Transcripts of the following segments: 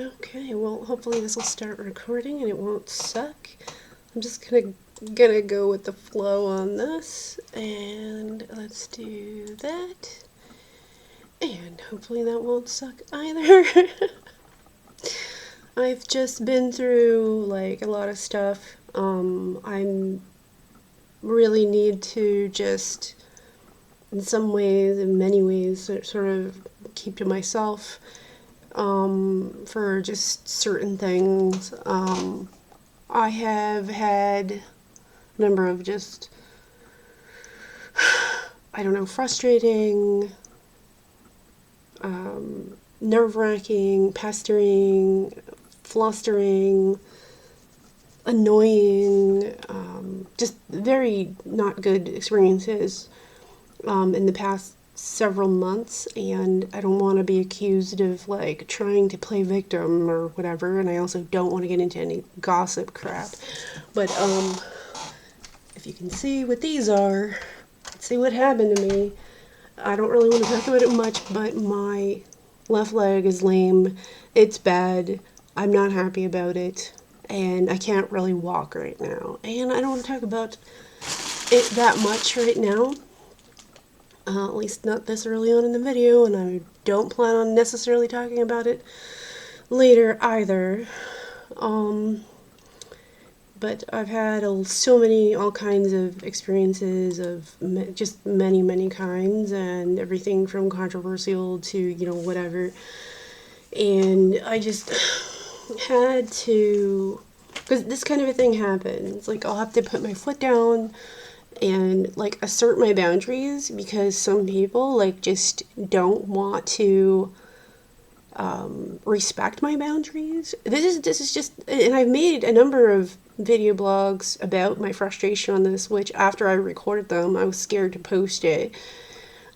Okay, well, hopefully this will start recording and it won't suck. I'm just gonna go with the flow on this, and let's do that. And hopefully that won't suck either. I've just been through like a lot of stuff. I really need to just, in some ways, in many ways, sort of keep to myself for just certain things. I have had a number of just, I don't know, frustrating, nerve wracking, pestering, flustering, annoying, just very not good experiences in the past several months, and I don't want to be accused of like trying to play victim or whatever, and I also don't want to get into any gossip crap. But if you can see what these are, see what happened to me. I don't really want to talk about it much, but my left leg is lame. It's bad. I'm not happy about it, and I can't really walk right now. And I don't want to talk about it that much right now. At least not this early on in the video, and I don't plan on necessarily talking about it later either. But I've had so many, all kinds of experiences of just many kinds, and everything from controversial to, whatever. And I just had to, because this kind of a thing happens. Like, I'll have to put my foot down and like assert my boundaries because some people like just don't want to respect my boundaries. This is just, and I've made a number of video blogs about my frustration on this, which after I recorded them I was scared to post it.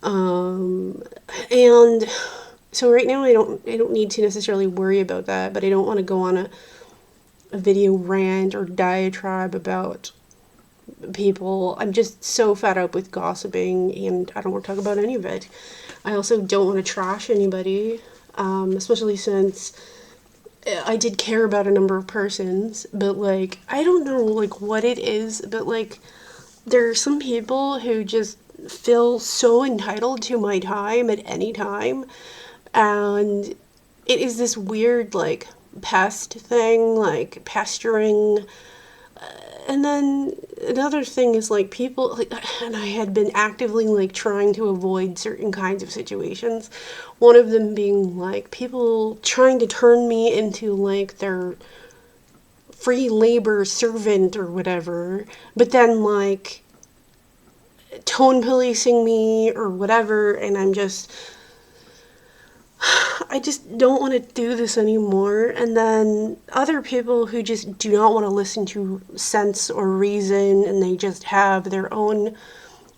And so right now I don't need to necessarily worry about that, but I don't want to go on a video rant or diatribe about people. I'm just so fed up with gossiping, and I don't want to talk about any of it. I also don't want to trash anybody, especially since I did care about a number of persons, but like, I don't know like what it is, but like, there are some people who just feel so entitled to my time at any time, and it is this weird like pest thing, like pestering. And then another thing is like people like, and I had been actively like trying to avoid certain kinds of situations. One of them being like people trying to turn me into like their free labor servant or whatever, but then like tone policing me or whatever, and I just don't want to do this anymore. And then other people who just do not want to listen to sense or reason, and they just have their own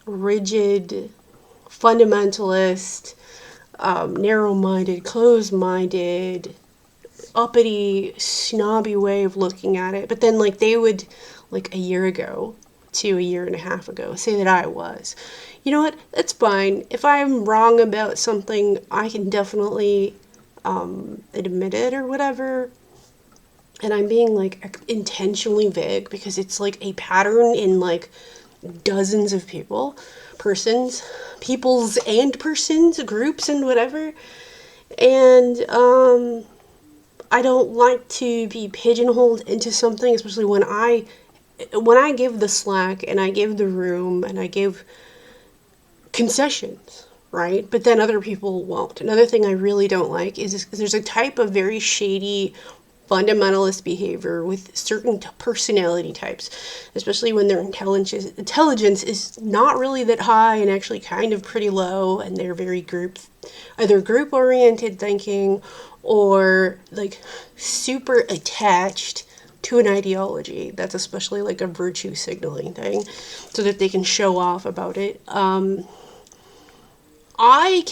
rigid, fundamentalist, narrow-minded, closed-minded, uppity, snobby way of looking at it. But then, like, they would, like, a year ago to a year and a half ago, say that I was. You know what? That's fine. If I'm wrong about something, I can definitely admit it or whatever. And I'm being like intentionally vague because it's like a pattern in like dozens of peoples and persons, groups and whatever. And I don't like to be pigeonholed into something, especially when I give the slack and I give the room and I give concessions, right? But then other people won't. Another thing I really don't like is there's a type of very shady fundamentalist behavior with certain personality types, especially when their intelligence is not really that high and actually kind of pretty low, and they're very either group oriented thinking or like super attached to an ideology. That's especially like a virtue signaling thing, so that they can show off about it. I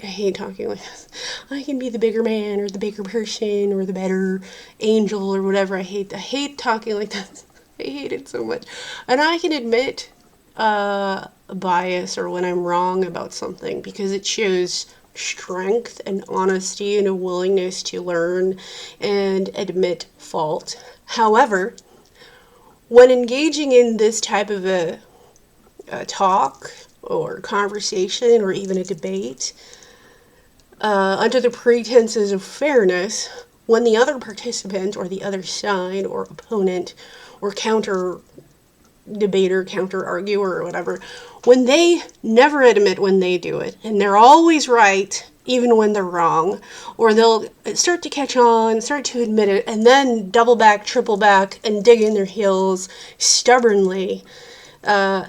hate talking like this. I can be the bigger man or the bigger person or the better angel or whatever. I hate talking like this. I hate it so much. And I can admit a bias or when I'm wrong about something because it shows strength and honesty and a willingness to learn and admit fault. However, when engaging in this type of a talk or conversation or even a debate, under the pretenses of fairness, when the other participant or the other side or opponent or counter debater, counter arguer, or whatever, when they never admit when they do it, and they're always right, even when they're wrong, or they'll start to catch on, start to admit it, and then double back, triple back, and dig in their heels stubbornly, and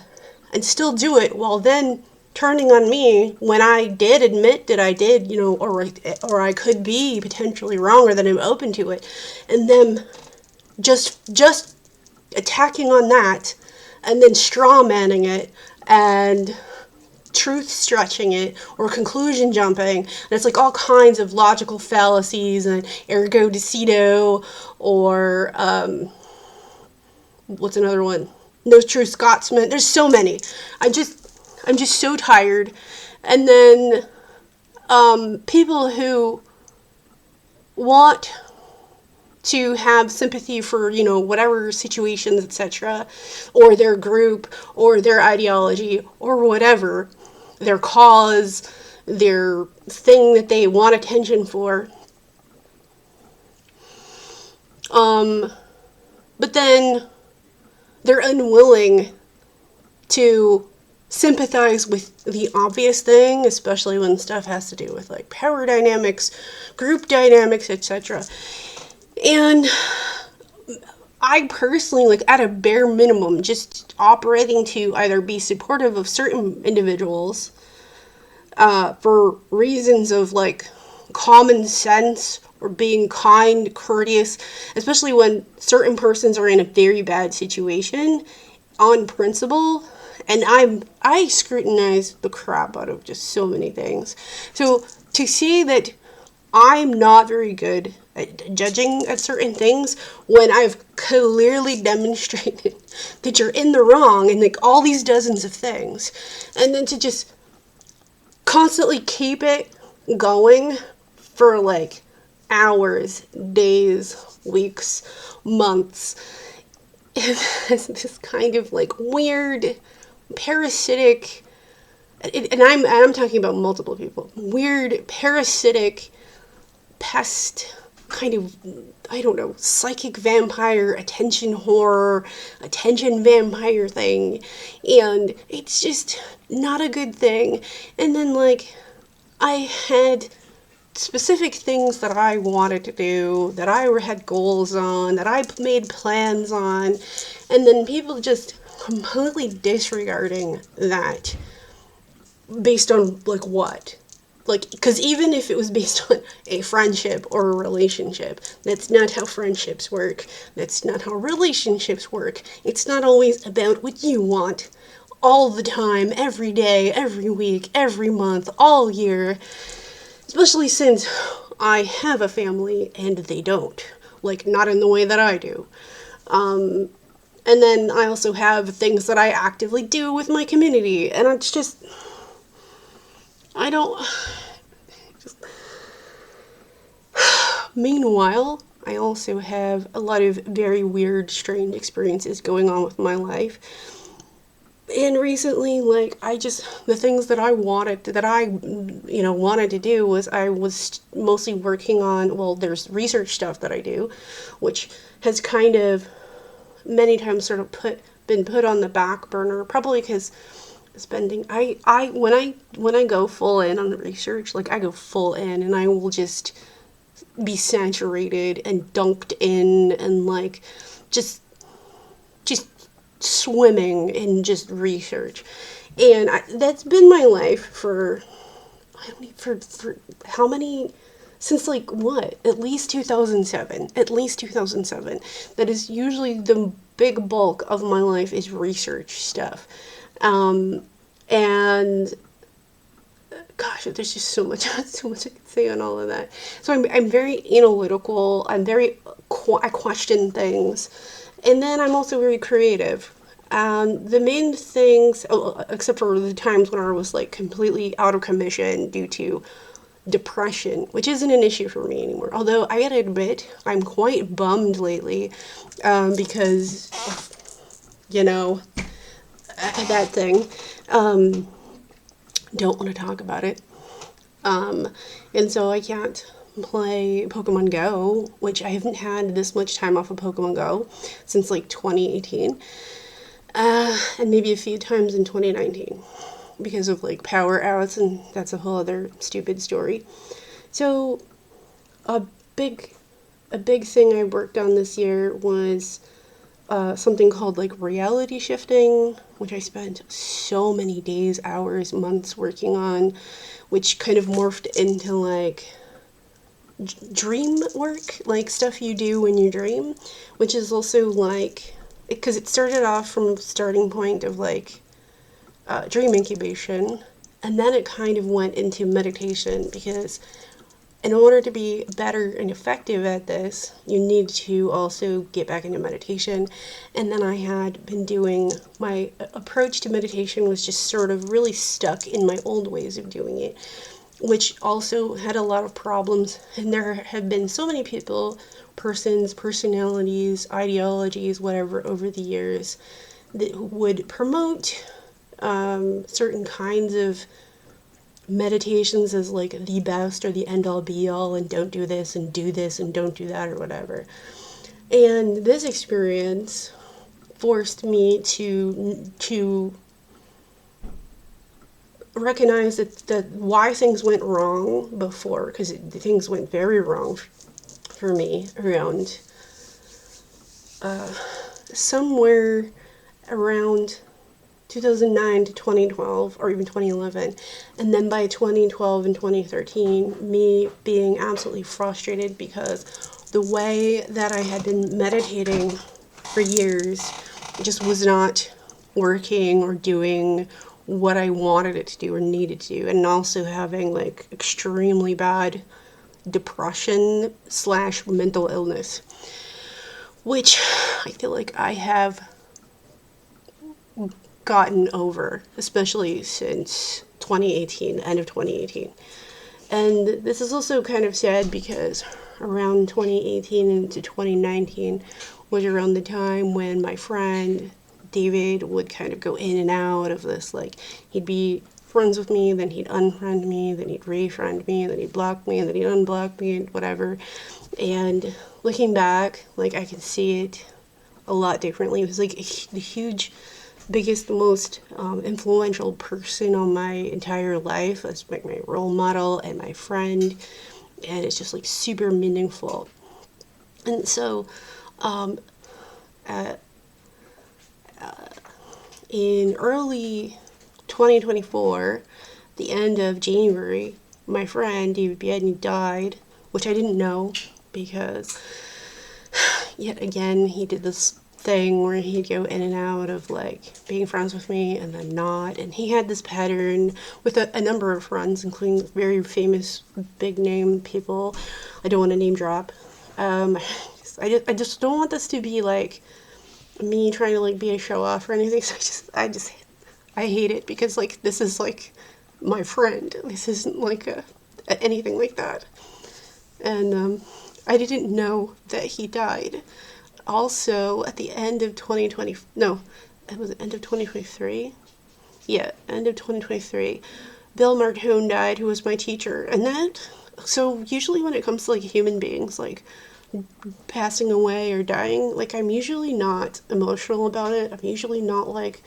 still do it, while then turning on me when I did admit that I did, or I could be potentially wrong, or that I'm open to it, and then just attacking on that, and then straw manning it, and truth stretching it, or conclusion jumping, and it's like all kinds of logical fallacies, and ergo dicito, or what's another one? No true Scotsman. There's so many. I'm just so tired. And then people who want to have sympathy for, whatever situations, etc., or their group, or their ideology, or whatever, their cause, their thing that they want attention for. But then they're unwilling to sympathize with the obvious thing, especially when stuff has to do with like power dynamics, group dynamics, etc. And I personally, like, at a bare minimum, just operating to either be supportive of certain individuals for reasons of like common sense or being kind, courteous, especially when certain persons are in a very bad situation, on principle. And I scrutinize the crap out of just so many things. So to see that I'm not very good at judging at certain things when I've clearly demonstrated that you're in the wrong and like all these dozens of things, and then to just constantly keep it going for like hours, days, weeks, months, is this kind of like weird parasitic, and I'm talking about multiple people, weird parasitic pest kind of, I don't know, psychic vampire, attention whore, attention vampire thing, and it's just not a good thing. And then like I had specific things that I wanted to do, that I had goals on, that I made plans on, and then people just completely disregarding that based on like what? Like, because even if it was based on a friendship or a relationship, that's not how friendships work. That's not how relationships work. It's not always about what you want all the time, every day, every week, every month, all year. Especially since I have a family and they don't. Like, not in the way that I do. And then I also have things that I actively do with my community. And it's just, I don't... Meanwhile, I also have a lot of very weird, strange experiences going on with my life. And recently, like, the things that I wanted to do was I was mostly working on, well, there's research stuff that I do, which has kind of many times sort of been put on the back burner, probably because spending, when I go full in on research, like, I go full in, and I will just be saturated and dunked in, and like, just swimming in just research. And that's been my life for how many, since like what, at least 2007. That is usually the big bulk of my life, is research stuff. And gosh, there's just so much I could say on all of that. So I'm very analytical. I question things, and then I'm also very creative. The main things, except for the times when I was like completely out of commission due to depression, which isn't an issue for me anymore. Although I gotta admit, I'm quite bummed lately because, you know, that thing. Don't want to talk about it. And so I can't play Pokemon Go, which I haven't had this much time off of Pokemon Go since like 2018. And maybe a few times in 2019 because of like power outs, and that's a whole other stupid story. So a big a big thing I worked on this year was something called like reality shifting, which I spent so many days, hours, months working on, which kind of morphed into like dream work, like stuff you do when you dream, which is also like, because it started off from a starting point of like dream incubation, and then it kind of went into meditation, because in order to be better and effective at this, you need to also get back into meditation. And then I had been doing, my approach to meditation was just sort of really stuck in my old ways of doing it, which also had a lot of problems. And there have been so many people, persons, personalities, ideologies, whatever, over the years that would promote certain kinds of meditations as like the best or the end all be all, and don't do this and do this and don't do that or whatever. And this experience forced me to recognize that why things went wrong before, because things went very wrong for me around somewhere around 2009 to 2012, or even 2011, and then by 2012 and 2013, me being absolutely frustrated because the way that I had been meditating for years just was not working or doing what I wanted it to do or needed to do, and also having like extremely bad depression / mental illness, which I feel like I have gotten over, especially since 2018, end of 2018. And this is also kind of sad because around 2018 into 2019 was around the time when my friend David would kind of go in and out of this, like he'd be friends with me, then he'd unfriend me, then he'd refriend me, then he'd block me, and then he'd unblock me, and whatever. And looking back, like I could see it a lot differently. It was like the huge, biggest, most influential person on my entire life. That's like my role model and my friend, and it's just like super meaningful. And so in early 2024, the end of January, my friend David Biedny died, which I didn't know because yet again he did this thing where he'd go in and out of like being friends with me and then not, and he had this pattern with a number of friends, including very famous big name people. I don't want to name drop. I just don't want this to be like me trying to like be a show off or anything. So I hate it, because like this is like my friend. This isn't like anything like that. And I didn't know that he died. Also, at the end of 2020, no, it was the end of 2023? Yeah, end of 2023, Bill Martone died, who was my teacher. And that, so usually when it comes to like human beings, like passing away or dying, like I'm usually not emotional about it. I'm usually not like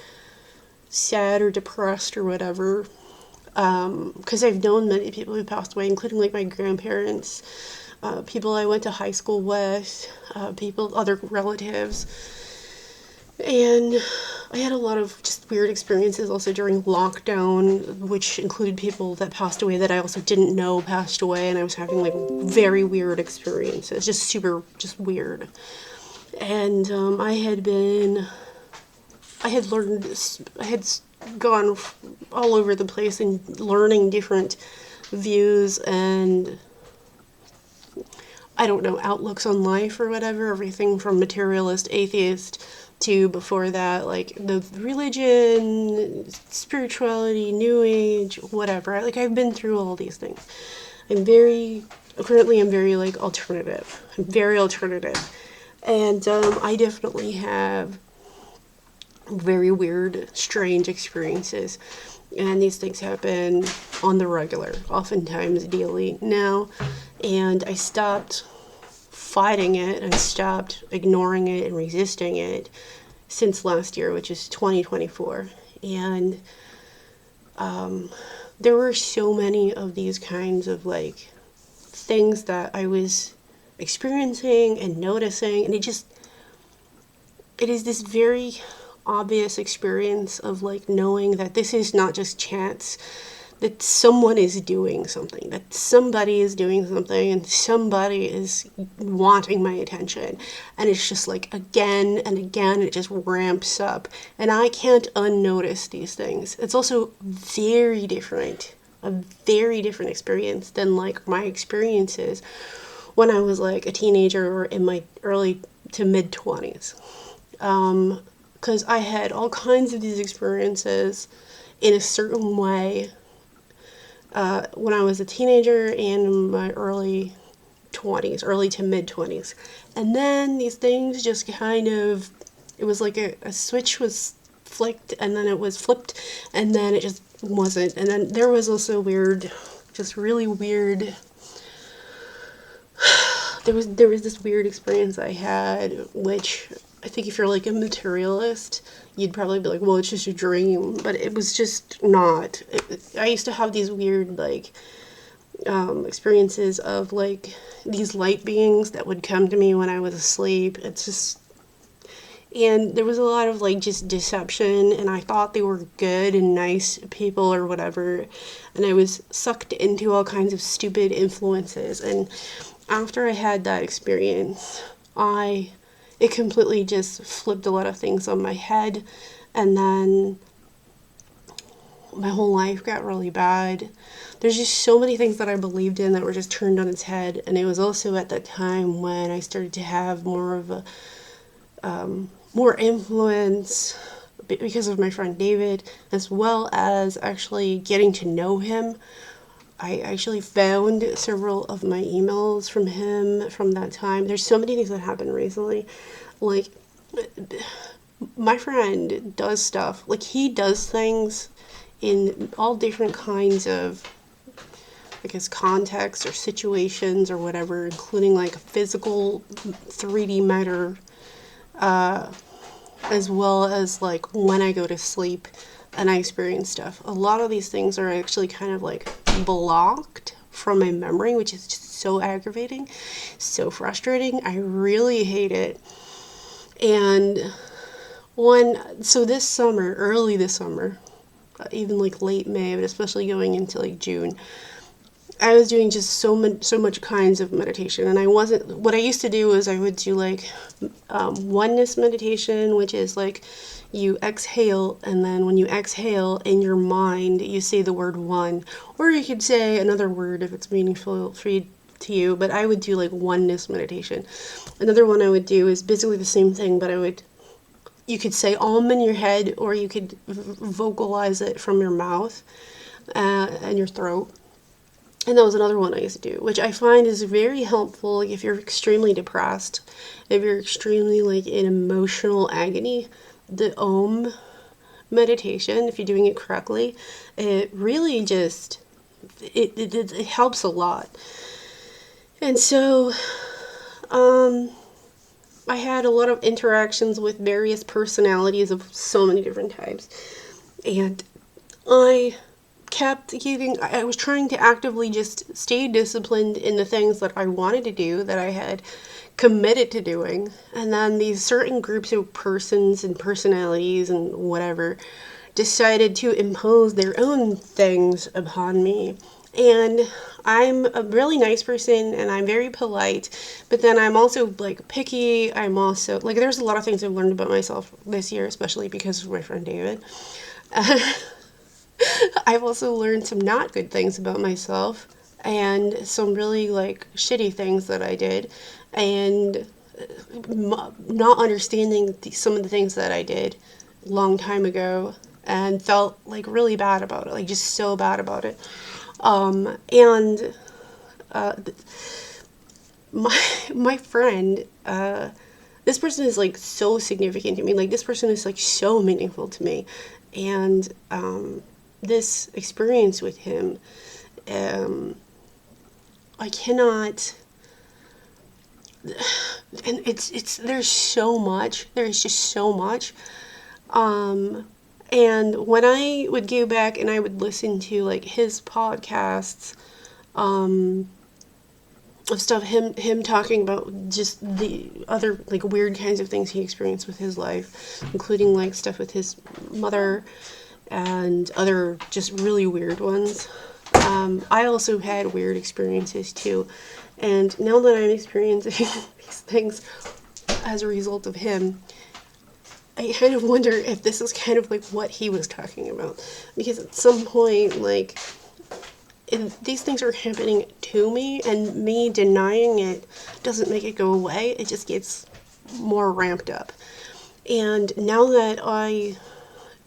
sad or depressed or whatever. Because I've known many people who passed away, including like my grandparents, people I went to high school with, other relatives. And I had a lot of just weird experiences also during lockdown, which included people that passed away that I also didn't know passed away, and I was having like very weird experiences, just super, just weird. And I had gone all over the place and learning different views and, I don't know, outlooks on life or whatever, everything from materialist, atheist, to before that, like the religion, spirituality, new age, whatever. Like I've been through all these things. I'm very like alternative. I'm very alternative. And I definitely have very weird, strange experiences. And these things happen on the regular, oftentimes daily now. And I stopped fighting it and stopped ignoring it and resisting it since last year, which is 2024. And there were so many of these kinds of like things that I was experiencing and noticing, and it is this very obvious experience of like knowing that this is not just chance, that someone is doing something, that somebody is doing something, and somebody is wanting my attention. And it's just like again and again, it just ramps up. And I can't unnotice these things. It's also very different, a very different experience than like my experiences when I was like a teenager or in my early to mid 20s. Because I had all kinds of these experiences in a certain way when I was a teenager and in my early 20s, early to mid 20s. And then these things just kind of, it was like a switch was flicked and then it was flipped and then it just wasn't. And then there was also weird, just really weird, there was this weird experience I had, which I think if you're like a materialist, you'd probably be like, well, it's just a dream. But it was just not. I used to have these weird, like, experiences of, like, these light beings that would come to me when I was asleep. It's just. And there was a lot of, like, just deception, and I thought they were good and nice people or whatever. And I was sucked into all kinds of stupid influences. And after I had that experience, it completely just flipped a lot of things on my head, and then my whole life got really bad. There's just so many things that I believed in that were just turned on its head, and it was also at that time when I started to have more of a more influence because of my friend David, as well as actually getting to know him. I actually found several of my emails from him from that time. There's so many things that happened recently. Like, my friend does stuff. Like, he does things in all different kinds of, I guess, contexts or situations or whatever, including, like, physical 3D matter, as well as, like, when I go to sleep and I experience stuff. A lot of these things are actually kind of, like, blocked from my memory, which is just so aggravating, so frustrating. I really hate it. And this summer, early this summer, even like late May, but especially going into like June, I was doing just so much kinds of meditation. And what I used to do is I would do like oneness meditation, which is like you exhale, and then when you exhale in your mind, you say the word one, or you could say another word if it's meaningful to you, but I would do like oneness meditation. Another one I would do is basically the same thing, but you could say Om in your head, or you could vocalize it from your mouth and your throat. And that was another one I used to do, which I find is very helpful if you're extremely depressed, if you're extremely like in emotional agony. The Om meditation, if you're doing it correctly, it really just, it helps a lot. And so, I had a lot of interactions with various personalities of so many different types. And I was trying to actively just stay disciplined in the things that I wanted to do, that I had committed to doing. And then these certain groups of persons and personalities and whatever decided to impose their own things upon me. And I'm a really nice person and I'm very polite, but then I'm also like picky. I'm also like, there's a lot of things I've learned about myself this year, especially because of my friend David. I've also learned some not good things about myself and some really like shitty things that I did, and not understanding some of the things that I did a long time ago, and felt like really bad about it, like just so bad about it. And my friend, this person is like so significant to me. Like this person is like so meaningful to me, and this experience with him, I cannot. And it's there's so much. There's just so much. And when I would go back and I would listen to like his podcasts, of stuff, him talking about just the other like weird kinds of things he experienced with his life, including like stuff with his mother and other just really weird ones. I also had weird experiences too, and now that I'm experiencing these things as a result of him, I kind of wonder if this is kind of like what he was talking about, because at some point, like, these things are happening to me, and me denying it doesn't make it go away. It just gets more ramped up. And now that I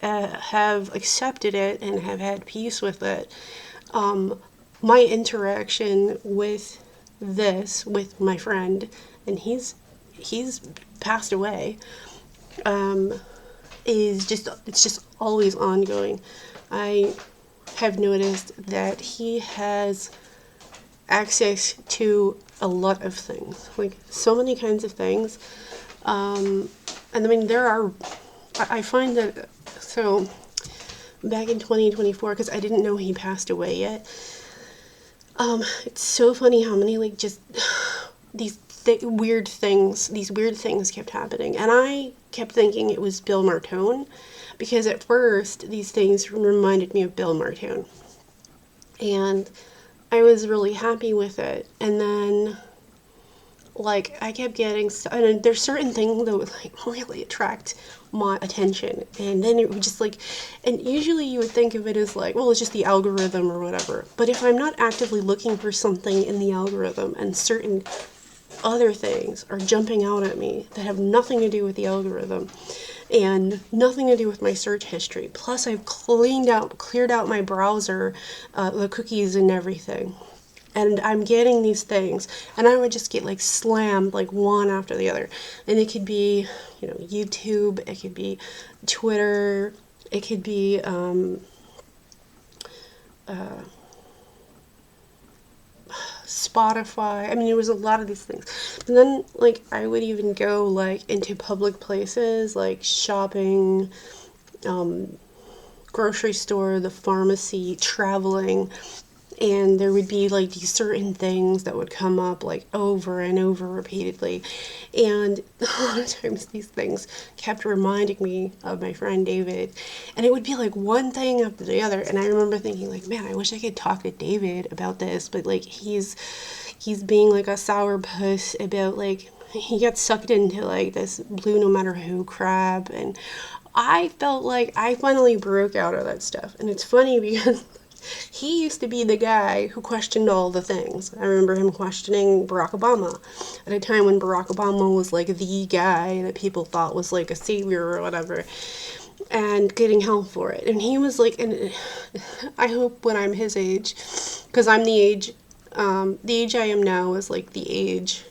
have accepted it and have had peace with it, my interaction with this, with my friend, and he's passed away, is just, it's just always ongoing. I have noticed that he has access to a lot of things, like so many kinds of things. And I mean, I find that, so back in 2024, because I didn't know he passed away yet, it's so funny how many, like, just these weird things kept happening. And I kept thinking it was Bill Martone, because at first these things reminded me of Bill Martone. And I was really happy with it. And then, like, I kept getting, and there's certain things that would, like, really attract my attention. And then it would just, like, and usually you would think of it as, like, well, it's just the algorithm or whatever. But if I'm not actively looking for something in the algorithm, and certain other things are jumping out at me that have nothing to do with the algorithm, and nothing to do with my search history. Plus, I've cleared out my browser, the cookies and everything. And I'm getting these things, and I would just get like slammed like one after the other. And it could be, YouTube, it could be Twitter, it could be Spotify. I mean, there was a lot of these things. And then, like, I would even go, like, into public places, like shopping, grocery store, the pharmacy, traveling, and there would be, like, these certain things that would come up, like, over and over repeatedly. And a lot of times these things kept reminding me of my friend David. And it would be, like, one thing after the other. And I remember thinking, like, man, I wish I could talk to David about this. But, like, he's being, like, a sourpuss about, like, he gets sucked into, like, this blue no matter who crap. And I felt like I finally broke out of that stuff. And it's funny because he used to be the guy who questioned all the things. I remember him questioning Barack Obama at a time when Barack Obama was like the guy that people thought was like a savior or whatever, and getting hell for it. And he was like, and I hope when I'm his age, because I'm the age I am now is like the age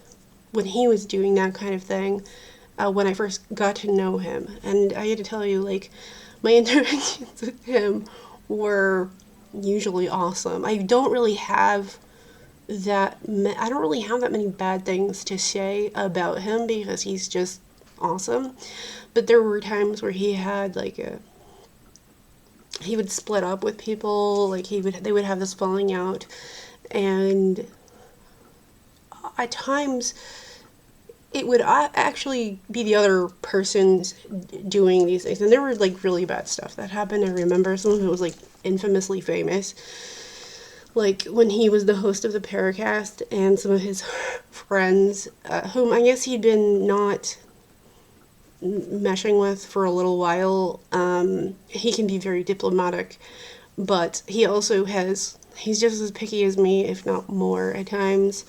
when he was doing that kind of thing, when I first got to know him. And I had to tell you, like, my interactions with him were usually awesome. I don't really have that many bad things to say about him, because he's just awesome. But there were times where he had like he would split up with people, like they would have this falling out, and at times it would actually be the other person's doing these things. And there were like really bad stuff that happened. I remember some of it was like infamously famous, like when he was the host of the Paracast, and some of his friends, whom I guess he'd been not meshing with for a little while. He can be very diplomatic, but he's just as picky as me, if not more at times.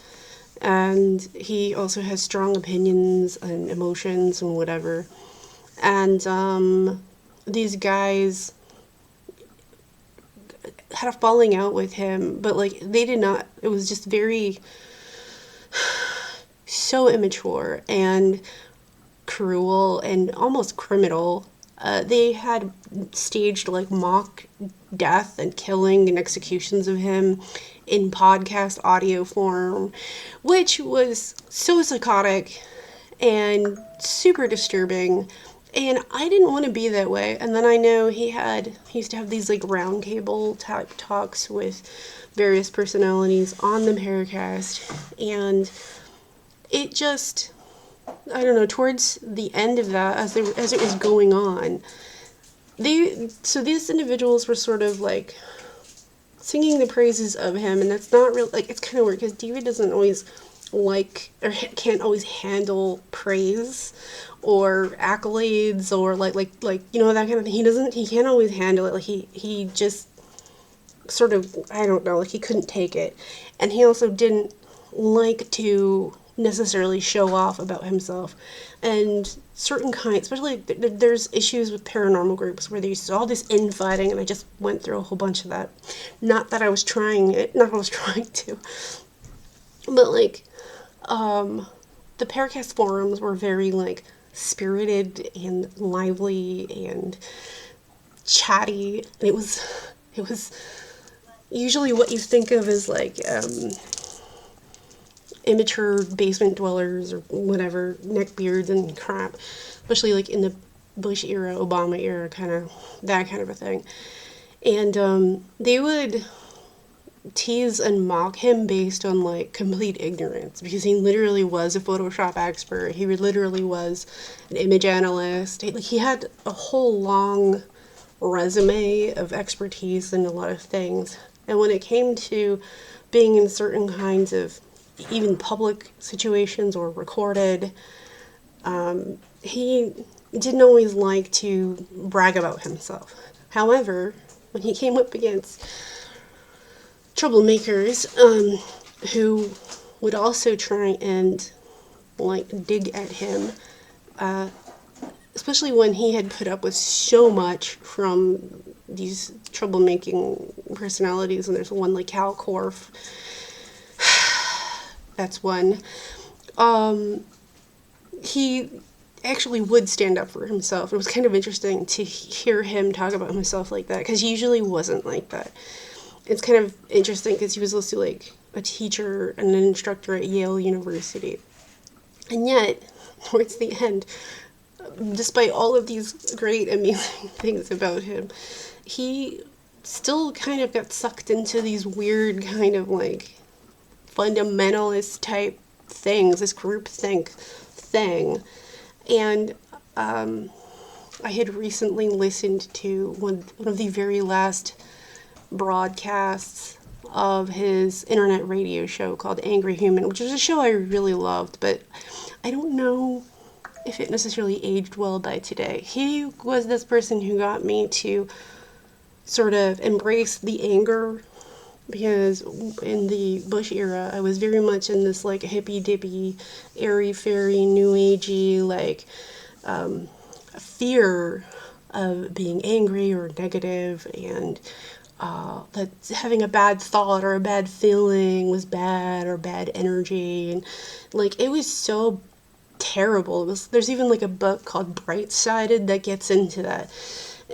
And he also has strong opinions and emotions and whatever. And these guys had a falling out with him, but like they did not. It was just very so immature and cruel and almost criminal. They had staged like mock death and killing and executions of him in podcast audio form, which was so psychotic and super disturbing. And I didn't want to be that way. And then I know he used to have these like round table type talks with various personalities on the Paracast. And it just, I don't know, towards the end of that, as it was going on, these individuals were sort of like singing the praises of him, and that's not real. Like, it's kind of weird because David doesn't always like or can't always handle praise or accolades or like that kind of thing. He can't always handle it. Like he just sort of, I don't know, like he couldn't take it, and he also didn't like to necessarily show off about himself. And certain kinds, especially there's issues with paranormal groups where there's all this infighting, and I just went through a whole bunch of that. Not that I was trying to, but like the Paracast forums were very like spirited and lively and chatty, and it was usually what you think of as like immature basement dwellers or whatever, neckbeards and crap, especially like in the Bush era, Obama era, that kind of a thing. And they would tease and mock him based on like complete ignorance, because he literally was a Photoshop expert. He literally was an image analyst. He had a whole long resume of expertise in a lot of things. And when it came to being in certain kinds of even public situations or recorded, he didn't always like to brag about himself. However, when he came up against troublemakers who would also try and like dig at him, especially when he had put up with so much from these troublemaking personalities, and there's one like Cal Korff, that's one. He actually would stand up for himself. It was kind of interesting to hear him talk about himself like that, because he usually wasn't like that. It's kind of interesting because he was also like a teacher and an instructor at Yale University. And yet, towards the end, despite all of these great, amazing things about him, he still kind of got sucked into these weird kind of like fundamentalist type things, this groupthink thing. And I had recently listened to one of the very last broadcasts of his internet radio show called Angry Human, which was a show I really loved, but I don't know if it necessarily aged well by today. He was this person who got me to sort of embrace the anger, because in the Bush era, I was very much in this like hippy-dippy, airy-fairy, new-agey, like fear of being angry or negative, and that having a bad thought or a bad feeling was bad, or bad energy, and like it was so terrible. There's even like a book called Bright-Sided that gets into that,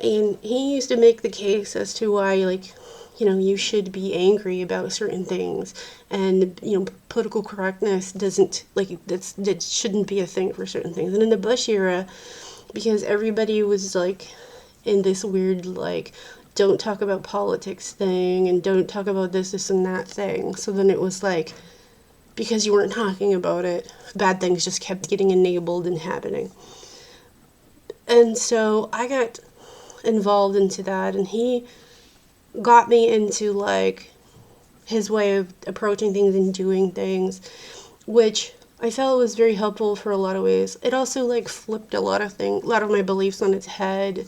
and he used to make the case as to why, like, you should be angry about certain things, and political correctness doesn't, like, that shouldn't be a thing for certain things. And in the Bush era, because everybody was like in this weird like don't talk about politics thing, and don't talk about this and that thing, so then it was like, because you weren't talking about it, bad things just kept getting enabled and happening. And so I got involved into that, and he got me into like his way of approaching things and doing things, which I felt was very helpful for a lot of ways. It also like flipped a lot of my beliefs on its head,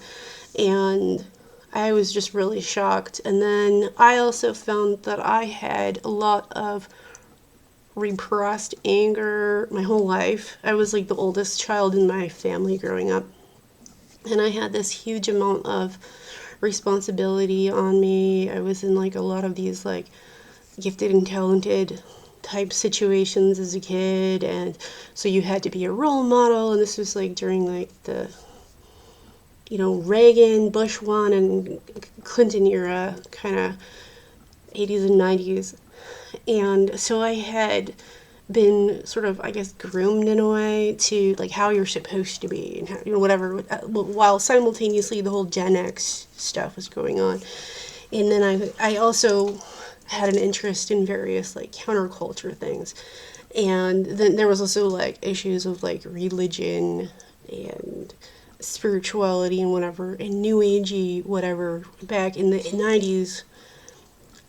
and I was just really shocked. And then I also found that I had a lot of repressed anger my whole life. I was like the oldest child in my family growing up, and I had this huge amount of responsibility on me. I was in like a lot of these like gifted and talented type situations as a kid, and so you had to be a role model, and this was like during like the Reagan, Bush one, and Clinton era kind of 80s and 90s. And so I had been sort of, I guess, groomed in a way to like how you're supposed to be, and how, whatever, while simultaneously the whole Gen X stuff was going on. And then I also had an interest in various like counterculture things. And then there was also like issues of like religion and spirituality and whatever, and new agey whatever back in the 90s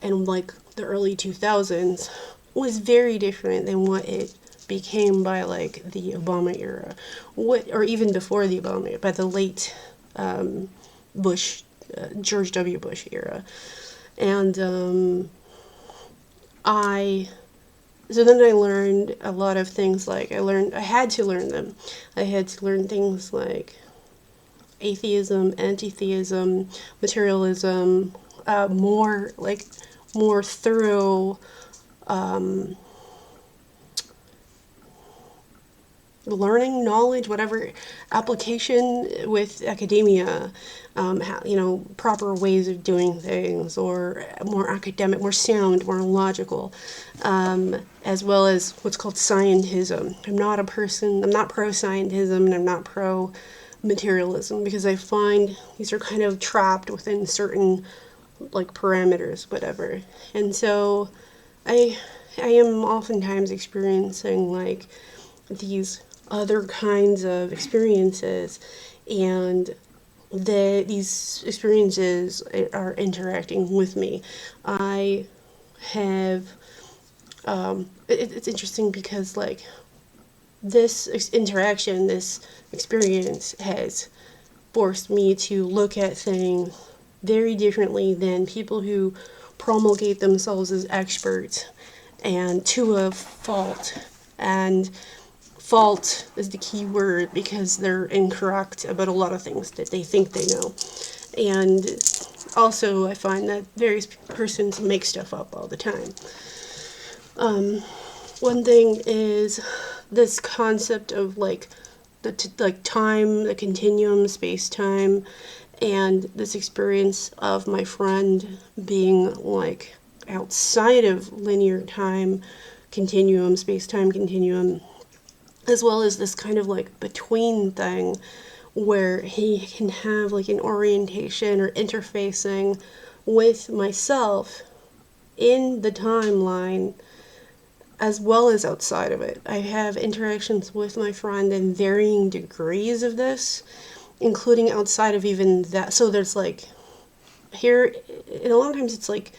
and like the early 2000s was very different than what it became by like the Obama era, or even before the Obama, by the late Bush, George W. Bush era. And so then I learned a lot of things. Like I had to learn them. I had to learn things like atheism, anti-theism, materialism, more thorough learning, knowledge, whatever, application with academia, proper ways of doing things, or more academic, more sound, more logical, as well as what's called scientism. I'm not pro-scientism, and I'm not pro-materialism, because I find these are kind of trapped within certain like parameters, whatever. And so I am oftentimes experiencing like these other kinds of experiences, and these experiences are interacting with me. I have it's interesting because like this interaction, this experience has forced me to look at things very differently than people who promulgate themselves as experts, and to a fault. And fault is the key word because they're incorrect about a lot of things that they think they know. And also I find that various persons make stuff up all the time. One thing is this concept of like time, the continuum, space-time, and this experience of my friend being like outside of linear time continuum, space-time continuum, as well as this kind of like between thing where he can have like an orientation or interfacing with myself in the timeline as well as outside of it. I have interactions with my friend in varying degrees of this, including outside of even that. So there's like here, and a lot of times it's like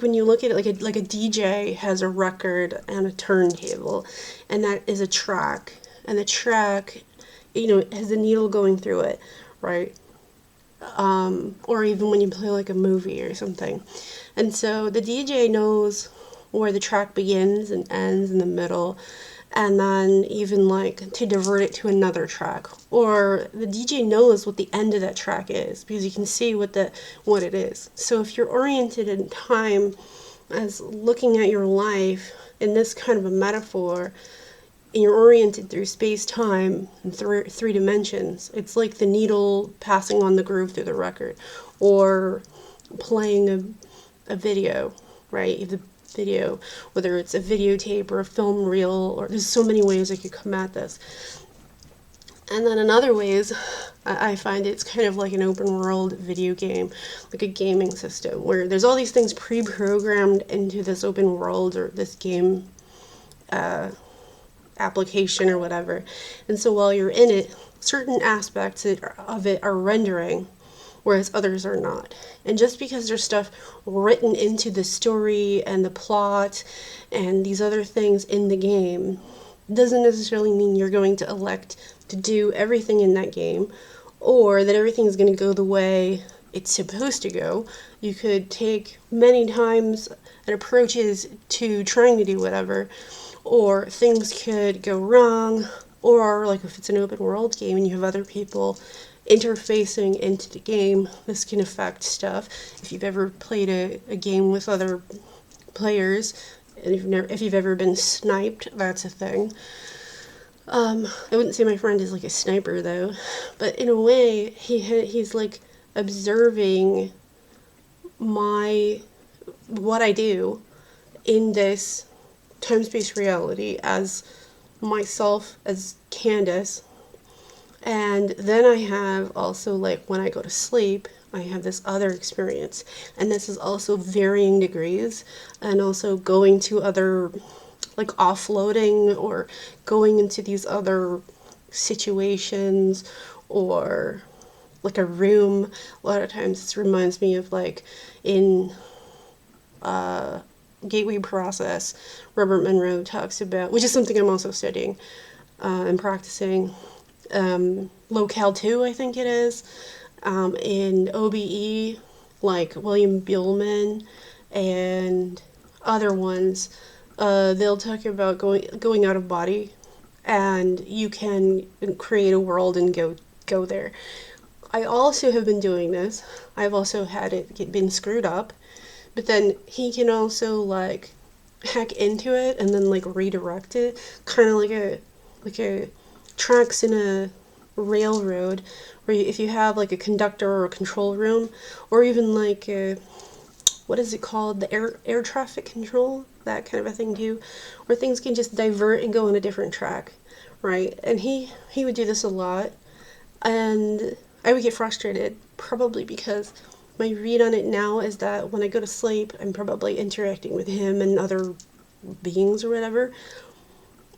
when you look at it, like a DJ has a record and a turntable, and that is a track, and the track, has a needle going through it, right? Or even when you play like a movie or something. And so the DJ knows where the track begins and ends in the middle, and then even like to divert it to another track. Or the DJ knows what the end of that track is because you can see what it is. So if you're oriented in time as looking at your life in this kind of a metaphor, and you're oriented through space-time in three dimensions, it's like the needle passing on the groove through the record, or playing a video, right? The video, whether it's a videotape or a film reel, or there's so many ways I could come at this. And then in other ways, I find it's kind of like an open world video game, like a gaming system, where there's all these things pre-programmed into this open world or this game application or whatever. And so while you're in it, certain aspects of it are rendering, whereas others are not. And just because there's stuff written into the story and the plot and these other things in the game doesn't necessarily mean you're going to elect to do everything in that game, or that everything is going to go the way it's supposed to go. You could take many times and approaches to trying to do whatever, or things could go wrong, or like if it's an open world game and you have other people interfacing into the game, this can affect stuff. If you've ever played a game with other players, and if you've ever been sniped, that's a thing. I wouldn't say my friend is like a sniper though, but in a way, he's like observing what I do in this time-space reality as myself, as Candace. And then I have also, like, when I go to sleep, I have this other experience. And this is also varying degrees, and also going to other, like, offloading or going into these other situations, or like a room. A lot of times this reminds me of, like, in Gateway Process, Robert Monroe talks about, which is something I'm also studying and practicing. Locale 2, I think it is. In OBE, like William Buellman and other ones, they'll talk about going out of body, and you can create a world and go there. I also have been doing this. I've also had it been screwed up, but then he can also, like, hack into it and then, like, redirect it, kind of like a tracks in a railroad, where if you have, like, a conductor or a control room, or even like what is it called, the air traffic control, that kind of a thing too, where things can just divert and go on a different track, right? And he would do this a lot, and I would get frustrated, probably because my read on it now is that when I go to sleep, I'm probably interacting with him and other beings or whatever,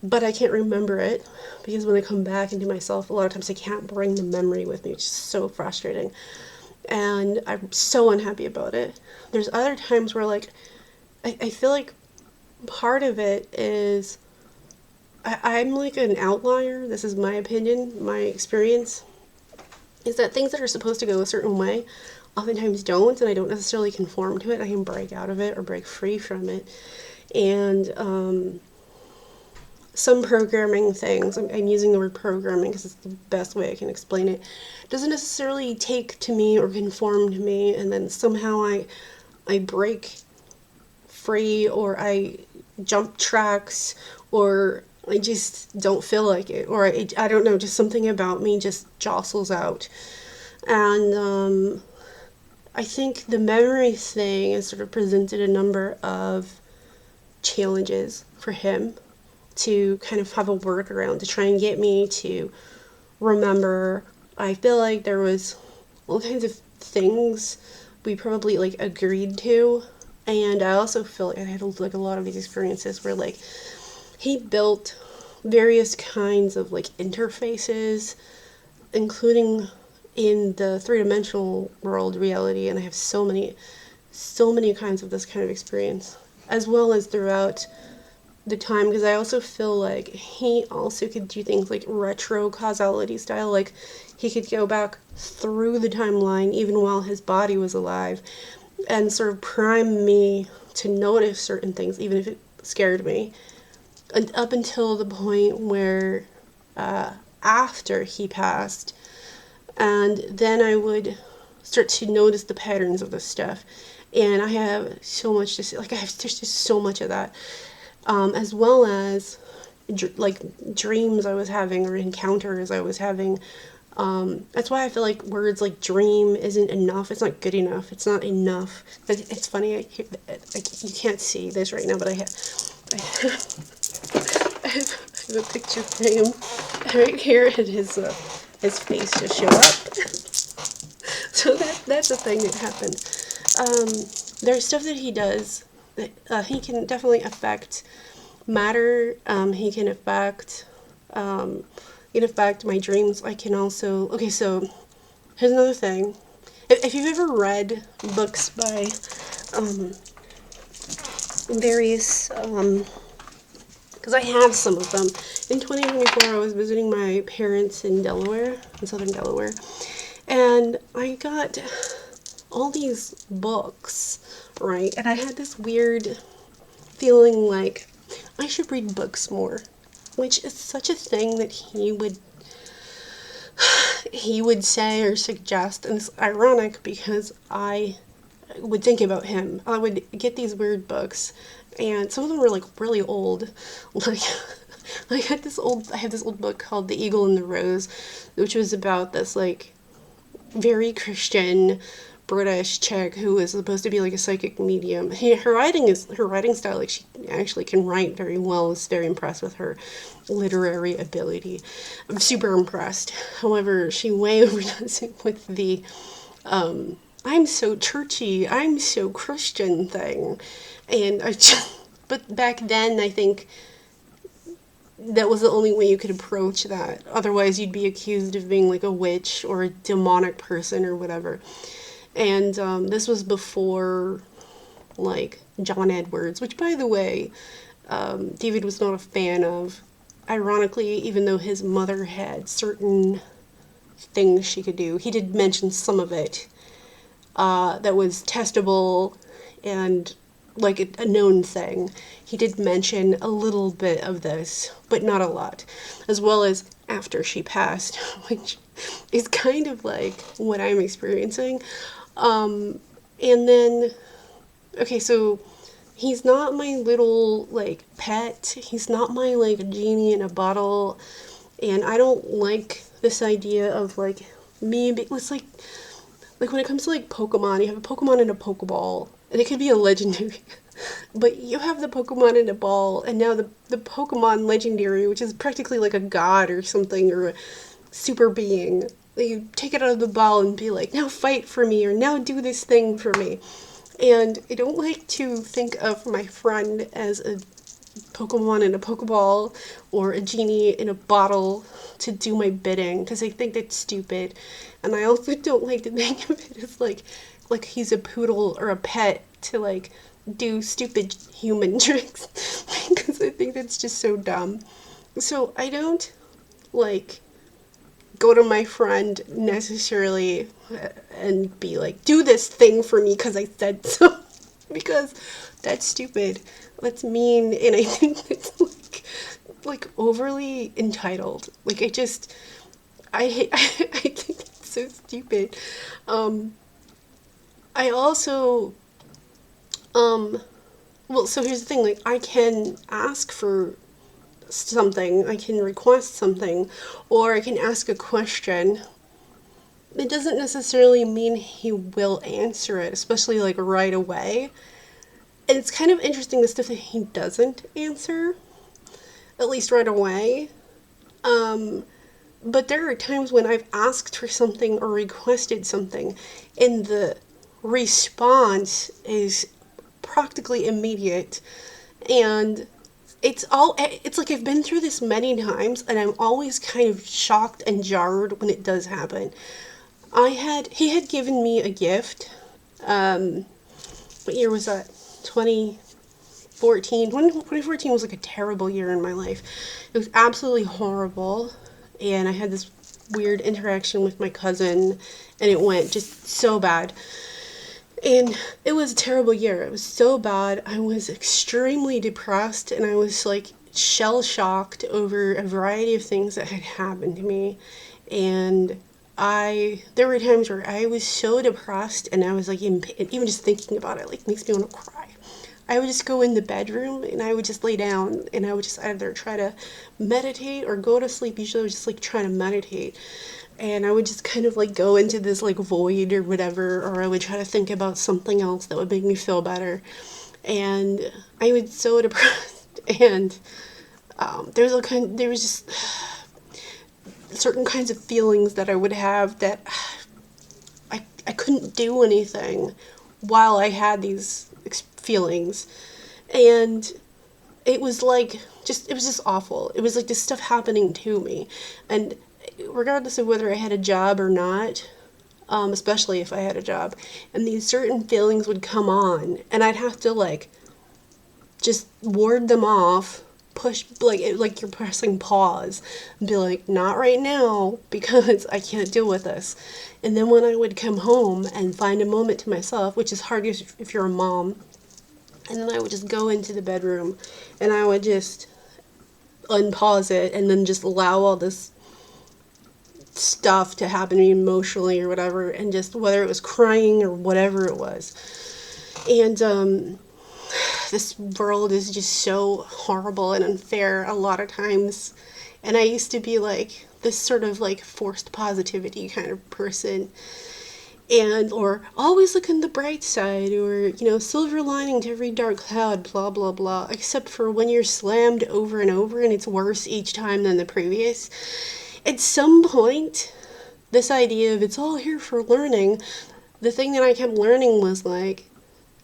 but I can't remember it, because when I come back into myself, a lot of times I can't bring the memory with me, which is so frustrating, and I'm so unhappy about it. There's other times where, like, I feel like part of it is I'm like an outlier. This is my opinion, my experience, is that things that are supposed to go a certain way oftentimes don't, and I don't necessarily conform to it. I can break out of it or break free from it. And some programming things, I'm using the word programming because it's the best way I can explain it, doesn't necessarily take to me or conform to me, and then somehow I break free, or I jump tracks, or I just don't feel like it, or I don't know, just something about me just jostles out. And I think the memory thing has sort of presented a number of challenges for him to kind of have a workaround to try and get me to remember. I feel like there was all kinds of things we probably, like, agreed to, and I also feel like I had, like, a lot of these experiences where, like, he built various kinds of, like, interfaces, including in the three-dimensional world reality, and I have so many kinds of this kind of experience, as well as throughout the time, because I also feel like he also could do things like retro causality style, like he could go back through the timeline even while his body was alive and sort of prime me to notice certain things, even if it scared me, and up until the point where after he passed, and then I would start to notice the patterns of this stuff, and I have so much to say, like, there's just so much of that. As well as like dreams I was having, or encounters I was having. That's why I feel like words like dream isn't enough. It's not good enough. It's not enough. It's funny. You can't see this right now, but I have a picture of him right here, and his face just show up. So that's a thing that happened. There's stuff that he does that he can definitely affect matter. He can affect my dreams. I can also, okay, so here's another thing. If you've ever read books by various because I have some of them. In 2024, I was visiting my parents in Delaware, in southern Delaware, and I got all these books, right? And I had this weird feeling like I should read books more, which is such a thing that he would, he would say or suggest, and it's ironic because I would think about him. I would get these weird books, and some of them were like really old. Like I had this old book called The Eagle and the Rose, which was about this like very Christian British chick who was supposed to be like a psychic medium. Her writing style, like she actually can write very well. I was very impressed with her literary ability. I'm super impressed. However, she way overdoes it with the I'm so churchy, I'm so Christian thing. And I just, but back then I think that was the only way you could approach that. Otherwise, you'd be accused of being like a witch or a demonic person or whatever. And this was before, like, John Edwards, which, by the way, David was not a fan of. Ironically, even though his mother had certain things she could do, he did mention some of it that was testable and like a known thing. He did mention a little bit of this, but not a lot, as well as after she passed, which is kind of like what I'm experiencing. And then, okay, so he's not my little like pet. He's not my like genie in a bottle, and I don't like this idea of like me. It's like when it comes to like Pokemon, you have a Pokemon in a Pokeball, and it could be a legendary, but you have the Pokemon in a ball, and now the Pokemon legendary, which is practically like a god or something, or a super being, you take it out of the ball and be like, now fight for me, or now do this thing for me. And I don't like to think of my friend as a Pokemon in a Pokeball or a genie in a bottle to do my bidding, because I think that's stupid. And I also don't like to think of it as like he's a poodle or a pet to like do stupid human tricks, because I think that's just so dumb. So I don't like go to my friend necessarily and be like, do this thing for me because I said so, because that's stupid. That's mean, and I think it's like overly entitled. Like I think it's so stupid. I also well, so here's the thing, like I can ask for something, I can request something, or I can ask a question. It doesn't necessarily mean he will answer it, especially like right away. And it's kind of interesting the stuff that he doesn't answer, at least right away. But there are times when I've asked for something or requested something, and the response is practically immediate. And it's like I've been through this many times, and I'm always kind of shocked and jarred when it does happen. He had given me a gift. What year was that? 2014. 2014 was like a terrible year in my life. It was absolutely horrible, and I had this weird interaction with my cousin, and it went just so bad. And it was a terrible year. It was so bad. I was extremely depressed, and I was like shell-shocked over a variety of things that had happened to me. And there were times where I was so depressed, and I was like, even just thinking about it, like, makes me want to cry. I would just go in the bedroom, and I would just lay down, and I would just either try to meditate or go to sleep. Usually I was just like trying to meditate. And I would just kind of like go into this like void or whatever, or I would try to think about something else that would make me feel better. And I was so depressed, and there was just certain kinds of feelings that I would have that I couldn't do anything while I had these feelings. And it was just awful. It was like this stuff happening to me. And regardless of whether I had a job or not, especially if I had a job, and these certain feelings would come on, and I'd have to like just ward them off, push like you're pressing pause, and be like, not right now, because I can't deal with this. And then when I would come home and find a moment to myself, which is hard if you're a mom, and then I would just go into the bedroom, and I would just unpause it, and then just allow all this stuff to happen to me emotionally or whatever, and just whether it was crying or whatever it was. And this world is just so horrible and unfair a lot of times. And I used to be like this sort of like forced positivity kind of person, and or always look on the bright side, or silver lining to every dark cloud, blah blah blah, except for when you're slammed over and over and it's worse each time than the previous. At some point, this idea of it's all here for learning, the thing that I kept learning was like,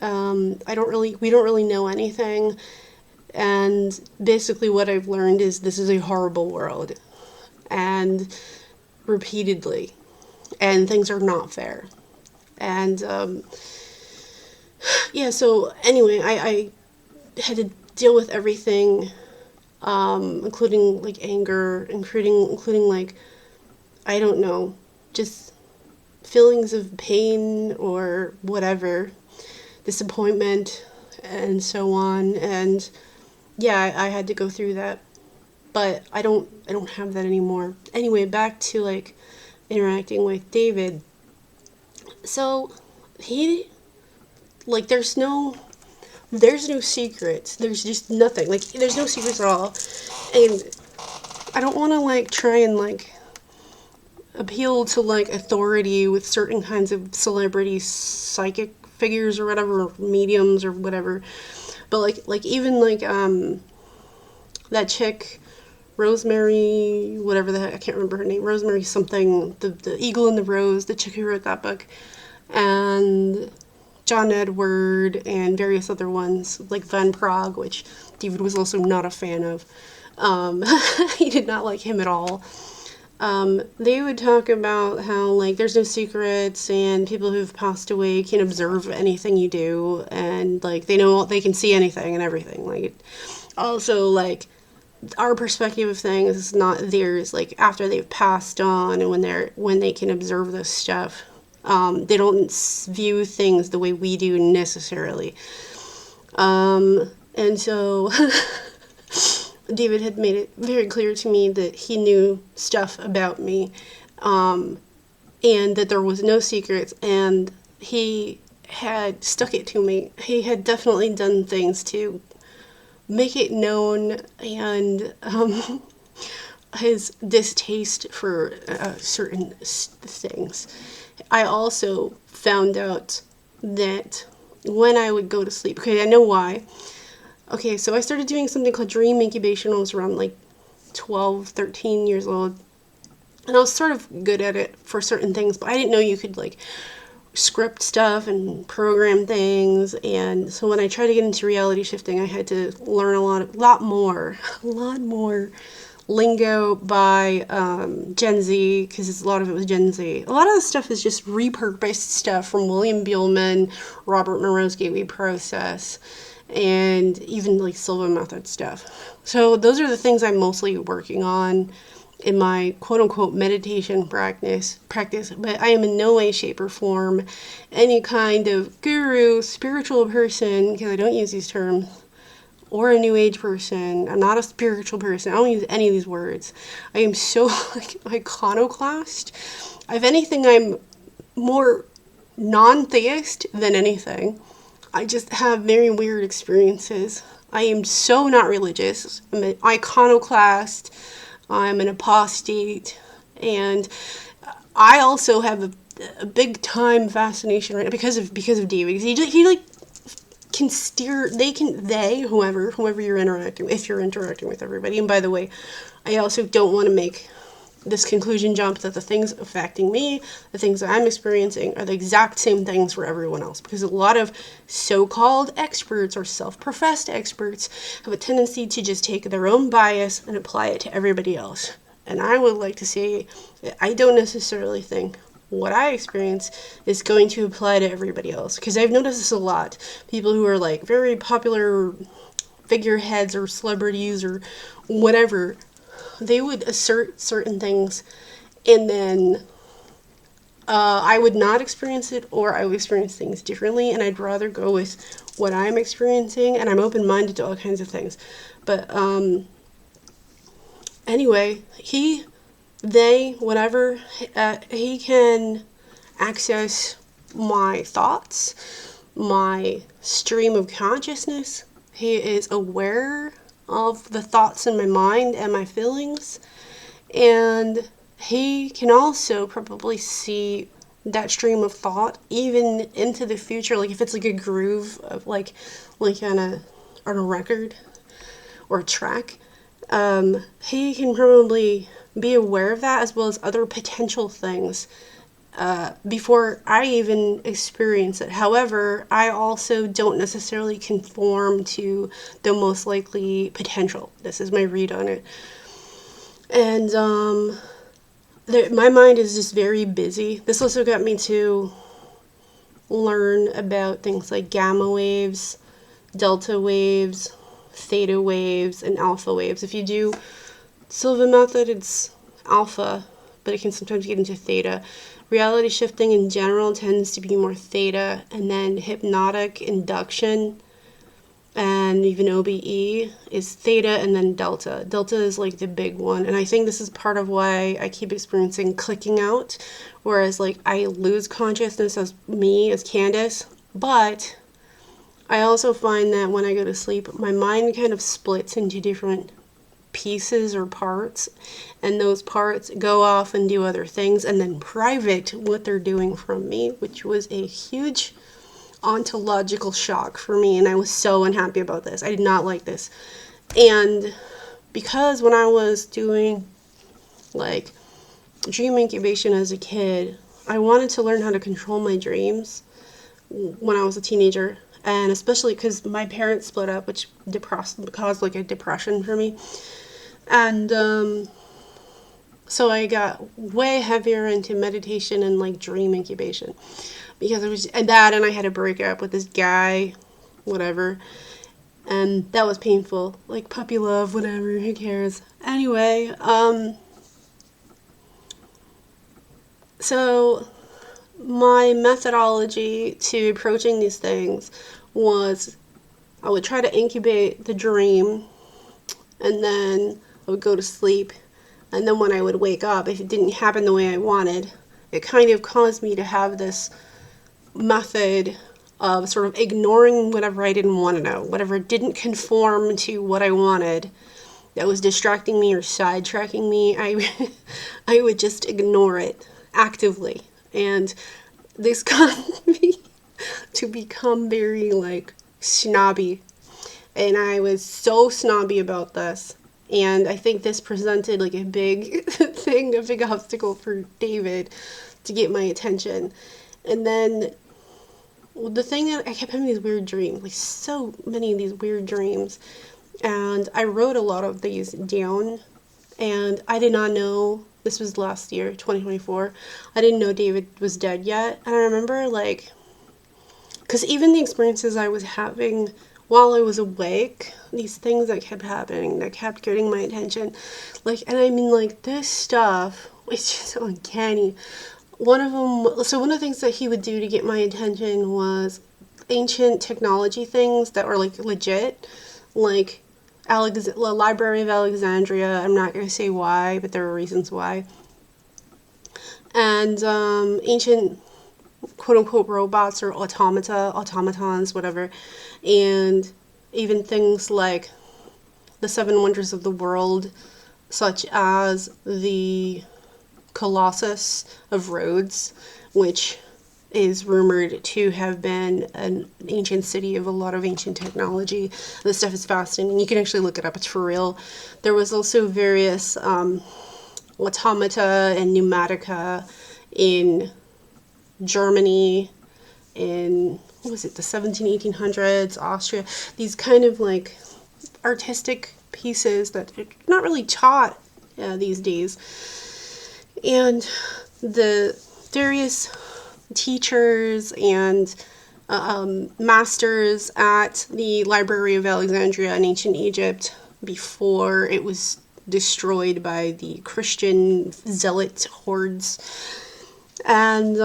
we don't really know anything, and basically what I've learned is this is a horrible world, and repeatedly, and things are not fair. And yeah, so anyway, I had to deal with everything, including like anger, including like, I don't know, just feelings of pain or whatever, disappointment, and so on. And yeah, I had to go through that, but I don't have that anymore. Anyway, back to like interacting with David. So he, like, there's no secrets. There's just nothing. Like, there's no secrets at all. And I don't want to like try and like appeal to like authority with certain kinds of celebrity psychic figures or whatever, mediums or whatever. But like even like that chick, Rosemary, whatever the heck, I can't remember her name, Rosemary something, the Eagle and the Rose, the chick who wrote that book, and John Edward, and various other ones, like Van Prague, which David was also not a fan of. He did not like him at all. They would talk about how, like, there's no secrets, and people who've passed away can observe anything you do, and, like, they can see anything and everything. Like, also, like, our perspective of things is not theirs, like, after they've passed on, and when they can observe this stuff. They don't view things the way we do necessarily. And so David had made it very clear to me that he knew stuff about me, and that there was no secrets, and he had stuck it to me. He had definitely done things to make it known, and his distaste for certain things. I also found out that when I would go to sleep, okay, I know why. Okay, so I started doing something called dream incubation when I was around like 12, 13 years old. And I was sort of good at it for certain things, but I didn't know you could like script stuff and program things. And so when I tried to get into reality shifting, I had to learn a lot more lingo by Gen Z, because a lot of it was Gen Z. A lot of the stuff is just repurposed stuff from William Bielman, Robert Monroe's Gateway Process, and even like Silva Method stuff. So those are the things I'm mostly working on in my quote-unquote meditation practice, but I am in no way, shape, or form any kind of guru, spiritual person, because I don't use these terms, or a new age person. I'm not a spiritual person. I don't use any of these words. I am so like iconoclast. If anything, I'm more non-theist than anything. I just have very weird experiences. I am so not religious. I'm an iconoclast. I'm an apostate. And I also have a big time fascination right now because of David. He like can steer, whoever you're interacting with, if you're interacting with everybody. And by the way, I also don't want to make this conclusion jump that the things affecting me, the things that I'm experiencing, are the exact same things for everyone else, because a lot of so-called experts or self-professed experts have a tendency to just take their own bias and apply it to everybody else. And I would like to say that I don't necessarily think what I experience is going to apply to everybody else, because I've noticed this a lot. People who are like very popular figureheads or celebrities or whatever, they would assert certain things, and then I would not experience it, or I would experience things differently, and I'd rather go with what I'm experiencing, and I'm open-minded to all kinds of things. But anyway, he whatever, he can access my thoughts, my stream of consciousness. He is aware of the thoughts in my mind and my feelings. And he can also probably see that stream of thought even into the future, like if it's like a groove of like on a record or a track. He can probably be aware of that as well as other potential things before I even experience it. However, I also don't necessarily conform to the most likely potential. This is my read on it. And my mind is just very busy. This also got me to learn about things like gamma waves, delta waves, theta waves, and alpha waves. If you do Silva method, it's alpha, but it can sometimes get into theta. Reality shifting in general tends to be more theta, and then hypnotic induction and even OBE is theta and then delta. Delta is like the big one, and I think this is part of why I keep experiencing clicking out, whereas like I lose consciousness as me, as Candace, but I also find that when I go to sleep, my mind kind of splits into different pieces or parts, and those parts go off and do other things and then private what they're doing from me, which was a huge ontological shock for me, and I was so unhappy about this. I did not like this. And because when I was doing like dream incubation as a kid, I wanted to learn how to control my dreams when I was a teenager, and especially because my parents split up, which caused like a depression for me. And so I got way heavier into meditation and like dream incubation because it was and I had a breakup with this guy, whatever, and that was painful. Like puppy love, whatever, who cares? Anyway, so my methodology to approaching these things was I would try to incubate the dream, and then I would go to sleep, and then when I would wake up, if it didn't happen the way I wanted, it kind of caused me to have this method of sort of ignoring whatever I didn't want to know, whatever didn't conform to what I wanted, that was distracting me or sidetracking me. I would just ignore it actively, and this caused me to become very like snobby, and I was so snobby about this. And I think this presented like a big thing, a big obstacle for David to get my attention. And then the thing that I kept having these weird dreams, like so many of these weird dreams. And I wrote a lot of these down. And I did not know, this was last year, 2024. I didn't know David was dead yet. And I remember like, because even the experiences I was having while I was awake, these things that kept happening, that kept getting my attention, like, and I mean, like, this stuff was just uncanny. One of the things that he would do to get my attention was ancient technology things that were, like, legit, like, the Library of Alexandria. I'm not going to say why, but there are reasons why. And ancient quote-unquote robots or automatons, whatever, and even things like the 7 wonders of the world, such as the Colossus of Rhodes, which is rumored to have been an ancient city of a lot of ancient technology. This stuff is fascinating. You can actually look it up. It's for real. There was also various automata and pneumatica in Germany, in, what was it, the 1800s, Austria, these kind of like artistic pieces that are not really taught these days. And the various teachers and masters at the Library of Alexandria in ancient Egypt before it was destroyed by the Christian zealot hordes. And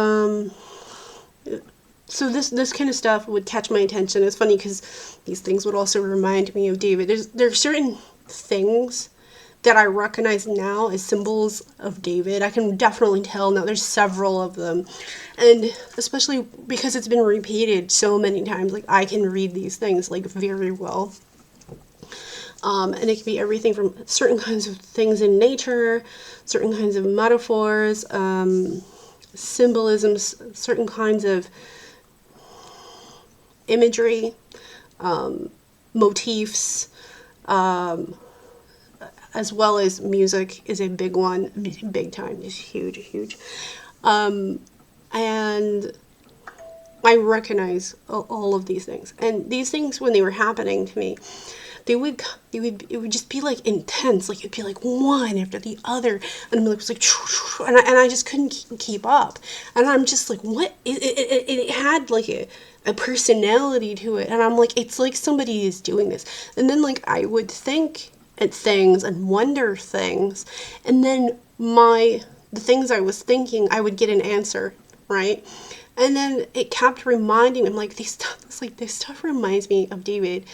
so this kind of stuff would catch my attention. It's funny because these things would also remind me of David. There are certain things that I recognize now as symbols of David. I can definitely tell now. There's several of them. And especially because it's been repeated so many times, like I can read these things like very well. And it can be everything from certain kinds of things in nature, certain kinds of metaphors, symbolisms, certain kinds of imagery, motifs, as well as music is a big one, big time, just huge, huge. And I recognize all of these things. And these things, when they were happening to me, it would just be like intense, like it'd be like one after the other, and I'm like, it was like, and I just couldn't keep up, and I'm just like, what? It had like a personality to it, and I'm like, it's like somebody is doing this, and then like I would think at things and wonder things, and then the things I was thinking, I would get an answer, right? And then it kept reminding him, like, this stuff reminds me of David.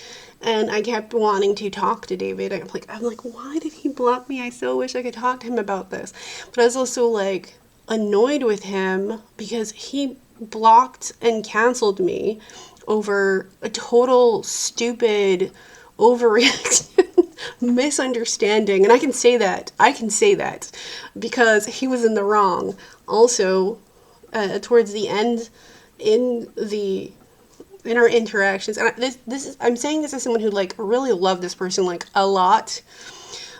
And I kept wanting to talk to David. I'm like, why did he block me? I so wish I could talk to him about this. But I was also, like, annoyed with him because he blocked and canceled me over a total stupid overreaction, misunderstanding. And I can say that because he was in the wrong. Also, towards the end in our interactions, and I'm saying this as someone who like really loved this person like a lot,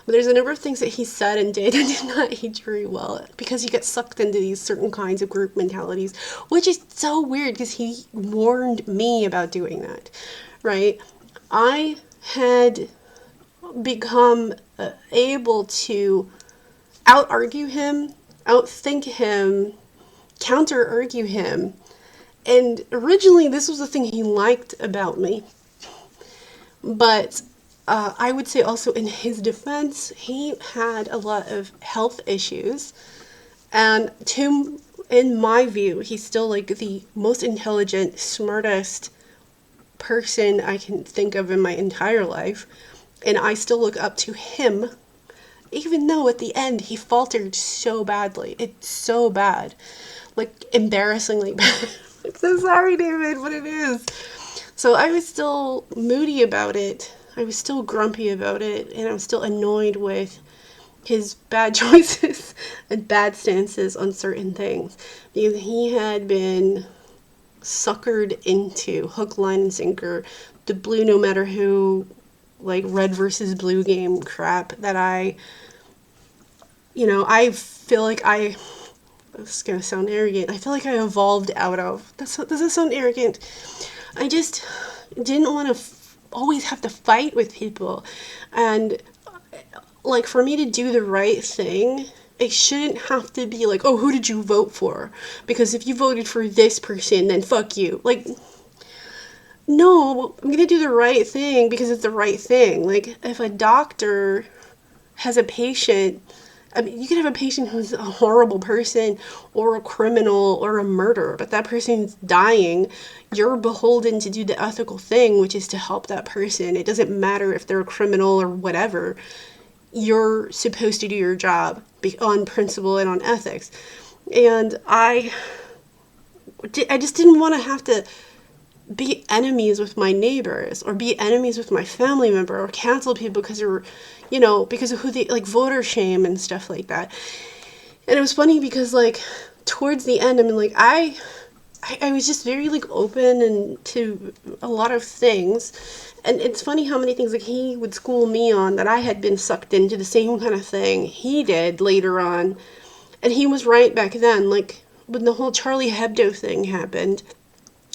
but there's a number of things that he said and did I did not age very well because he got sucked into these certain kinds of group mentalities, which is so weird because he warned me about doing that, right? I had become able to out-argue him, outthink him, counter-argue him. And originally this was the thing he liked about me. But I would say also in his defense, he had a lot of health issues. And in my view, he's still like the most intelligent, smartest person I can think of in my entire life. And I still look up to him, even though at the end he faltered so badly. It's so bad. Like, embarrassingly bad. I'm so sorry, David, but it is. So I was still moody about it. I was still grumpy about it. And I was still annoyed with his bad choices and bad stances on certain things. Because he had been suckered into hook, line, and sinker, the blue no matter who, like, red versus blue game crap that I feel like this is gonna sound arrogant. I feel like I evolved out of. Does that sound arrogant? I just didn't want to always have to fight with people. And, like, for me to do the right thing, it shouldn't have to be like, oh, who did you vote for? Because if you voted for this person, then fuck you. Like, no, I'm gonna do the right thing because it's the right thing. Like, if a doctor has a patient, I mean, you could have a patient who's a horrible person or a criminal or a murderer, but that person's dying. You're beholden to do the ethical thing, which is to help that person. It doesn't matter if they're a criminal or whatever. You're supposed to do your job on principle and on ethics. And I just didn't want to have to be enemies with my neighbors or be enemies with my family member or cancel people because they're, because of who they, like, voter shame and stuff like that. And it was funny because, like, towards the end, I mean, like, I was just very, like, open and to a lot of things. And it's funny how many things, like, he would school me on that I had been sucked into the same kind of thing he did later on. And he was right back then. Like, when the whole Charlie Hebdo thing happened,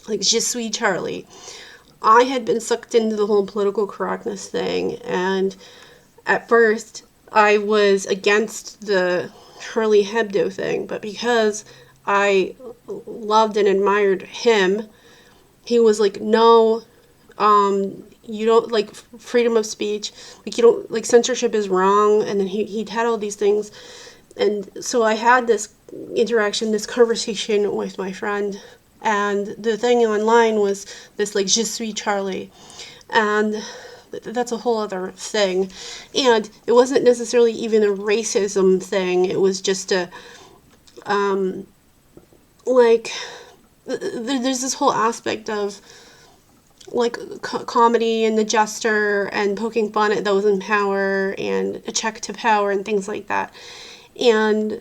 like, Je suis Charlie, I had been sucked into the whole political correctness thing, and at first I was against the Charlie Hebdo thing, but because I loved and admired him, he was like, no, you don't, like, freedom of speech, like, you don't, like, censorship is wrong, and then he had all these things, and so I had this interaction, this conversation with my friend. And the thing online was this, like, Je suis Charlie. And that's a whole other thing. And it wasn't necessarily even a racism thing. It was just a, like, there's this whole aspect of, like, comedy and the jester and poking fun at those in power and a check to power and things like that. And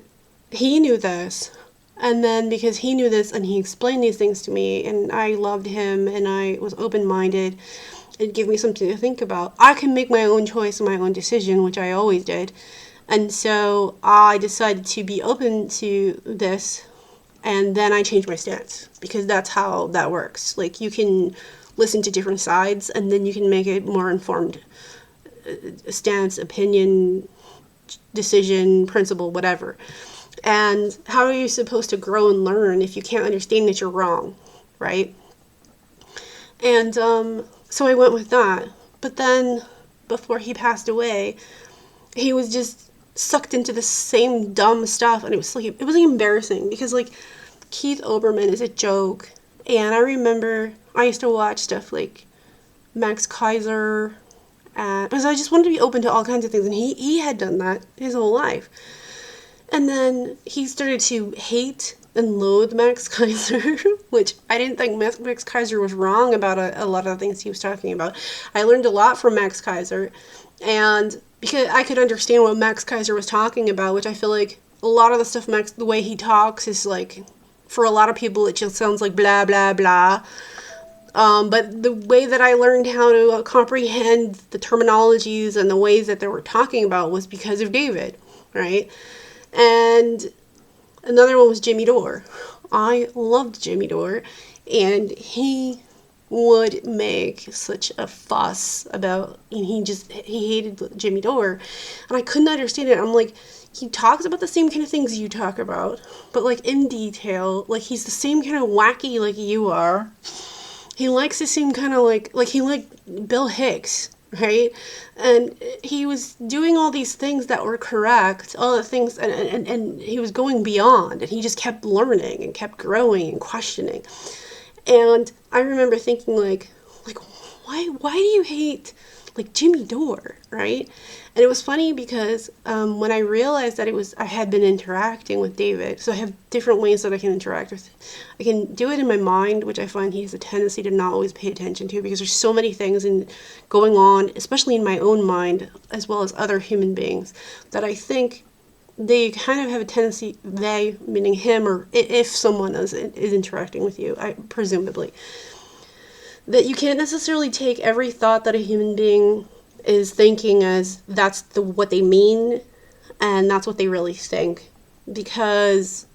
he knew this. And then because he knew this and he explained these things to me, and I loved him and I was open-minded, it gave me something to think about. I can make my own choice and my own decision, which I always did. And so I decided to be open to this, and then I changed my stance, because that's how that works. Like, you can listen to different sides, and then you can make a more informed stance, opinion, decision, principle, whatever. And how are you supposed to grow and learn if you can't understand that you're wrong, right? And so I went with that. But then, before he passed away, he was just sucked into the same dumb stuff, and it was like embarrassing, because, like, Keith Olbermann is a joke. And I remember I used to watch stuff like Max Kaiser, because I just wanted to be open to all kinds of things, and he had done that his whole life. And then he started to hate and loathe Max Kaiser, which I didn't think Max Kaiser was wrong about a lot of the things he was talking about. I learned a lot from Max Kaiser, and because I could understand what Max Kaiser was talking about, which I feel like a lot of the stuff, the way he talks is like, for a lot of people, it just sounds like blah, blah, blah. But the way that I learned how to comprehend the terminologies and the ways that they were talking about was because of David, right? And another one was Jimmy Dore. I loved Jimmy Dore, and he would make such a fuss about, and he hated Jimmy Dore, and I couldn't understand it. I'm like, he talks about the same kind of things you talk about, but, like, in detail. Like, he's the same kind of wacky like you are. He likes the same kind of, like he liked Bill Hicks, right? And he was doing all these things that were correct, all the things, and he was going beyond, and he just kept learning and kept growing and questioning. And I remember thinking, like why do you hate, like, Jimmy Dore, right? And it was funny because when I realized that I had been interacting with David, so I have different ways that I can interact with. I can do it in my mind, which I find he has a tendency to not always pay attention to, because there's so many things going on, especially in my own mind, as well as other human beings, that I think they kind of have a tendency, they, meaning him, or if someone is interacting with you, presumably, that you can't necessarily take every thought that a human being is thinking as that's what they mean, and that's what they really think, because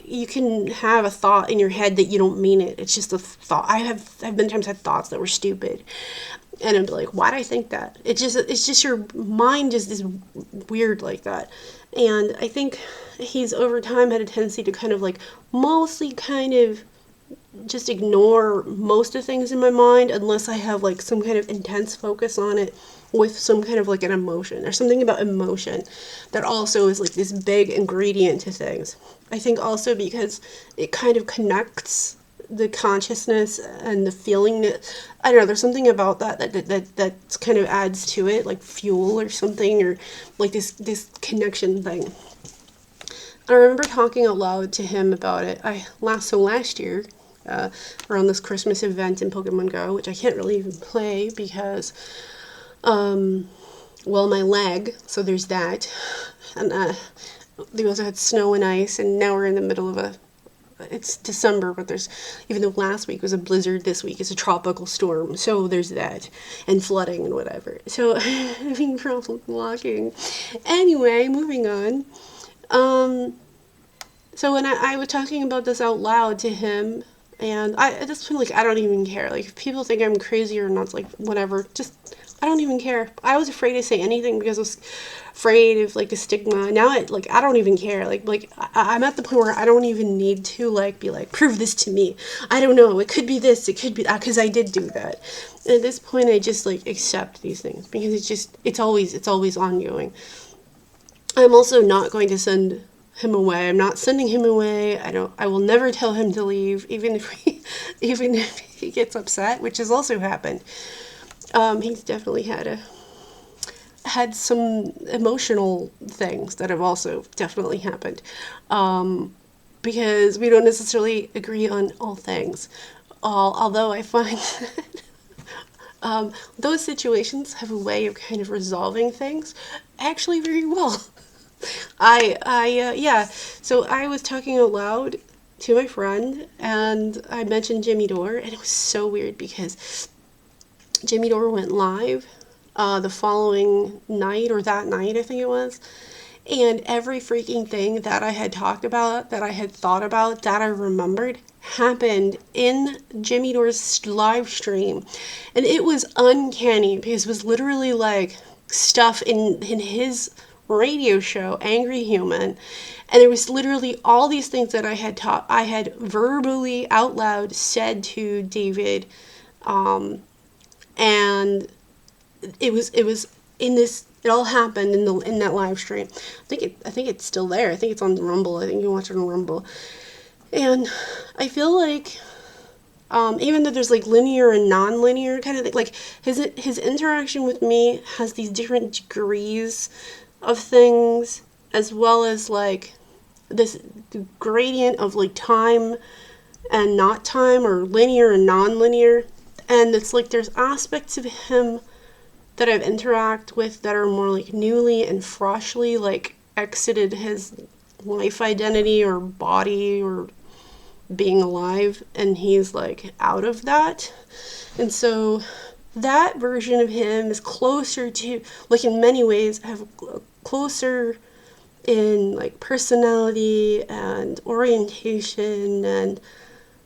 you can have a thought in your head that you don't mean it. It's just a thought. I've been times had thoughts that were stupid, and I'd be like, why'd I think that? It's just your mind just is weird like that. And I think he's over time had a tendency to kind of, like, mostly kind of just ignore most of things in my mind unless I have, like, some kind of intense focus on it with some kind of, like, an emotion. There's something about emotion that also is, like, this big ingredient to things. I think also because it kind of connects the consciousness and the feeling that, I don't know, there's something about that kind of adds to it, like fuel or something, or like this connection thing. I remember talking out loud to him about it. Last year, around this Christmas event in Pokemon Go, which I can't really even play because, my leg, so there's that. And they also had snow and ice, and now we're in the middle of it's December, but even though last week was a blizzard, this week is a tropical storm, so there's that, and flooding and whatever. So, having trouble walking. Anyway, moving on. So when I was talking about this out loud to him, and at this point, like, I don't even care. Like, if people think I'm crazy or not, like, whatever, just, I don't even care. I was afraid to say anything because I was afraid of, like, the stigma. Now, I don't even care. Like I'm at the point where I don't even need to, like, be like, prove this to me. I don't know. It could be this. It could be that, because I did do that. And at this point, I just, like, accept these things because it's always ongoing. I'm also not going to send him away. I'm not sending him away. I will never tell him to leave, even if he gets upset, which has also happened. He's definitely had some emotional things that have also definitely happened. Because we don't necessarily agree on all things. Although I find those situations have a way of kind of resolving things actually very well. Yeah. So I was talking out loud to my friend, and I mentioned Jimmy Dore, and it was so weird because Jimmy Dore went live the following night, or that night, I think it was. And every freaking thing that I had talked about, that I had thought about, that I remembered, happened in Jimmy Dore's live stream. And it was uncanny because it was literally like stuff in his radio show, Angry Human. And there was literally all these things that I had verbally out loud said to David. And it was in this, it all happened in that live stream. I think it's still there. I think it's on Rumble. I think you can watch it on Rumble. And I feel like even though there's like linear and non-linear kind of thing, like his interaction with me has these different degrees of things, as well as like this gradient of like time and not time, or linear and non-linear. And it's like there's aspects of him that I've interacted with that are more like newly and freshly like exited his life identity or body or being alive, and he's like out of that. And so that version of him is closer to, like, in many ways have closer in like personality and orientation and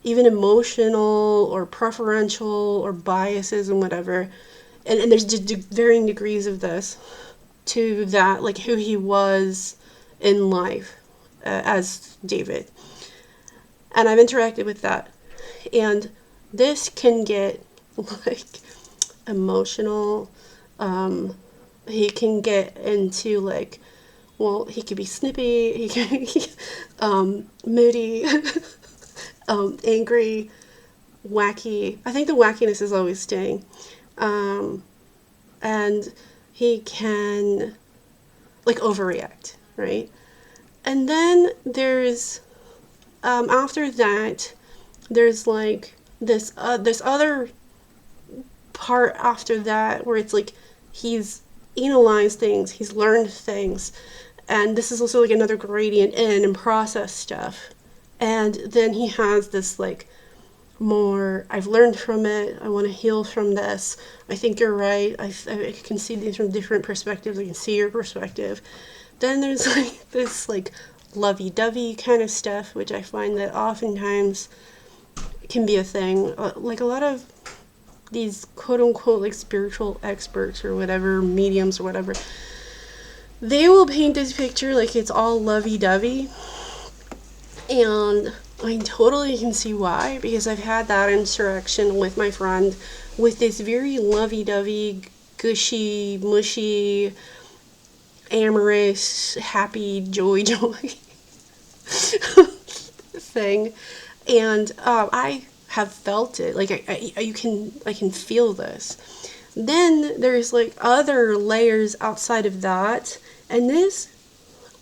even emotional or preferential or biases and whatever. And there's varying degrees of this to that, like who he was in life as David. And I've interacted with that. And this can get like emotional. He can get into like, well, he could be snippy, he can be moody, angry, wacky. I think the wackiness is always staying. And he can like overreact, right? And then there's after that, there's like this other part after that where it's like he's analyzed things, he's learned things, and this is also like another gradient in and process stuff. And then he has this like more, I've learned from it, I want to heal from this, I think you're right, I can see these from different perspectives, I can see your perspective. Then there's like this like lovey-dovey kind of stuff, which I find that oftentimes can be a thing. Like a lot of these quote-unquote like spiritual experts or whatever, mediums or whatever, they will paint this picture like it's all lovey-dovey, and I totally can see why, because I've had that interaction with my friend with this very lovey-dovey, gushy, mushy, amorous, happy, joy thing. And I have felt it. Like I can feel this. Then there's like other layers outside of that, and this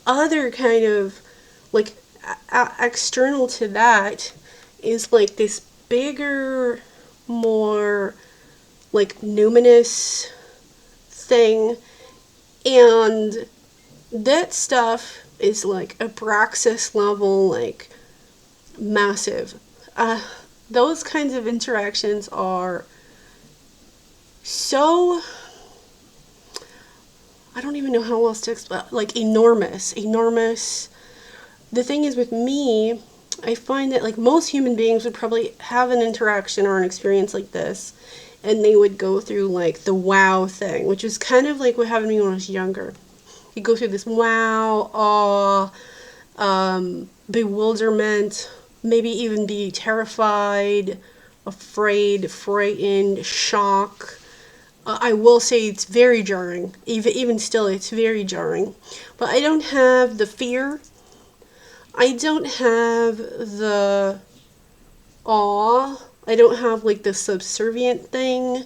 other kind of like external to that is like this bigger, more like numinous thing, and that stuff is like Abraxas level, like massive. Those kinds of interactions are so, I don't even know how else to explain, like enormous. The thing is with me, I find that like most human beings would probably have an interaction or an experience like this, and they would go through like the wow thing, which is kind of like what happened to me when I was younger. You go through this wow, awe, bewilderment, maybe even be terrified, afraid, frightened, shock. I will say it's very jarring. Even still, it's very jarring. But I don't have the fear. I don't have the awe. I don't have like the subservient thing.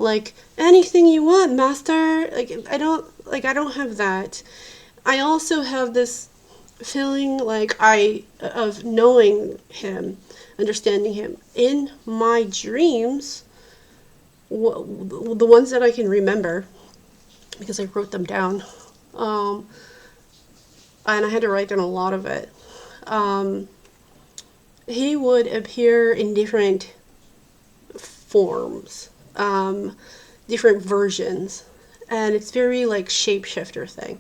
like, anything you want, master. Like, I don't have that. I also have this feeling like of knowing him, understanding him. In my dreams, the ones that I can remember, because I wrote them down, and I had to write down a lot of it, he would appear in different forms, different versions, and it's very like shapeshifter thing.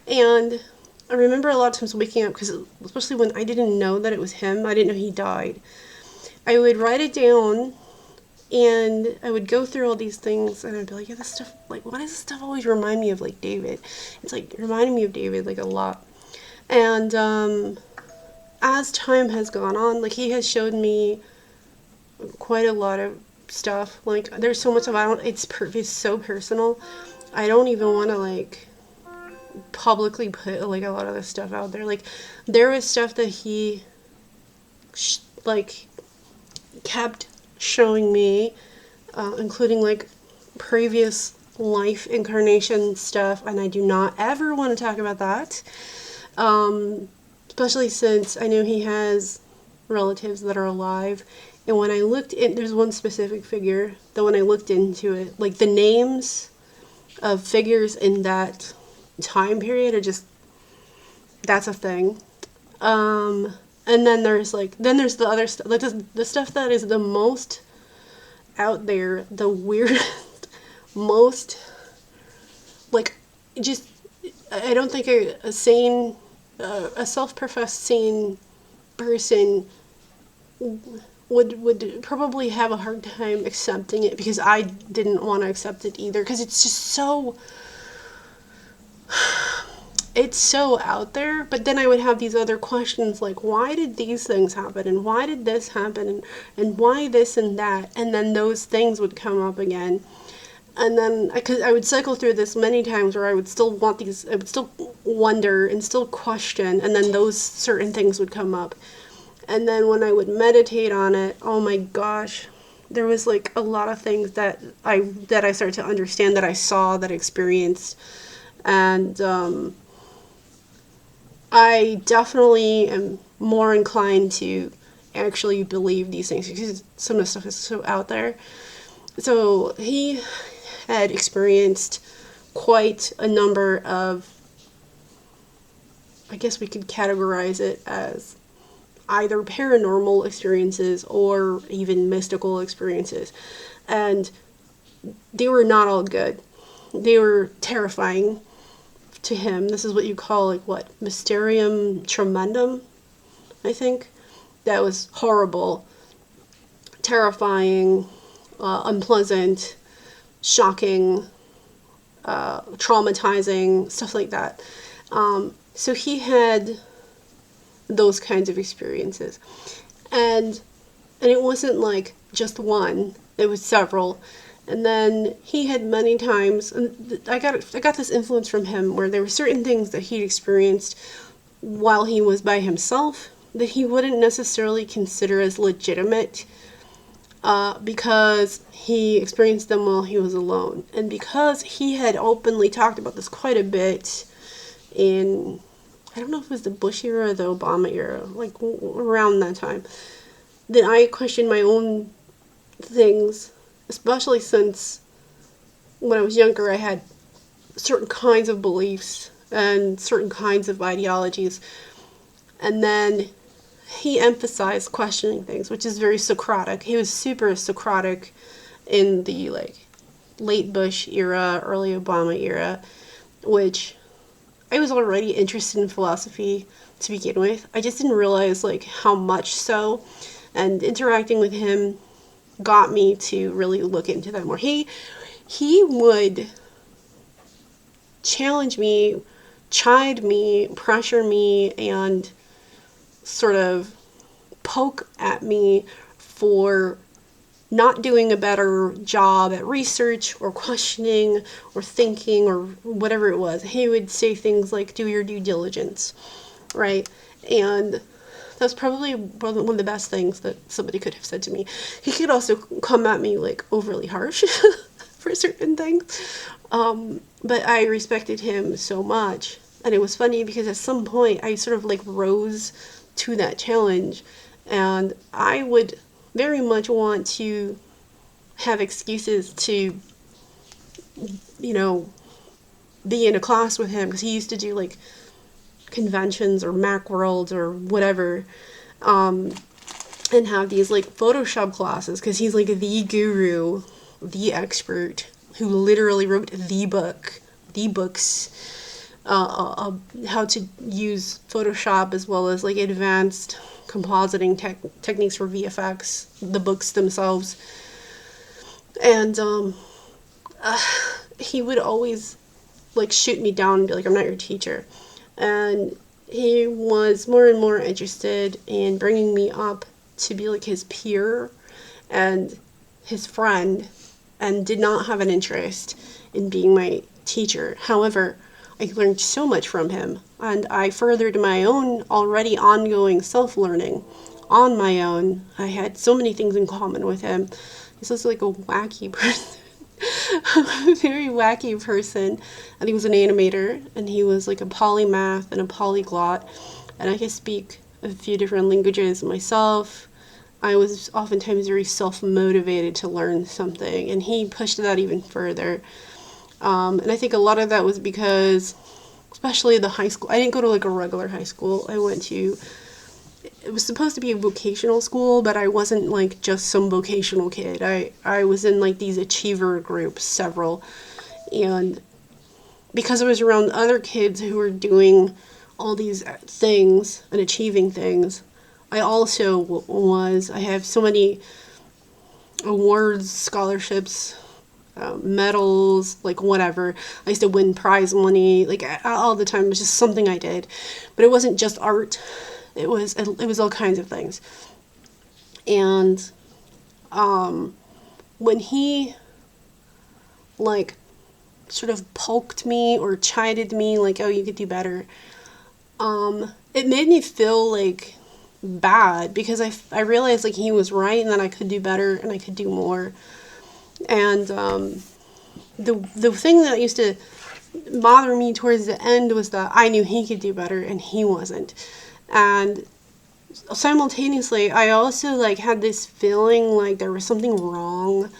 And I remember a lot of times waking up, because especially when I didn't know that it was him, I didn't know he died, I would write it down, and I would go through all these things, and I'd be like, yeah, this stuff, like, why does this stuff always remind me of, like, David? It's, like, reminding me of David, like, a lot. And, as time has gone on, like, he has showed me quite a lot of stuff. Like, there's so much of it's so personal. I don't even want to, like, publicly put, like, a lot of this stuff out there. Like, there was stuff that he, like, kept showing me, including like previous life incarnation stuff, and I do not ever want to talk about that, especially since I know he has relatives that are alive. And when I looked in, there's one specific figure that when I looked into it, like the names of figures in that time period are just, that's a thing. And then there's the other stuff, like the stuff that is the most out there, the weirdest, most, like, just, I don't think a sane, a self-professed sane person would probably have a hard time accepting it, because I didn't want to accept it either, because it's just so, it's so out there. But then I would have these other questions, like, why did these things happen, and why did this happen, and why this and that, and then those things would come up again. And then I would cycle through this many times where I would still wonder and still question, and then those certain things would come up. And then when I would meditate on it, oh my gosh, there was like a lot of things that I started to understand, that I saw, that I experienced. And I definitely am more inclined to actually believe these things, because some of the stuff is so out there. So he had experienced quite a number of, I guess we could categorize it as either paranormal experiences or even mystical experiences. And they were not all good. They were terrifying to him. This is what you call, like, what? Mysterium tremendum, I think. That was horrible, terrifying, unpleasant, shocking, traumatizing, stuff like that. So he had those kinds of experiences. And it wasn't like just one, it was several. And then he had many times, and I got this influence from him, where there were certain things that he'd experienced while he was by himself that he wouldn't necessarily consider as legitimate, because he experienced them while he was alone. And because he had openly talked about this quite a bit in, I don't know if it was the Bush era or the Obama era, like around that time, then I questioned my own things, especially since when I was younger I had certain kinds of beliefs and certain kinds of ideologies. And then he emphasized questioning things, which is very Socratic. He was super Socratic in the, like, late Bush era, early Obama era, which I was already interested in philosophy to begin with. I just didn't realize, like, how much so. And interacting with him got me to really look into that more. He would challenge me, chide me, pressure me, and sort of poke at me for not doing a better job at research or questioning or thinking or whatever it was. He would say things like, do your due diligence, right? And that's probably one of the best things that somebody could have said to me. He could also come at me, like, overly harsh for certain things. But I respected him so much. And it was funny because at some point I sort of like rose to that challenge. And I would very much want to have excuses to, you know, be in a class with him because he used to do like conventions or Macworld or whatever, and have these like Photoshop classes because he's like the guru, the expert who literally wrote the books, how to use Photoshop as well as like advanced compositing techniques for VFX, the books themselves. And he would always like shoot me down and be like, I'm not your teacher. And he was more and more interested in bringing me up to be like his peer and his friend, and did not have an interest in being my teacher. However, I learned so much from him, and I furthered my own already ongoing self-learning on my own. I had so many things in common with him. He's also like a wacky person. A very wacky person, and he was an animator, and he was like a polymath and a polyglot, and I could speak a few different languages myself. I was oftentimes very self-motivated to learn something, and he pushed that even further. And I think a lot of that was because, especially the high school, I didn't go to like a regular high school. I went to, it was supposed to be a vocational school, but I wasn't like just some vocational kid. I was in like these achiever groups, several, and because I was around other kids who were doing all these things and achieving things, I also was, I have so many awards, scholarships, medals, like whatever. I used to win prize money, like all the time. It was just something I did, but it wasn't just art. It was all kinds of things. And when he like sort of poked me or chided me like, oh, you could do better, it made me feel like bad because I realized like he was right and that I could do better and I could do more. And the thing that used to bother me towards the end was that I knew he could do better and he wasn't. And simultaneously, I also like had this feeling like there was something wrong,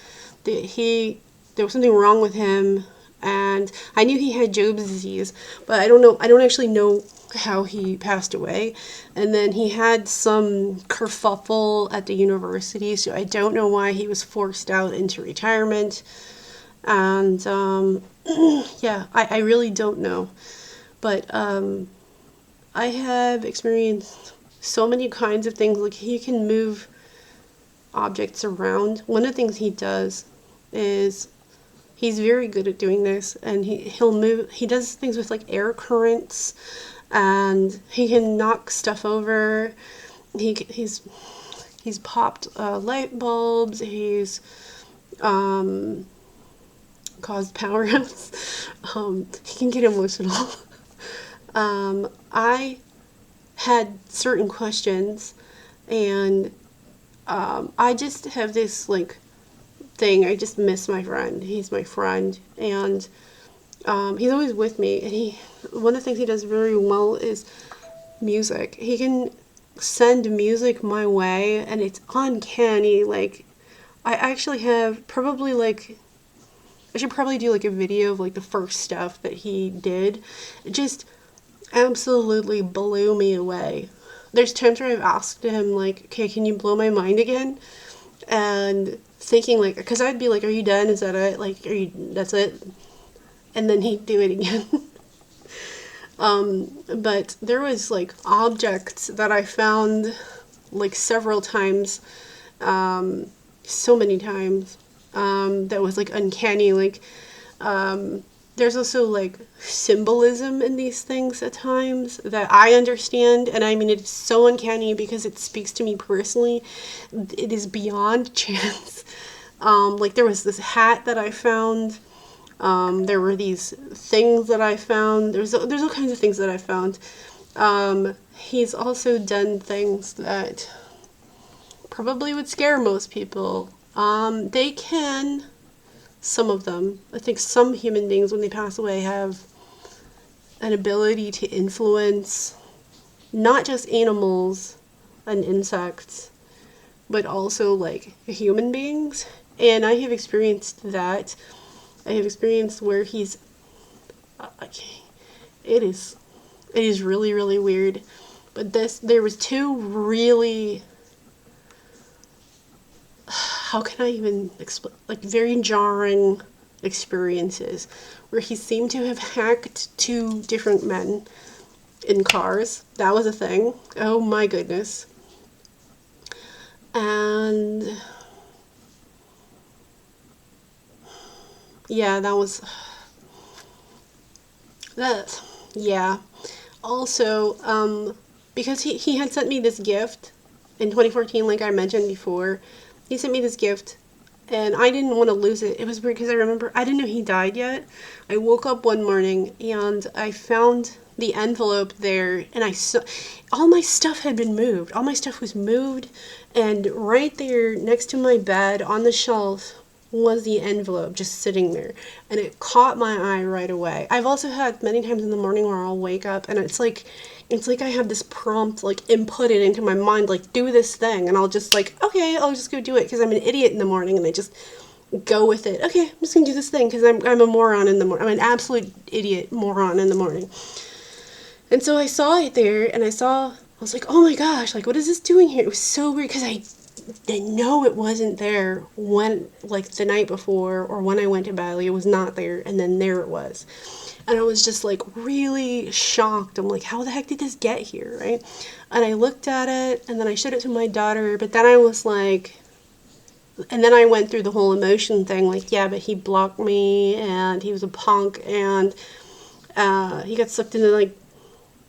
that there was something wrong with him, and I knew he had Job's disease, but I don't actually know how he passed away. And then he had some kerfuffle at the university, so I don't know why he was forced out into retirement. And yeah, I really don't know. But I have experienced so many kinds of things. Like, he can move objects around. One of the things he does is he's very good at doing this, and he does things with like air currents, and he can knock stuff over. He's popped light bulbs. He's caused power outs. He can get emotional. I had certain questions, and I just have this like thing. I just miss my friend. He's my friend, and he's always with me. And one of the things he does very well is music. He can send music my way, and it's uncanny. Like, I actually have probably like, I should probably do like a video of like the first stuff that he did. It just absolutely blew me away. There's times where I've asked him like, okay, can you blow my mind again? And thinking like, because I'd be like, are you done? Is that it? Like, that's it? And then he'd do it again. But there was like objects that I found like several times, so many times, that was like uncanny. Like, there's also like symbolism in these things at times that I understand, and I mean, it's so uncanny because it speaks to me personally. It is beyond chance. Like, there was this hat that I found. There were these things that I found. There's all kinds of things that I found. He's also done things that probably would scare most people. They can some of them. I think some human beings, when they pass away, have an ability to influence not just animals and insects, but also like human beings. And I have experienced that. I have experienced where he's, it is, it is really, really weird. But there was two really, how can I even explain, like very jarring experiences where he seemed to have hacked two different men in cars. That was a thing. Oh my goodness. And yeah, that, yeah. Also, because he had sent me this gift in 2014, like I mentioned before, he sent me this gift and I didn't want to lose it. It was weird because I remember I didn't know he died yet. I woke up one morning and I found the envelope there, and I saw all my stuff had been moved. All my stuff was moved, and right there next to my bed on the shelf was the envelope just sitting there, and it caught my eye right away. I've also had many times in the morning where I'll wake up and it's like I have this prompt like inputted into my mind, like do this thing, and I'll just like, okay, I'll just go do it because I'm an idiot in the morning and I just go with it. Okay, I'm just gonna do this thing because I'm a moron in the morning. I'm an absolute idiot moron in the morning. And so I saw it there, and I was like, oh my gosh, like, what is this doing here? It was so weird, because I know it wasn't there when, like, the night before, or when I went to Bali, it was not there, and then there it was. And I was just, like, really shocked. I'm like, how the heck did this get here, right? And I looked at it, and then I showed it to my daughter, but then I was like, and then I went through the whole emotion thing, like, yeah, but he blocked me, and he was a punk, and he got sucked into, like,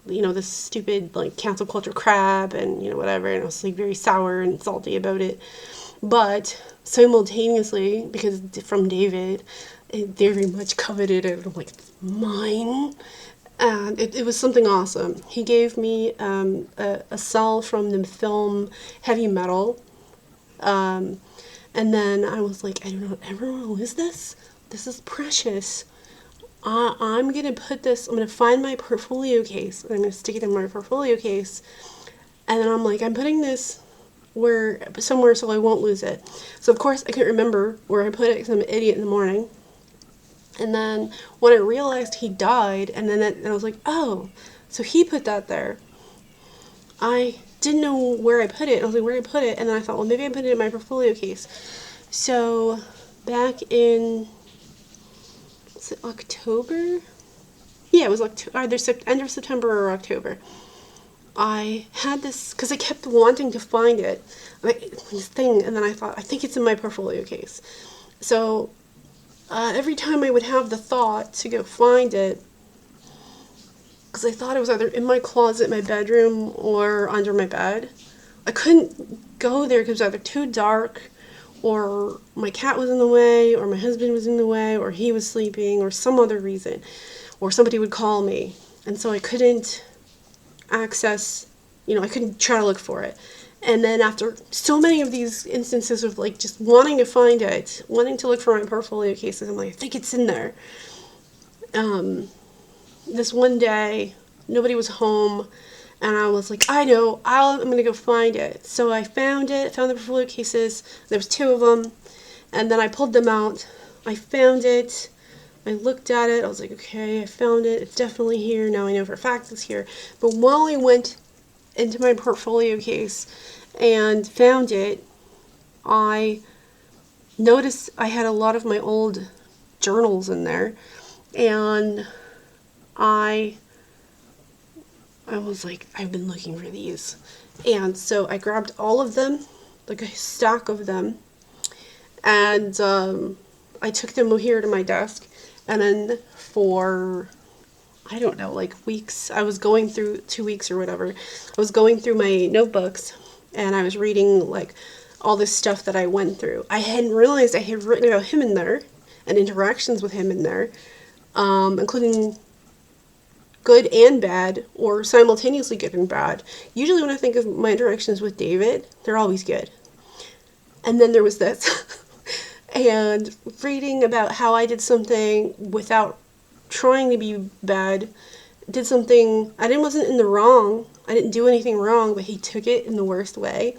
this stupid, like, cancel culture crap and, whatever, and I was, like, very sour and salty about it. But simultaneously, because from David, it very much coveted it. I'm like, it's mine. And it was something awesome. He gave me a cell from the film Heavy Metal. And then I was like, I don't ever want to lose this. This is precious. I'm going to put this, I'm going to find my portfolio case, and I'm going to stick it in my portfolio case, and then I'm like, I'm putting this somewhere so I won't lose it. So of course I couldn't remember where I put it because I'm an idiot in the morning. And then when I realized he died, and I was like, oh, so he put that there. I didn't know where I put it. I was like, where did I put it? And then I thought, well, maybe I put it in my portfolio case. So back in, was it October? Yeah, it was either end of September or October. I had this, because I kept wanting to find it, this thing, and then I thought, I think it's in my portfolio case. So every time I would have the thought to go find it, because I thought it was either in my closet, my bedroom, or under my bed, I couldn't go there because it was either too dark, or my cat was in the way, or my husband was in the way, or he was sleeping, or some other reason, or somebody would call me, and so I couldn't access, I couldn't try to look for it. And then after so many of these instances of like just wanting to find it, wanting to look for my portfolio cases, I'm like, I think it's in there. This one day, nobody was home, and I was like, I know, I'm going to go find it. So I found it, found the portfolio cases. There was 2 of them, and then I pulled them out. I found it. I looked at it. I was like, okay, I found it. It's definitely here. Now I know for a fact it's here. But while I went into my portfolio case and found it, I noticed I had a lot of my old journals in there, and I was like, I've been looking for these. And so I grabbed all of them, like a stack of them, and I took them here to my desk, and then for, I don't know, like weeks, I was going through 2 weeks or whatever, I was going through my notebooks, and I was reading like all this stuff that I went through. I hadn't realized I had written about him in there, and interactions with him in there, including good and bad, or simultaneously good and bad. Usually when I think of my interactions with David, they're always good. And then there was this. and reading about how I did something without trying to be bad, did something, wasn't in the wrong, I didn't do anything wrong, but he took it in the worst way,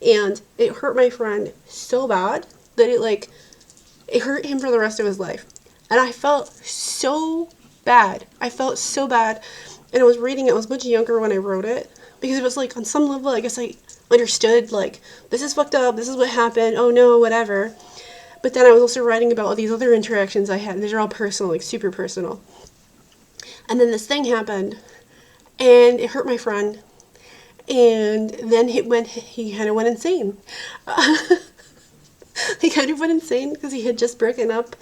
and it hurt my friend so bad that it hurt him for the rest of his life. And I felt so bad. And I was reading it, I was much younger when I wrote it, because it was like, on some level, I guess I understood, like, this is fucked up, this is what happened, oh no, whatever. But then I was also writing about all these other interactions I had, and these are all personal, like super personal. And then this thing happened, and it hurt my friend, and then he kind of went insane. He kind of went insane because he had just broken up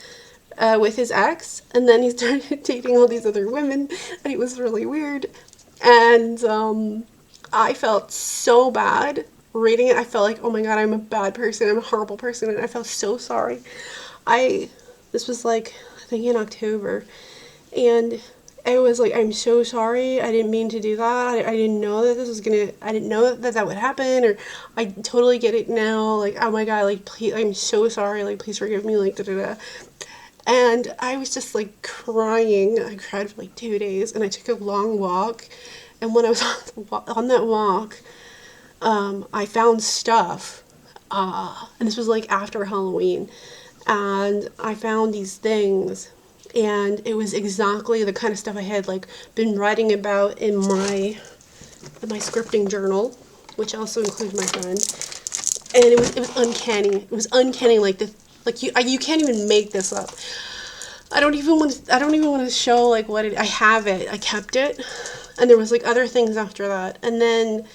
with his ex, and then he started dating all these other women, and it was really weird. And I felt so bad reading it. I felt like, oh my god, I'm a bad person, I'm a horrible person, and I felt so sorry. This was like, I think in October, and I was like, I'm so sorry, I didn't mean to do that, I didn't know that I didn't know that would happen, or I totally get it now, like, oh my god, like, please, I'm so sorry, like, please forgive me, like, da-da-da. And I was just, like, crying. I cried for, like, 2 days, and I took a long walk, and when I was on that walk, I found stuff, and this was, like, after Halloween, and I found these things, and it was exactly the kind of stuff I had, like, been writing about in my scripting journal, which also includes my friend. And it was uncanny. It was uncanny, like you can't even make this up. I don't even want to show, like, I have it. I kept it, and there was, like, other things after that, and then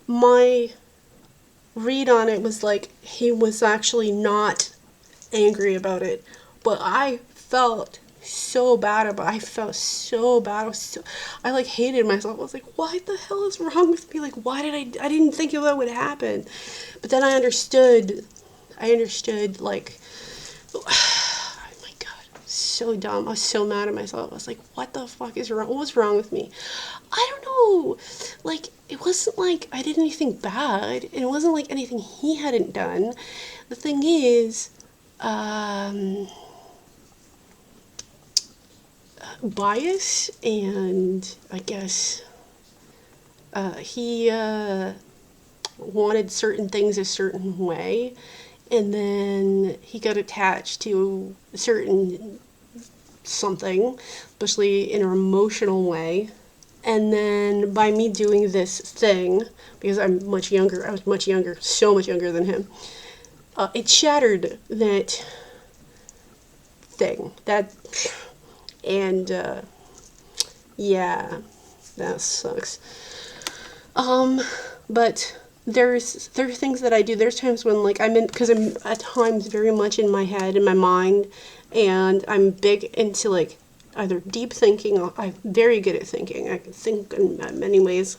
my read on it was like, he was actually not angry about it, but I felt so bad about it. I felt so bad. I like hated myself. I was like, what the hell is wrong with me? Like, why did I didn't think that would happen. But then I understood, like, oh my god, so dumb. I was so mad at myself. I was like, what the fuck is wrong? What was wrong with me? I don't know. Like, it wasn't like I did anything bad, and it wasn't like anything he hadn't done. The thing is, bias, and I guess he wanted certain things a certain way, and then he got attached to a certain something, especially in an emotional way. And then by me doing this thing, because I was much younger, so much younger than him, it shattered that thing. And yeah, that sucks. But there are things that I do. There's times when, like, because I'm at times very much in my head, in my mind, and I'm big into, like, either deep thinking, or I'm very good at thinking. I can think in many ways.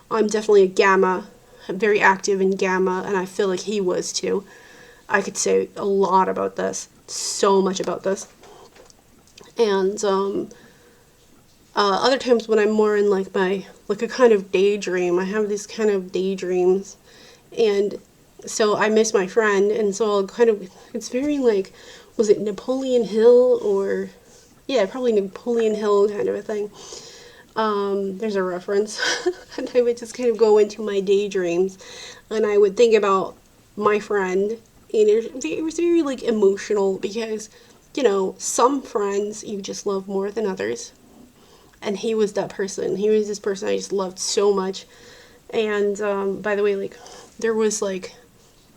I'm definitely a gamma, very active in gamma, and I feel like he was too. I could say a lot about this, so much about this. And other times when I'm more in, like, a kind of daydream, I have these kind of daydreams, and so I miss my friend, and so I'll kind of, it's very, like, was it Napoleon Hill, or, yeah, probably Napoleon Hill kind of a thing. There's a reference. And I would just kind of go into my daydreams, and I would think about my friend, and it was very, like, emotional, because, you know, some friends you just love more than others, and he was that person. He was this person I just loved so much. And by the way, like, there was, like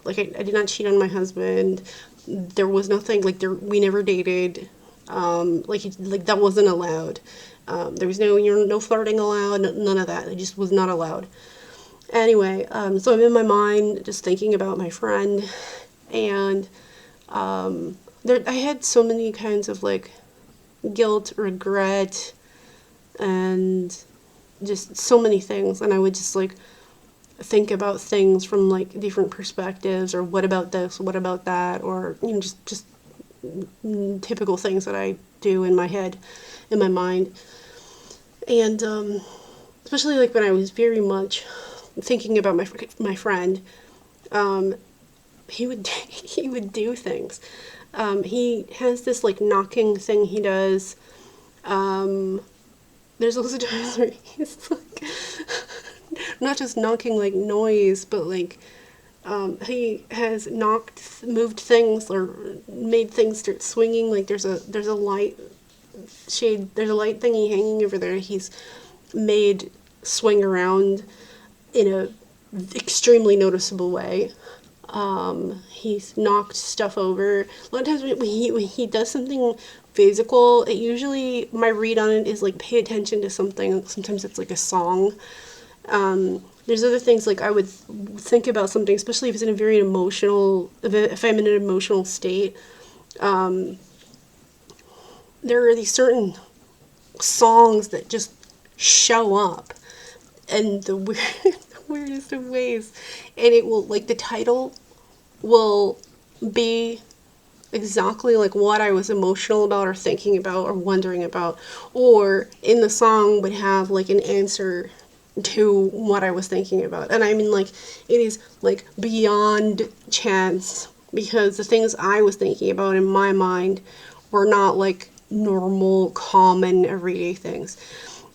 I did not cheat on my husband. There was nothing, like, we never dated. Like that wasn't allowed. There was no flirting allowed, none of that. It just was not allowed. Anyway, so I'm in my mind just thinking about my friend, and I had so many kinds of, like, guilt, regret, and just so many things, and I would just, like, think about things from, like, different perspectives, or what about this, what about that, or, you know, just typical things that I do in my head, in my mind. And especially, like, when I was very much thinking about my friend, he would do things. He has this like knocking thing he does. There's also times where he's like not just knocking like noise, but like he has moved things or made things start swinging. Like there's a light there's a light thingy hanging over there. He's made swing around in a extremely noticeable way. He's knocked stuff over. A lot of times when he does something physical, it usually, my read on it is like pay attention to something. Sometimes it's like a song. There's other things like I would think about something, especially if it's in a very emotional, if I'm in an emotional state. There are these certain songs that just show up in the weirdest of ways, and it will, like, the title will be exactly like what I was emotional about or thinking about or wondering about, or in the song would have like an answer to what I was thinking about. And I mean, like, it is like beyond chance, because the things I was thinking about in my mind were not like normal, common, everyday things.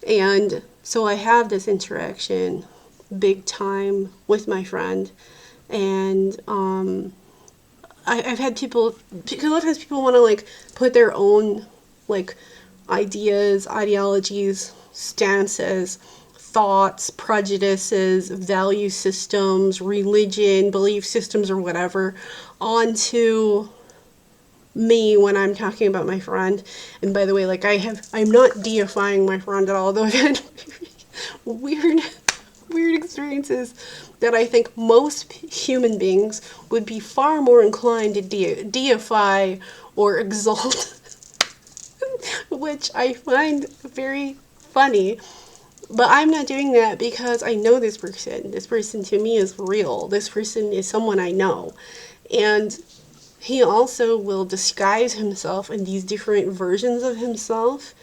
And so I have this interaction big time with my friend, and I've had people, because a lot of times people want to like put their own like ideas, ideologies, stances, thoughts, prejudices, value systems, religion, belief systems, or whatever onto me when I'm talking about my friend. And by the way, like, I'm not deifying my friend at all, though I've had weird experiences that I think most human beings would be far more inclined to deify or exalt, which I find very funny. But I'm not doing that because I know this person. This person to me is real. This person is someone I know. And he also will disguise himself in these different versions of himself.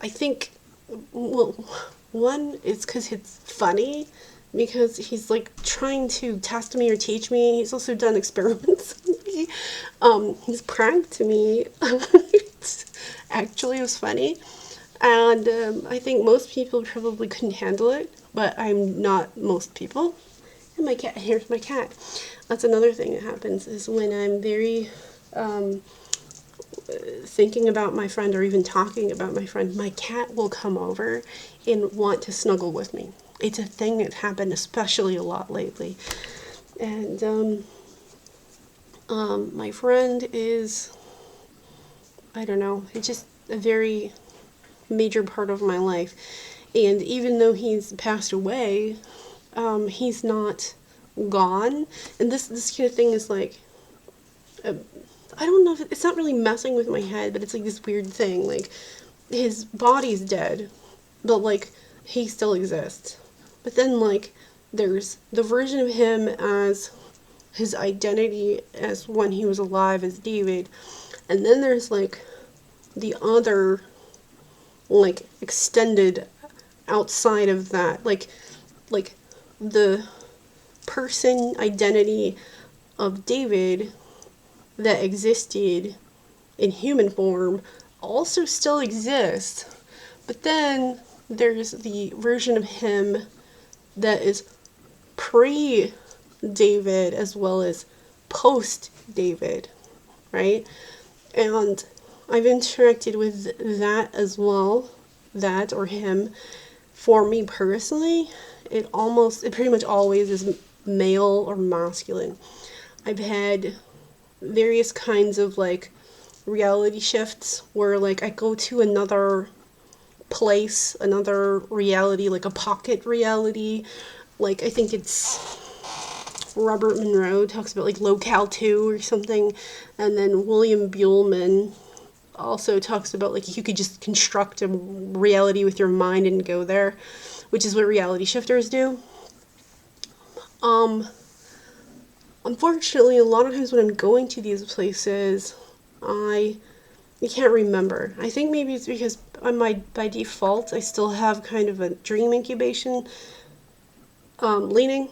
I think, well, one is because it's funny, because he's like trying to test me or teach me. He's also done experiments with me. He's pranked me. Actually, it was funny. And I think most people probably couldn't handle it, but I'm not most people. And my cat, here's my cat. That's another thing that happens, is when I'm very thinking about my friend or even talking about my friend, my cat will come over and want to snuggle with me. It's a thing that's happened especially a lot lately. And my friend is, I don't know, it's just a very major part of my life. And even though he's passed away, he's not gone. And this kind of thing is like, I don't know if it's not really messing with my head, but it's like this weird thing. Like, his body's dead, but like he still exists. But then like there's the version of him as his identity as when he was alive as David, and then there's like the other, like, extended outside of that, like the person identity of David that existed in human form also still exists. But then there's the version of him that is pre-David as well as post-David, right? And I've interacted with that as well, that or him. For me personally, it pretty much always is male or masculine. I've had various kinds of like reality shifts where like I go to another place, another reality, like a pocket reality. Like, I think it's Robert Monroe talks about like Locale 2 or something, and then William Buhlman also talks about like you could just construct a reality with your mind and go there, which is what reality shifters do. Unfortunately, a lot of times when I'm going to these places, I can't remember. I think maybe it's because by default I still have kind of a dream incubation leaning.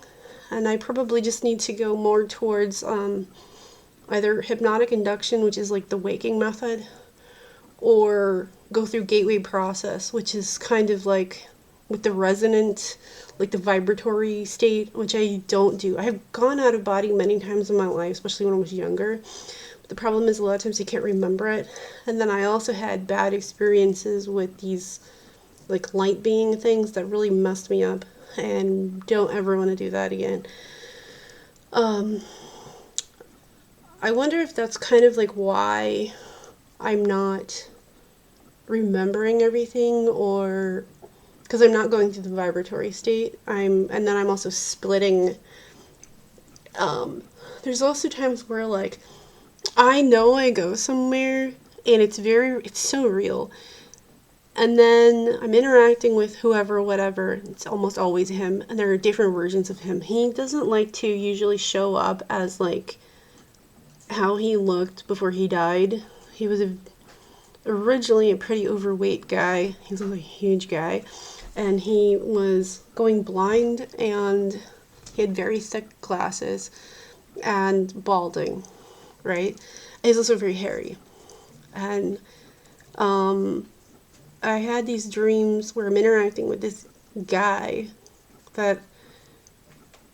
and I probably just need to go more towards either hypnotic induction, which is like the waking method, or go through gateway process, which is kind of like with the resonant, like the vibratory state, which I don't do. I have gone out of body many times in my life, especially when I was younger. But the problem is a lot of times you can't remember it. And then I also had bad experiences with these like light being things that really messed me up, and don't ever want to do that again. I wonder if that's kind of like why I'm not remembering everything, or because I'm not going through the vibratory state. And then I'm also splitting. There's also times where like I know I go somewhere and it's so real. And then I'm interacting with whoever, whatever. It's almost always him, and there are different versions of him. He doesn't like to usually show up as like how he looked before he died. He was originally a pretty overweight guy. He was a huge guy, and he was going blind, and he had very thick glasses and balding, right? And he's also very hairy. And I had these dreams where I'm interacting with this guy that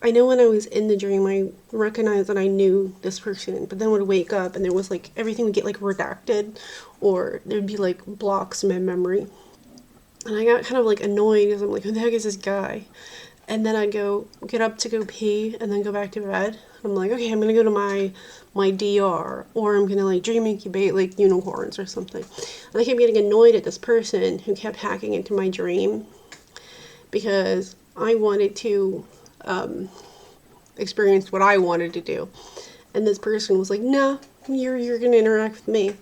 I know when I was in the dream, I recognized that I knew this person, but then would wake up and there was like everything would get like redacted, or there'd be like blocks in my memory. And I got kind of like annoyed because I'm like, who the heck is this guy? And then I'd get up to go pee and then go back to bed. I'm like, okay, I'm gonna go to my DR, or I'm gonna like dream incubate like unicorns or something. And I kept getting annoyed at this person who kept hacking into my dream because I wanted to experience what I wanted to do. And this person was like, no, you're gonna interact with me.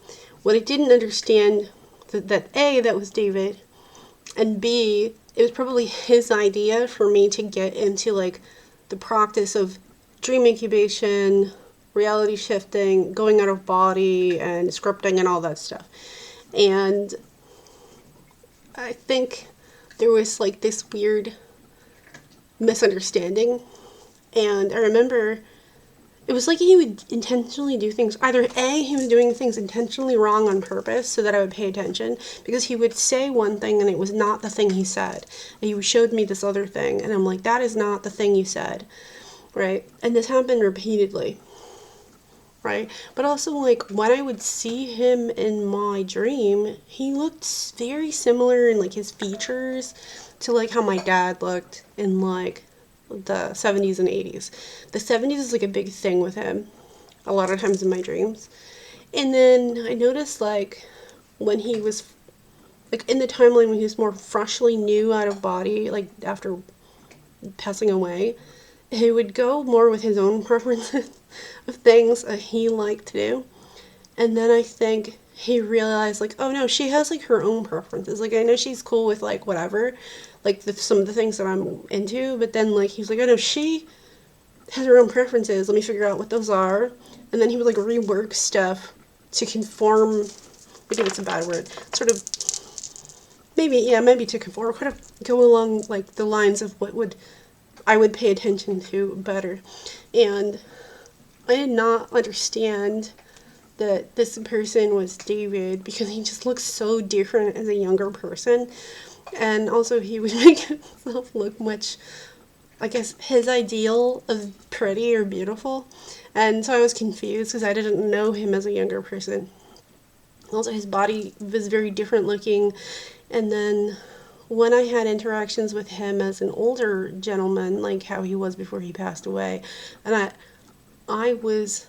What I didn't understand that A, that was David, and B, it was probably his idea for me to get into like the practice of dream incubation, reality shifting, going out of body, and scripting and all that stuff. And I think there was like this weird misunderstanding. And I remember it was like he would intentionally do things. Either A, he was doing things intentionally wrong on purpose so that I would pay attention, because he would say one thing and it was not the thing he said. And he showed me this other thing, and I'm like, that is not the thing you said, right? And this happened repeatedly, right? But also, like, when I would see him in my dream, he looked very similar in, like, his features to, like, how my dad looked in, like, the 70s and 80s. The 70s is like a big thing with him a lot of times in my dreams. And then I noticed like when he was like in the timeline when he was more freshly new out of body, like after passing away, he would go more with his own preferences of things that he liked to do. And then I think he realized like, oh no, she has like her own preferences. Like I know she's cool with like whatever, like some of the things that I'm into, but then like he was like, oh no, she has her own preferences. Let me figure out what those are. And then he would like rework stuff to conform. Maybe that's a bad word. Sort of, maybe to conform. Kind of go along like the lines of what I would pay attention to better. And I did not understand that this person was David because he just looks so different as a younger person. And also he would make himself look much, I guess, his ideal of pretty or beautiful. And so I was confused because I didn't know him as a younger person. Also his body was very different looking. And then when I had interactions with him as an older gentleman, like how he was before he passed away, and I was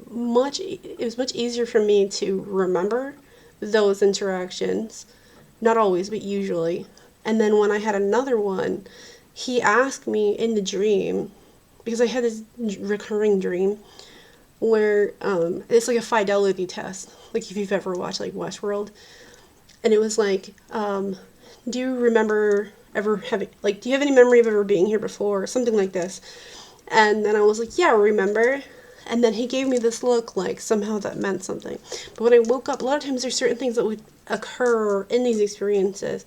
it was much easier for me to remember those interactions. Not always, but usually. And then when I had another one, he asked me in the dream, because I had this recurring dream where it's like a fidelity test, like if you've ever watched like Westworld. And it was like, do you remember ever having, like, do you have any memory of ever being here before, or something like this? And then I was like, yeah, I remember. And then he gave me this look like somehow that meant something. But when I woke up, a lot of times there's certain things that would occur in these experiences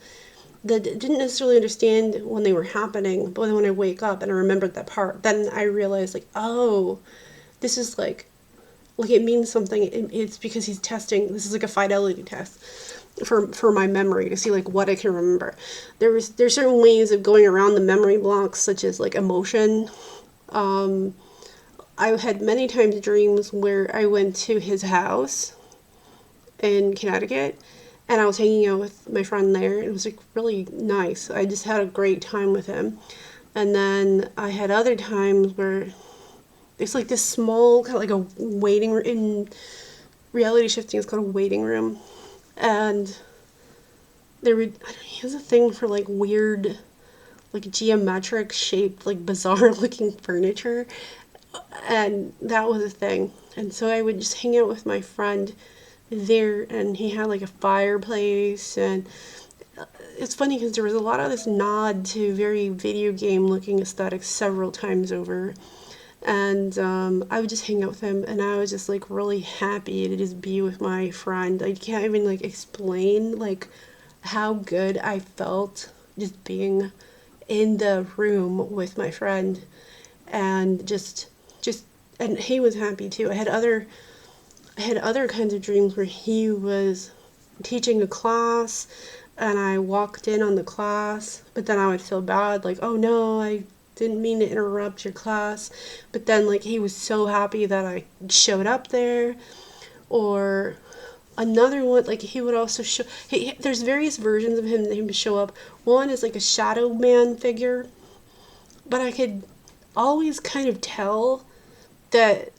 that didn't necessarily understand when they were happening, but then when I wake up and I remembered that part, then I realized like, oh, this is like it means something. It's because he's testing. This is like a fidelity test for my memory to see like what I can remember. There's certain ways of going around the memory blocks, such as like emotion. I had many times dreams where I went to his house in Connecticut and I was hanging out with my friend there. It was like really nice. I just had a great time with him. And then I had other times where it's like this small kind of like a waiting room in reality shifting. It's called a waiting room, and there would he has a thing for like weird, like geometric shaped, like bizarre looking furniture, and that was a thing. And so I would just hang out with my friend there, and he had like a fireplace, and it's funny because there was a lot of this nod to very video game looking aesthetics several times over. And I would just hang out with him, and I was just like really happy to just be with my friend. I can't even like explain like how good I felt just being in the room with my friend, and just and he was happy too. I had other kinds of dreams where he was teaching a class and I walked in on the class, but then I would feel bad, like, oh no, I didn't mean to interrupt your class. But then, like, he was so happy that I showed up there. Or another one, like, he would also show, there's various versions of him that he would show up. One is like a shadow man figure, but I could always kind of tell that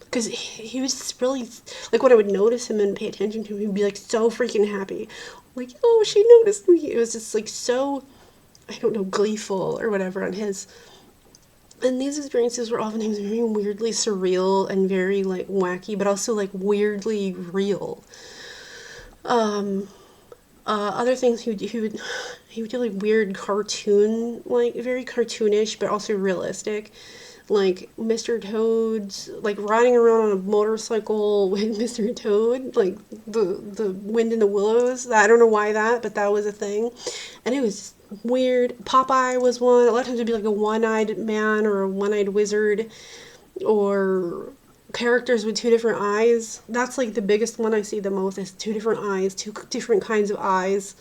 because he was just really like when I would notice him and pay attention to him, he'd be like so freaking happy, like, oh, she noticed me. It was just like so, I don't know, gleeful or whatever on his. And these experiences were oftentimes very weirdly surreal and very like wacky, but also like weirdly real. Other things he would do like weird cartoon, like very cartoonish but also realistic, like Mr. Toad's like riding around on a motorcycle with Mr. Toad, like the Wind in the Willows. I don't know why that, but that was a thing, and it was weird. Popeye was one. A lot of times it'd be like a one-eyed man or a one-eyed wizard, or characters with two different eyes. That's like the biggest one I see the most is two different eyes, two different kinds of eyes.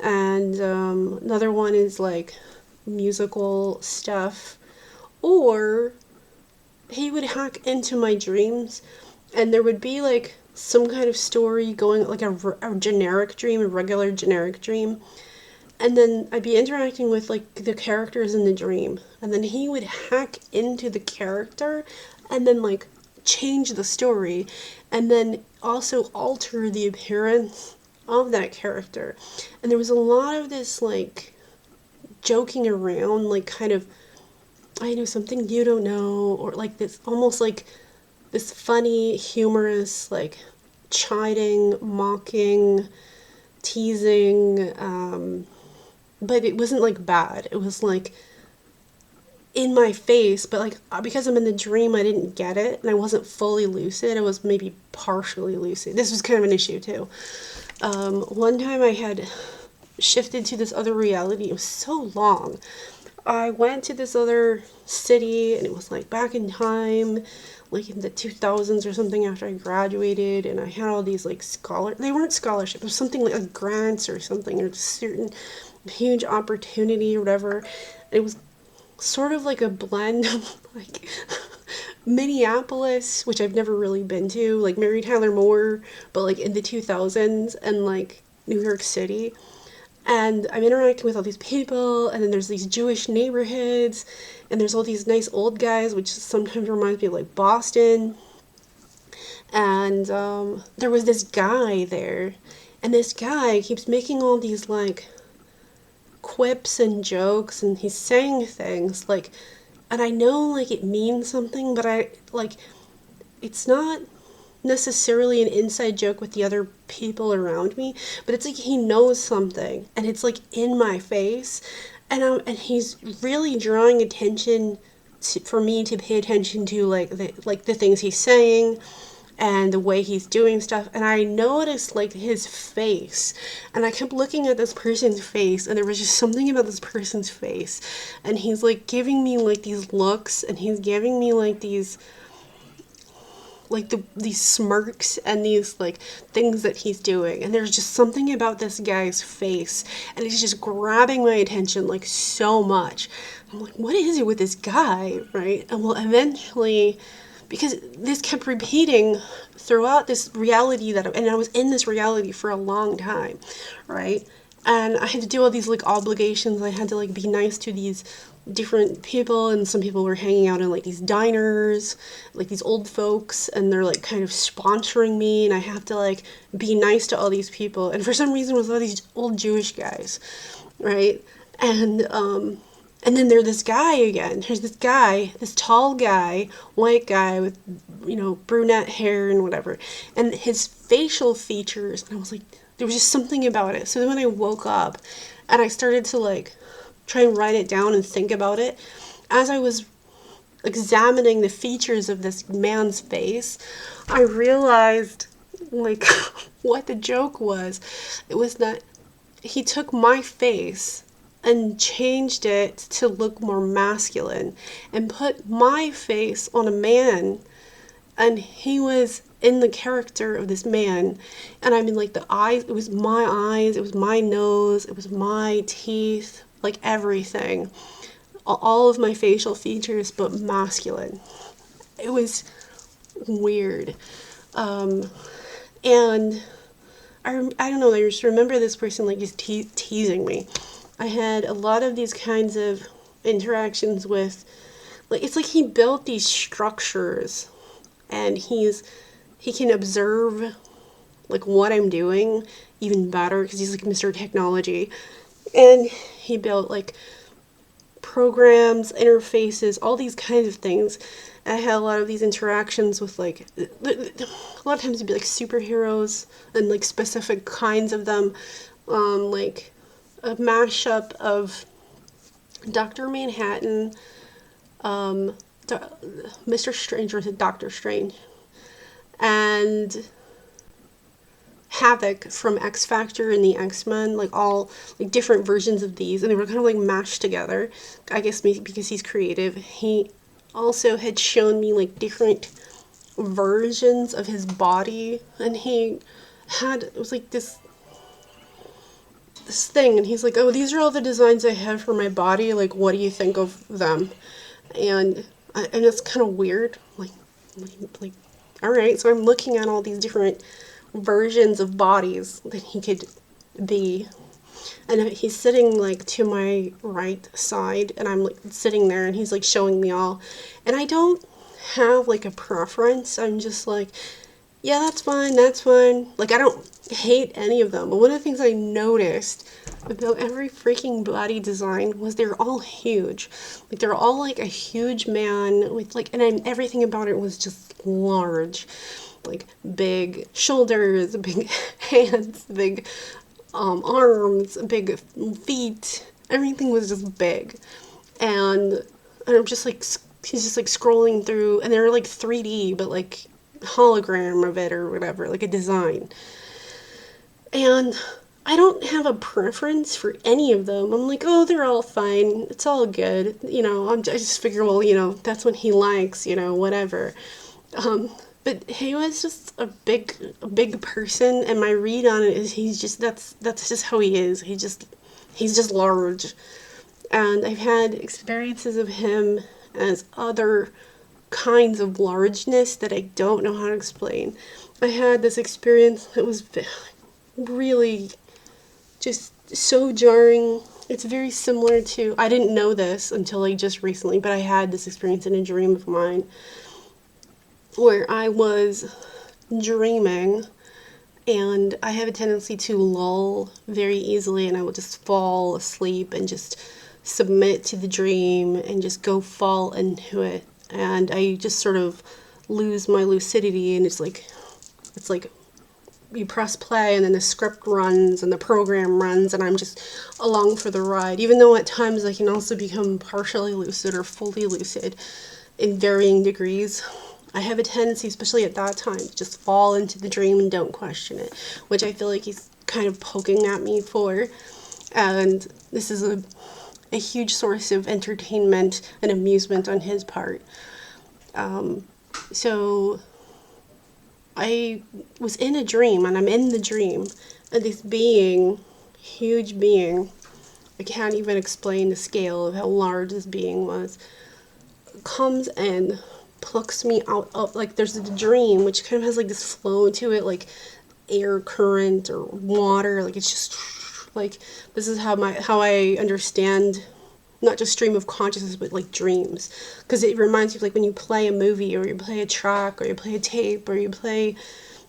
And another one is like musical stuff. Or he would hack into my dreams and there would be like some kind of story going, like a generic dream, a regular generic dream. And then I'd be interacting with like the characters in the dream. And then he would hack into the character and then like change the story and then also alter the appearance of that character. And there was a lot of this like joking around, like kind of, I know something you don't know, or like this almost like this funny, humorous, like chiding, mocking, teasing, but it wasn't like bad. It was like in my face, but like because I'm in the dream, I didn't get it, and I wasn't fully lucid. I was maybe partially lucid. This was kind of an issue too. One time I had shifted to this other reality. It was so long. I went to this other city, and it was like back in time, like in the 2000s or something after I graduated, and I had all these like they weren't scholarships, it was something like grants or something, or certain huge opportunity or whatever. It was sort of like a blend of like Minneapolis, which I've never really been to, like Mary Tyler Moore, but like in the 2000s, and like New York City. And I'm interacting with all these people, and then there's these Jewish neighborhoods, and there's all these nice old guys, which sometimes reminds me of like Boston. And there was this guy there, and this guy keeps making all these like quips and jokes, and he's saying things like, and I know like it means something, but I like it's not necessarily an inside joke with the other people around me, but it's like he knows something, and it's like in my face, and he's really drawing attention for me to pay attention to like the things he's saying, and the way he's doing stuff. And I noticed like his face, and I kept looking at this person's face, and there was just something about this person's face, and he's like giving me like these looks, and he's giving me like these these smirks and these like things that he's doing, and there's just something about this guy's face, and it's just grabbing my attention like so much. I'm like, what is it with this guy, right? And well, eventually, because this kept repeating throughout this reality and I was in this reality for a long time, right? And I had to do all these like obligations. I had to like be nice to these different people, and some people were hanging out in like these diners, like these old folks, and they're like kind of sponsoring me, and I have to like be nice to all these people. And for some reason it was all these old Jewish guys, right? And then there's this guy again. There's this guy, this tall guy, white guy with, brunette hair and whatever. And his facial features, and I was like, there was just something about it. So then when I woke up and I started to like try and write it down and think about it, as I was examining the features of this man's face, I realized like what the joke was. It was that he took my face and changed it to look more masculine and put my face on a man, and he was in the character of this man. And I mean, like, the eyes, it was my eyes, it was my nose, it was my teeth, like everything, all of my facial features, but masculine. It was weird. And I don't know, I just remember this person like just teasing me. I had a lot of these kinds of interactions with, like, it's like he built these structures, and he can observe like what I'm doing even better because he's like Mr. Technology. And he built like programs, interfaces, all these kinds of things. And I had a lot of these interactions with like, a lot of times it'd be like superheroes and like specific kinds of them, like a mashup of Dr. Manhattan, Mr. Strange, or is it Doctor Strange, and Havoc from X Factor and the X-Men, like all like different versions of these, and they were kind of like mashed together. I guess maybe because he's creative. He also had shown me like different versions of his body, and it was like this thing, and he's like, oh, these are all the designs I have for my body, like, what do you think of them? And it's kind of weird, like, all right, so I'm looking at all these different versions of bodies that he could be, and he's sitting like to my right side, and I'm like sitting there, and he's like showing me all, and I don't have like a preference. I'm just like, yeah, that's fine, like, I don't hate any of them. But one of the things I noticed about every freaking body design was they're all huge. Like, they're all like a huge man with like, and everything about it was just large. Like big shoulders, big hands, big arms, big feet. Everything was just big. And I'm just like, he's just like scrolling through, and they're like 3D, but like hologram of it or whatever, like a design. And I don't have a preference for any of them. I'm like, oh, they're all fine. It's all good. I just figure, well, that's what he likes, whatever. But he was just a big person, and my read on it is that's just how he is. He's just large. And I've had experiences of him as other kinds of largeness that I don't know how to explain. I had this experience that was really just so jarring. It's very similar to, I didn't know this until like just recently, but I had this experience in a dream of mine where I was dreaming, and I have a tendency to lull very easily, and I will just fall asleep and just submit to the dream and just go fall into it, and I just sort of lose my lucidity, and it's like you press play, and then the script runs and the program runs, and I'm just along for the ride, even though at times I can also become partially lucid or fully lucid in varying degrees. I have a tendency, especially at that time, to just fall into the dream and don't question it, which I feel like he's kind of poking at me for. And this is a huge source of entertainment and amusement on his part. So I was in a dream, and I'm in the dream, and this being, huge being, I can't even explain the scale of how large this being was, comes and plucks me out of, like, there's a dream which kind of has like this flow to it, like air current or water, like it's just like, this is how I understand not just stream of consciousness, but like dreams, because it reminds you of like when you play a movie or you play a track or you play a tape or you play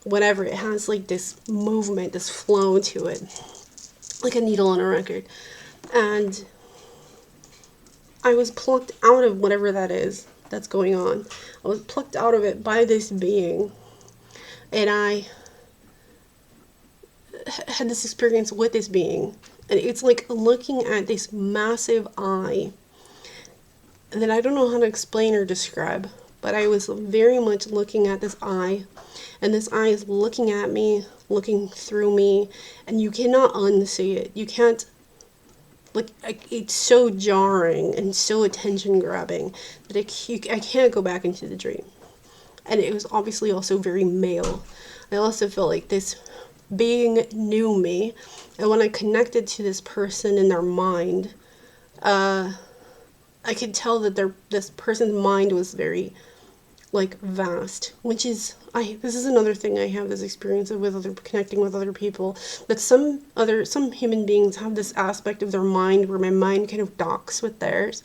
whatever, it has like this movement, this flow to it, like a needle on a record. And I was plucked out of whatever that is that's going on. I was plucked out of it by this being, and I had this experience with this being, and it's like looking at this massive eye that I don't know how to explain or describe, but I was very much looking at this eye, and this eye is looking at me, looking through me, and you cannot unsee it. You can't, like, it's so jarring and so attention grabbing that I can't go back into the dream. And it was obviously also very male. I also felt like this being knew me, and when I connected to this person in their mind, I could tell that this person's mind was very, like, vast, which is, this is another thing I have this experience of with connecting with other people, that some human beings have this aspect of their mind where my mind kind of docks with theirs,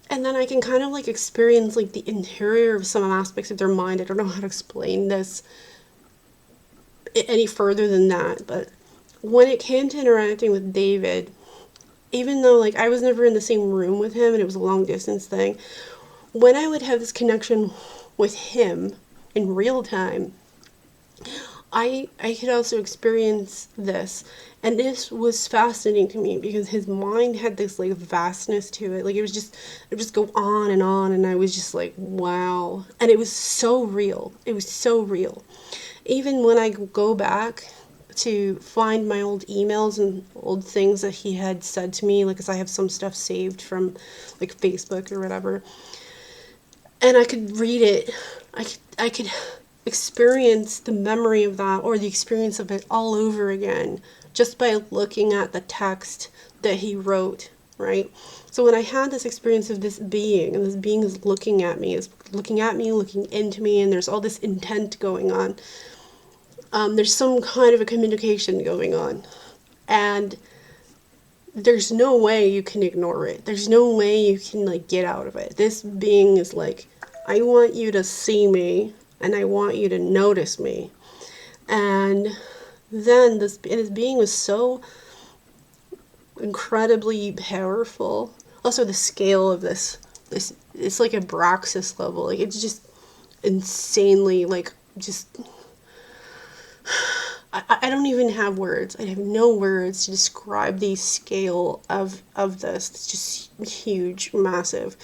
and then I can kind of like experience like the interior of some aspects of their mind. I don't know how to explain this any further than that, but when it came to interacting with David, even though like I was never in the same room with him and it was a long distance thing, when I would have this connection with him in real time, I could also experience this, and this was fascinating to me because his mind had this like vastness to it. Like it would just go on, and I was just like, wow. And it was so real. It was so real. Even when I go back to find my old emails and old things that he had said to me, like, because I have some stuff saved from like Facebook or whatever, and I could read it, I could experience the memory of that, or the experience of it all over again, just by looking at the text that he wrote, right? So when I had this experience of this being, and this being is looking at me, looking into me, and there's all this intent going on, there's some kind of a communication going on, and there's no way you can ignore it. There's no way you can like get out of it. This being is like, I want you to see me, and I want you to notice me. And then this being was so incredibly powerful. Also, the scale of this it's like a Braxis level. Like, it's just insanely, like, just, I don't even have words. I have no words to describe the scale of this. It's just huge, massive,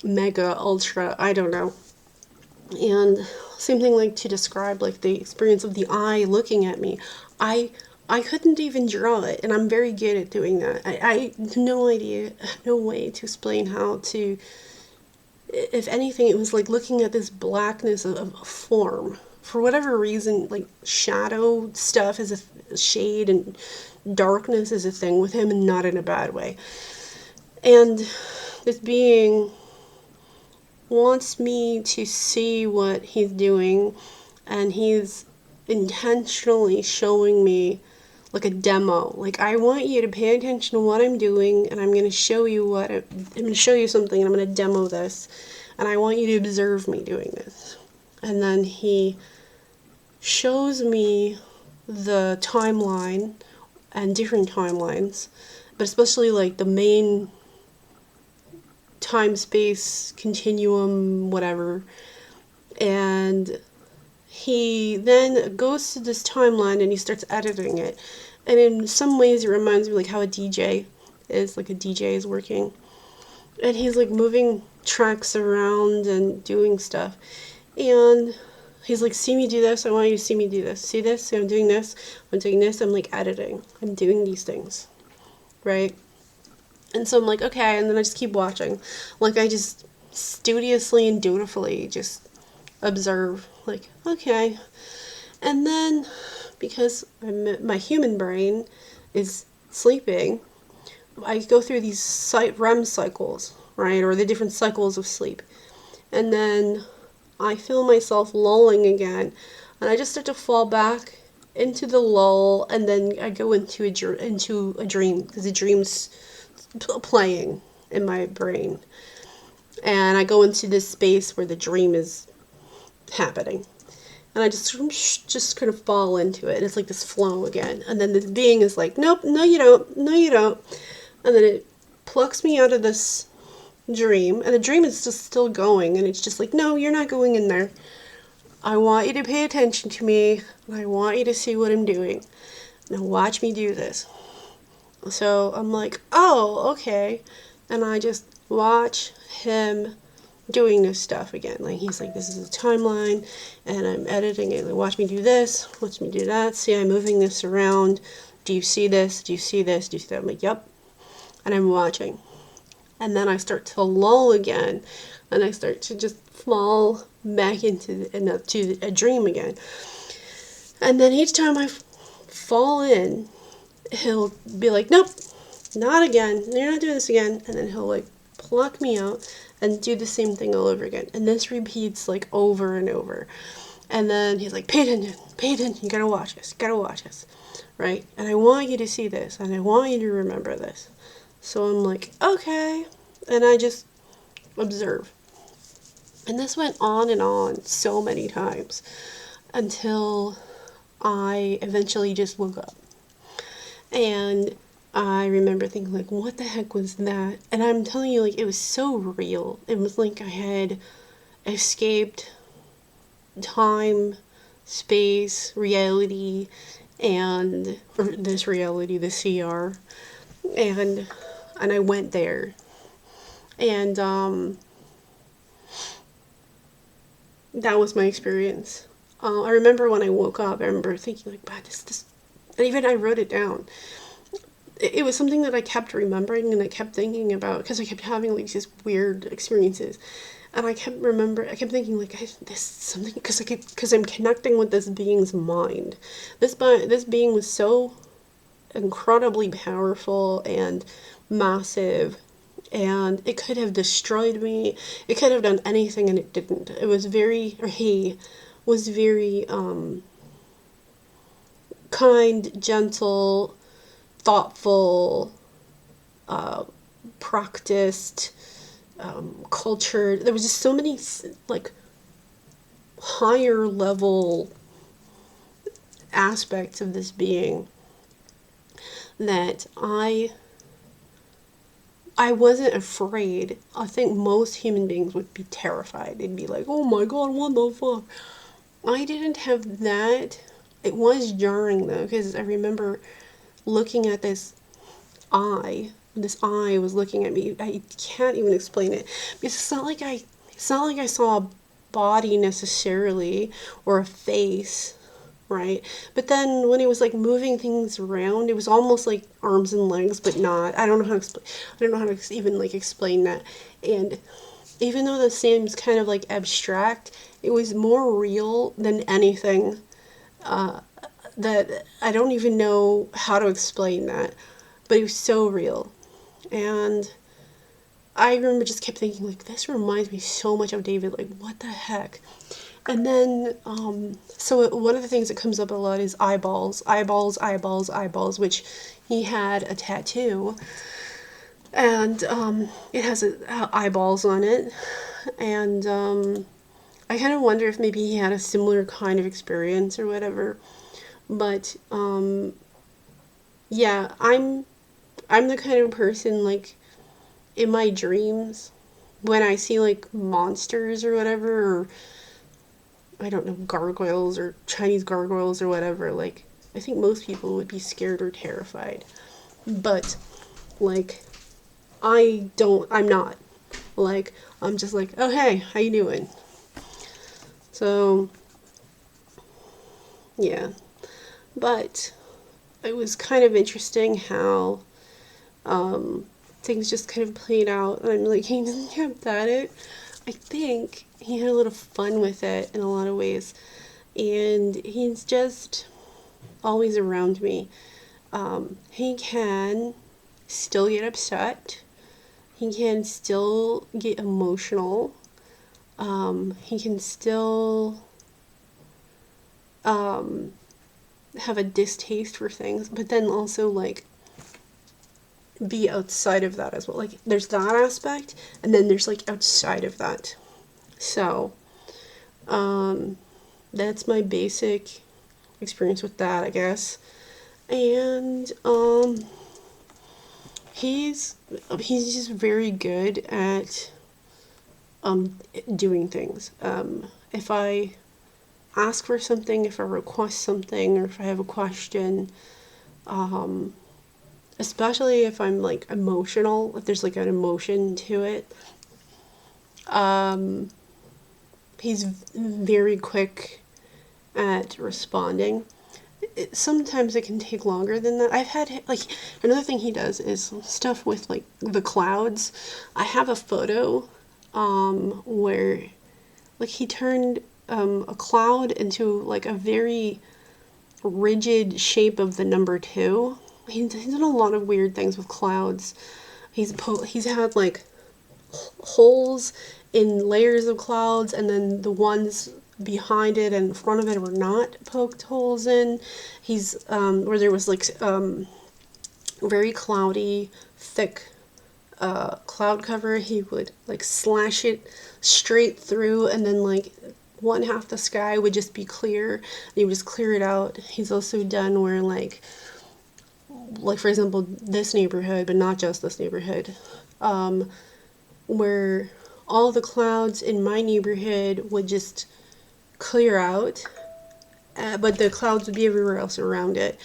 mega, ultra, I don't know. And same thing, like, to describe like the experience of the eye looking at me. I couldn't even draw it, and I'm very good at doing that. I have no idea, no way to explain how to. If anything, it was like looking at this blackness of form. For whatever reason, like, shadow stuff is a shade, and darkness is a thing with him, and not in a bad way. And this being wants me to see what he's doing, and he's intentionally showing me like a demo. Like, I want you to pay attention to what I'm doing, and I'm going to show you I'm going to show you something, and I'm going to demo this, and I want you to observe me doing this. And then he shows me the timeline and different timelines, but especially like the main time space continuum, whatever. And he then goes to this timeline and he starts editing it, and in some ways it reminds me like how a DJ is working, and he's like moving tracks around and doing stuff. And he's like, see me do this. I want you to see me do this. See this? See, I'm doing this. I'm doing this. I'm like editing. I'm doing these things. Right? And so I'm like, okay. And then I just keep watching. Like, I just studiously and dutifully just observe. Like, okay. And then, because my human brain is sleeping, I go through these REM cycles, right? Or the different cycles of sleep. And then I feel myself lulling again. And I just start to fall back into the lull, and then I go into a dream, because the dream's playing in my brain. And I go into this space where the dream is happening. And I just kind of fall into it. And it's like this flow again. And then the being is like, nope, no you don't, no you don't. And then it plucks me out of this dream. And the dream is just still going. And it's just like, no, you're not going in there. I want you to pay attention to me. And I want you to see what I'm doing. Now watch me do this. So I'm like, oh, okay. And I just watch him doing this stuff again. Like, he's like, this is a timeline, and I'm editing it. Like, watch me do this, watch me do that. See, I'm moving this around. Do you see this? Do you see this? Do you see that? I'm like, yep. And I'm watching. And then I start to lull again, and I start to just fall back into a dream again. And then each time I fall in, he'll be like, nope, not again. You're not doing this again. And then he'll like pluck me out and do the same thing all over again. And this repeats like over and over. And then he's like, pay attention, you gotta watch this, right? And I want you to see this, and I want you to remember this. So I'm like, okay. And I just observe. And this went on so many times until I eventually just woke up. And I remember thinking, like, what the heck was that? And I'm telling you, like, it was so real. It was like I had escaped time, space, reality, and or this reality, the CR, and I went there, and that was my experience. I remember when I woke up, I remember thinking, like, wow, this, and even I wrote it down. It was something that I kept remembering and I kept thinking about, because I kept having like these weird experiences, and I kept thinking, like, this is something, because I'm connecting with this being's mind. This being was so incredibly powerful and massive, and it could have destroyed me. It could have done anything, and it didn't. He was very kind, gentle, thoughtful, practiced, cultured. There was just so many like higher level aspects of this being that I wasn't afraid. I think most human beings would be terrified. They'd be like, oh my god, what the fuck? I didn't have that. It was jarring though, because I remember looking at this eye. This eye was looking at me. I can't even explain it, because it's not like I saw a body necessarily, or a face, right? But then when he was like moving things around, it was almost like arms and legs, but not. I don't know how to explain. I don't know how to even like explain that. And even though that seems kind of like abstract, it was more real than anything. That I don't even know how to explain that, but it was so real. And I remember just kept thinking, like, this reminds me so much of David. Like, what the heck? And then, so one of the things that comes up a lot is eyeballs, which he had a tattoo, and it has eyeballs on it, and I kind of wonder if maybe he had a similar kind of experience or whatever. But yeah, I'm the kind of person, like, in my dreams, when I see like monsters or whatever, or I don't know, gargoyles or Chinese gargoyles or whatever, like, I think most people would be scared or terrified. But like, I'm not. Like, I'm just like, oh hey, how you doing? So, yeah. But it was kind of interesting how things just kind of played out. And I'm like, he just kept at it. I think he had a lot of fun with it in a lot of ways. And he's just always around me. He can still get upset. He can still get emotional. He can still have a distaste for things, but then also like be outside of that as well. Like there's that aspect, and then there's like outside of that. So, that's my basic experience with that, I guess. And he's just very good at doing things. If I ask for something, if I request something, or if I have a question, especially if I'm like emotional, if there's like an emotion to it, he's very quick at responding. Sometimes it can take longer than that. I've had like another thing he does is stuff with like the clouds. I have a photo where like he turned a cloud into like a very rigid shape of the number 2. He's done a lot of weird things with clouds. He's had like holes in layers of clouds, and then the ones behind it and in front of it were not poked holes in. He's where there was like very cloudy, thick cloud cover. He would like slash it straight through, and then like one half the sky would just be clear. And he would just clear it out. He's also done where like for example this neighborhood, but not just this neighborhood, where all the clouds in my neighborhood would just clear out, but the clouds would be everywhere else around it,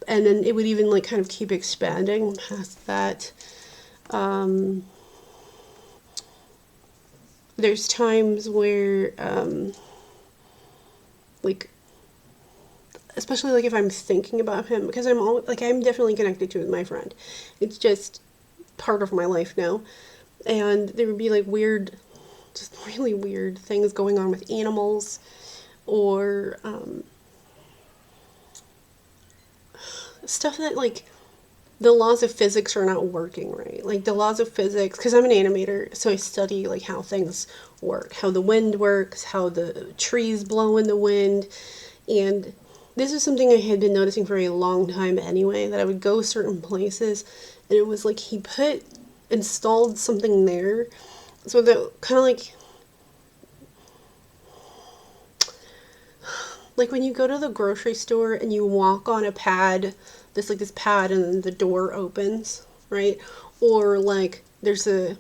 and then it would even like kind of keep expanding past that. There's times where like especially like if I'm thinking about him, because I'm definitely connected to my friend. It's just part of my life now. And there would be like weird, just really weird things going on with animals, or stuff that like the laws of physics are not working right. Like the laws of physics, because I'm an animator, so I study like how things work, how the wind works, how the trees blow in the wind. And this is something I had been noticing for a long time anyway, that I would go certain places and it was like he installed something there so that kind of like when you go to the grocery store and you walk on a pad, this pad, and then the door opens, right? Or like there's a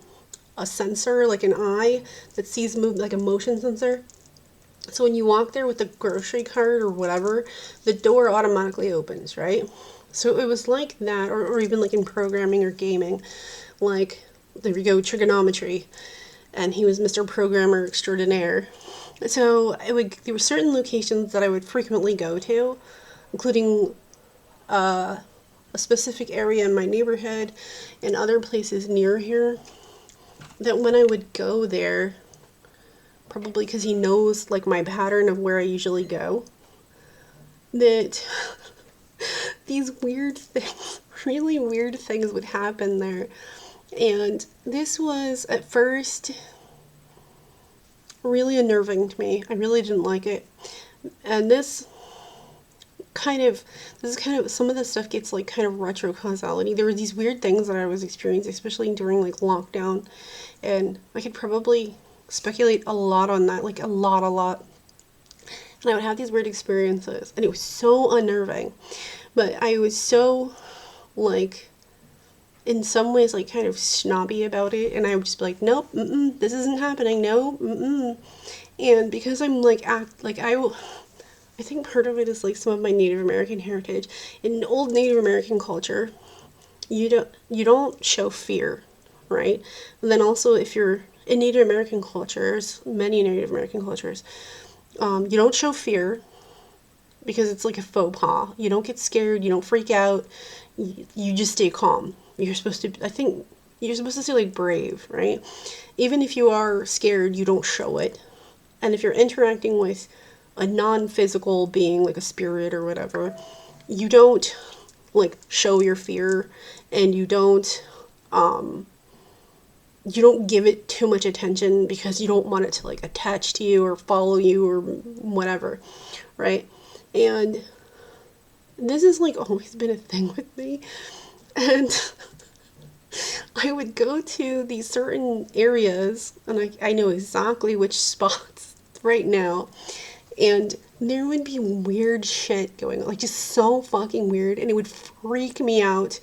sensor, like an eye that sees move, like a motion sensor. So when you walk there with the grocery cart or whatever, the door automatically opens, right? So it was like that, or even like in programming or gaming, like there we go, trigonometry, and he was Mr. Programmer Extraordinaire. So there were certain locations that I would frequently go to, including a specific area in my neighborhood and other places near here, that when I would go there, probably because he knows like my pattern of where I usually go, that these weird things, really weird things would happen there. And this was at first really unnerving to me. I really didn't like it. And this is kind of some of the stuff gets like kind of retro causality. There were these weird things that I was experiencing, especially during like lockdown, and I could probably speculate a lot on that, like a lot. And I would have these weird experiences, and it was so unnerving. But I was so like in some ways like kind of snobby about it, and I would just be like, nope, this isn't happening, no. And because I'm like I think part of it is like some of my Native American heritage. In old Native American culture, you don't show fear, right? And then also if you're in Native American cultures, many Native American cultures, You don't show fear because it's like a faux pas. You don't get scared. You don't freak out. You just stay calm. You're supposed to, I think, you're supposed to stay like brave, right? Even if you are scared, you don't show it. And if you're interacting with a non-physical being like a spirit or whatever, you don't like show your fear, and you don't give it too much attention because you don't want it to like attach to you or follow you or whatever, right? And this has like always been a thing with me. And I would go to these certain areas, and I know exactly which spots right now, and there would be weird shit going on, like just so fucking weird, and it would freak me out.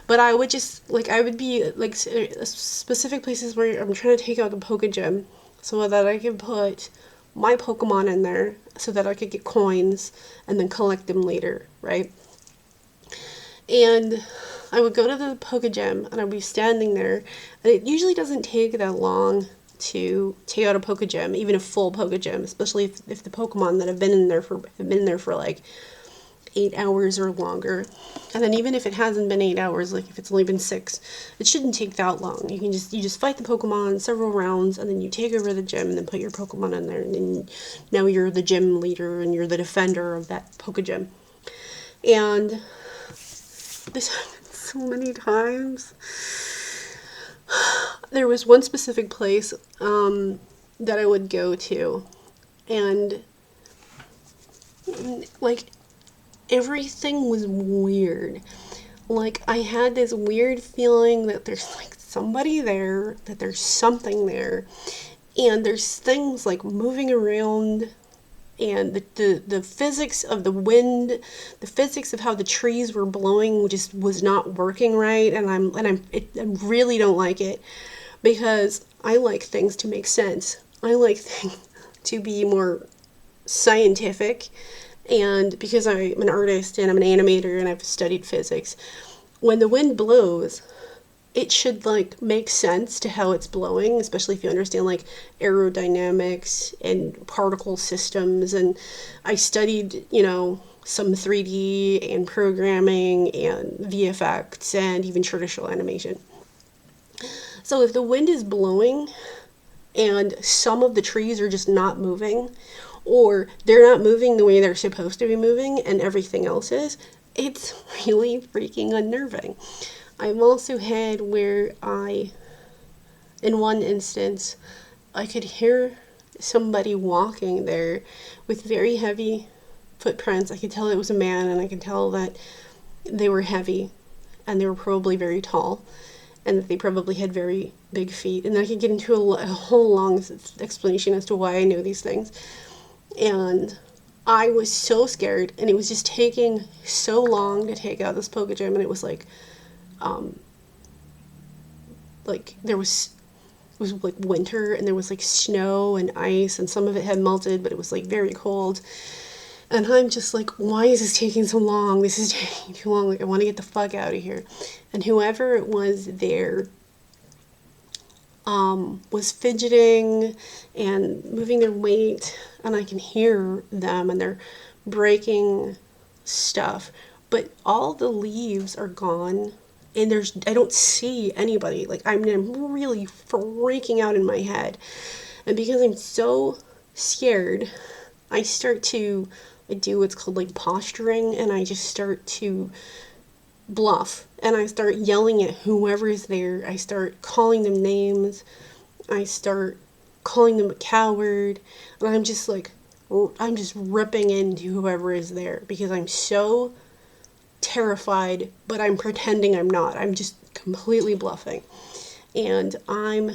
But I would just, like, I would be, like, specific places where I'm trying to take out the Poke Gem so that I can put my Pokemon in there so that I could get coins and then collect them later, right? And I would go to the Poke Gem and I'd be standing there, and it usually doesn't take that long to take out a Poke Gem, even a full Poke Gem, especially if the Pokemon that have been there for like 8 hours or longer. And then even if it hasn't been 8 hours, like if it's only been 6, it shouldn't take that long. You just fight the Pokemon several rounds, and then you take over the gym and then put your Pokemon in there, and then now you're the gym leader and you're the defender of that Poke Gym. And this happened so many times. There was one specific place that I would go to, and like everything was weird. Like, I had this weird feeling that there's like somebody there, that there's something there, and there's things like moving around, and the physics of the wind, the physics of how the trees were blowing just was not working right, and I really don't like it because I like things to make sense. I like things to be more scientific, and because I'm an artist and I'm an animator and I've studied physics, when the wind blows, it should like make sense to how it's blowing, especially if you understand like aerodynamics and particle systems. And I studied, some 3D and programming and VFX and even traditional animation. So if the wind is blowing and some of the trees are just not moving, or they're not moving the way they're supposed to be moving and everything else is, it's really freaking unnerving. I've also had where in one instance, I could hear somebody walking there with very heavy footprints. I could tell it was a man, and I could tell that they were heavy and they were probably very tall, and that they probably had very big feet. And I could get into a whole long explanation as to why I know these things. And I was so scared, and it was just taking so long to take out this Poke Gem, and it was like there was, it was like winter, and there was like snow and ice, and some of it had melted, but it was like very cold. And I'm just like, why is this taking so long? This is taking too long. Like, I want to get the fuck out of here. And whoever it was there was fidgeting and moving their weight, and I can hear them, and they're breaking stuff. But all the leaves are gone, and I don't see anybody. Like, I'm really freaking out in my head. And because I'm so scared, I start to do what's called like posturing, and I just start to bluff, and I start yelling at whoever's there. I start calling them names. I start calling them a coward, and I'm just ripping into whoever is there because I'm so terrified, but I'm pretending I'm not. I'm just completely bluffing, and I'm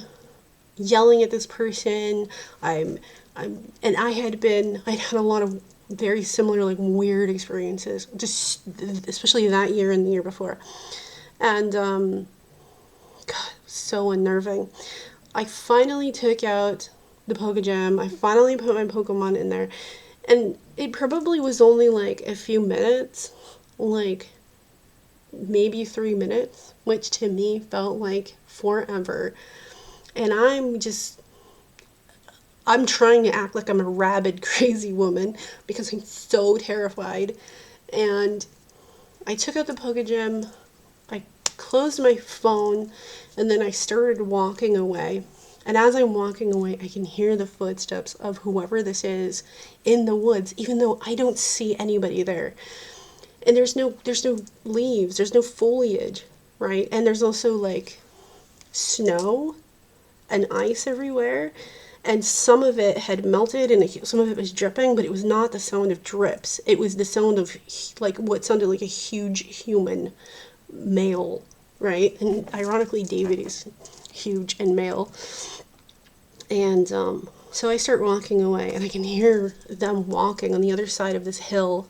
yelling at this person. And I had a lot of very similar, like, weird experiences, just especially that year and the year before. And God, so unnerving. I finally took out the Poke Gem. I finally put my Pokemon in there, and it probably was only like a few minutes, like maybe 3 minutes, which to me felt like forever. And I'm just I'm trying to act like I'm a rabid, crazy woman because I'm so terrified. And I took out the Pokegem, I closed my phone, and then I started walking away. And as I'm walking away, I can hear the footsteps of whoever this is in the woods, even though I don't see anybody there. And there's no leaves, there's no foliage, right? And there's also like snow and ice everywhere, and some of it had melted and some of it was dripping, but it was not the sound of drips. It was the sound of like what sounded like a huge human male, right? And ironically, David is huge and male. And so I start walking away, and I can hear them walking on the other side of this hill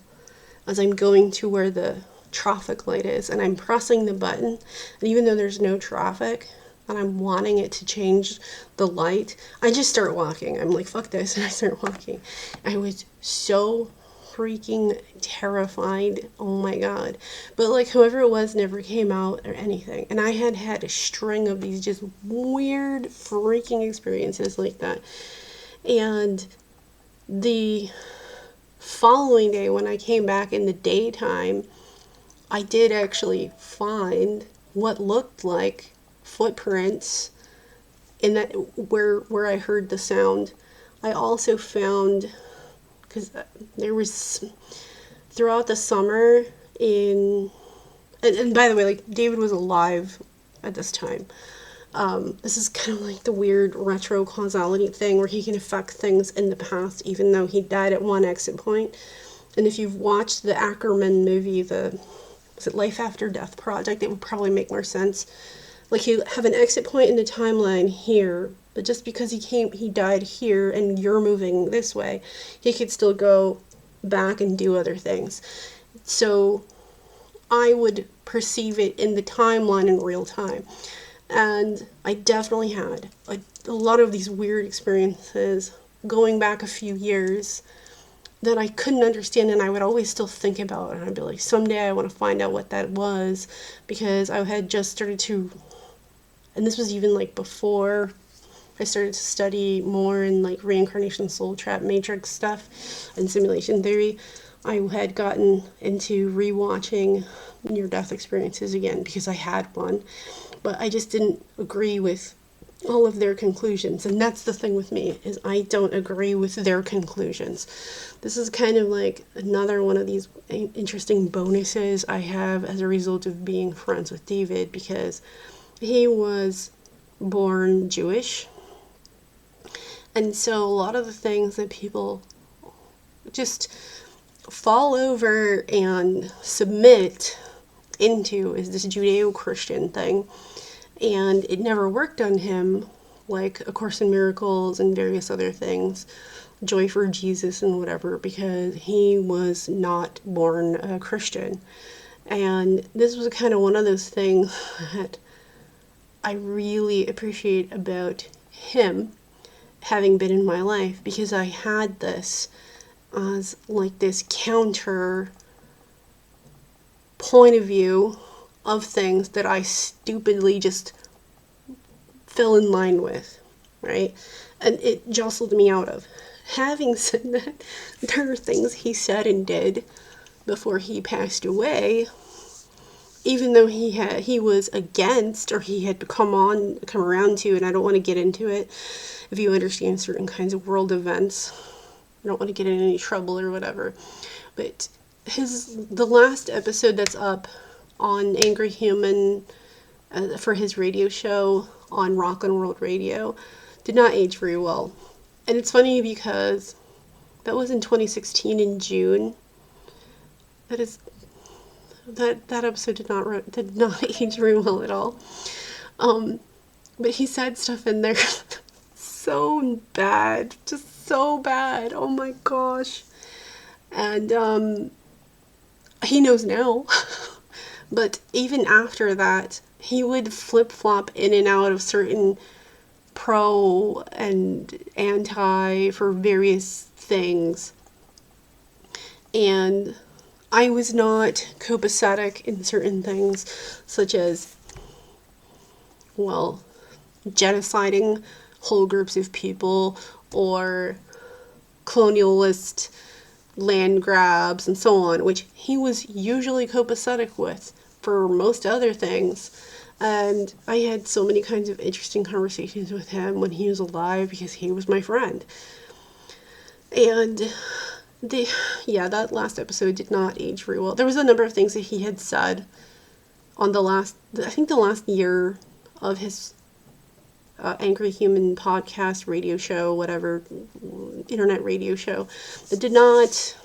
as I'm going to where the traffic light is, and I'm pressing the button, and even though there's no traffic and I'm wanting it to change the light, I just start walking. I'm like, fuck this, and I start walking. I was so freaking terrified. Oh my god. But like whoever it was never came out or anything. And I had a string of these just weird freaking experiences like that. And the following day, when I came back in the daytime, I did actually find what looked like footprints in that where I heard the sound. I also found, because there was throughout the summer and by the way, like David was alive at this time. This is kind of like the weird retro causality thing where he can affect things in the past even though he died at one exit point. And if you've watched the Ackerman movie, was it Life After Death Project, it would probably make more sense. Like you have an exit point in the timeline here, but just because he died here and you're moving this way, he could still go back and do other things. So I would perceive it in the timeline in real time. And I definitely had a lot of these weird experiences going back a few years that I couldn't understand, and I would always still think about it. And I'd be like, someday I want to find out what that was, because I had just started to, and this was even like before I started to study more in like reincarnation, soul trap, matrix stuff, and simulation theory. I had gotten into rewatching near-death experiences again because I had one, but I just didn't agree with all of their conclusions. And that's the thing with me, is I don't agree with their conclusions. This is kind of like another one of these interesting bonuses I have as a result of being friends with David, because he was born Jewish. And so a lot of the things that people just fall over and submit into is this Judeo-Christian thing. And it never worked on him, like A Course in Miracles and various other things, Joy for Jesus and whatever, because he was not born a Christian. And this was kind of one of those things that I really appreciate about him having been in my life, because I had this as like this counter point of view of things that I stupidly just fell in line with, right? And it jostled me out of. Having said that, there are things he said and did before he passed away, even though he was against, or he had come around to, and I don't want to get into it if you understand certain kinds of world events. I don't want to get in any trouble or whatever. But the last episode that's up on Angry Human for his radio show on Rock and World Radio did not age very well. And it's funny because that was in 2016 in June. That episode did not age very well at all. But he said stuff in there so bad, just so bad. Oh my gosh. And he knows now. But even after that, he would flip-flop in and out of certain pro and anti for various things. And I was not copacetic in certain things, such as, well, genociding whole groups of people, or colonialist land grabs and so on, which he was usually copacetic with for most other things. And I had so many kinds of interesting conversations with him when he was alive because he was my friend. And that last episode did not age very well. There was a number of things that he had said on the last year of his Angry Human podcast, radio show, whatever, internet radio show, that did not,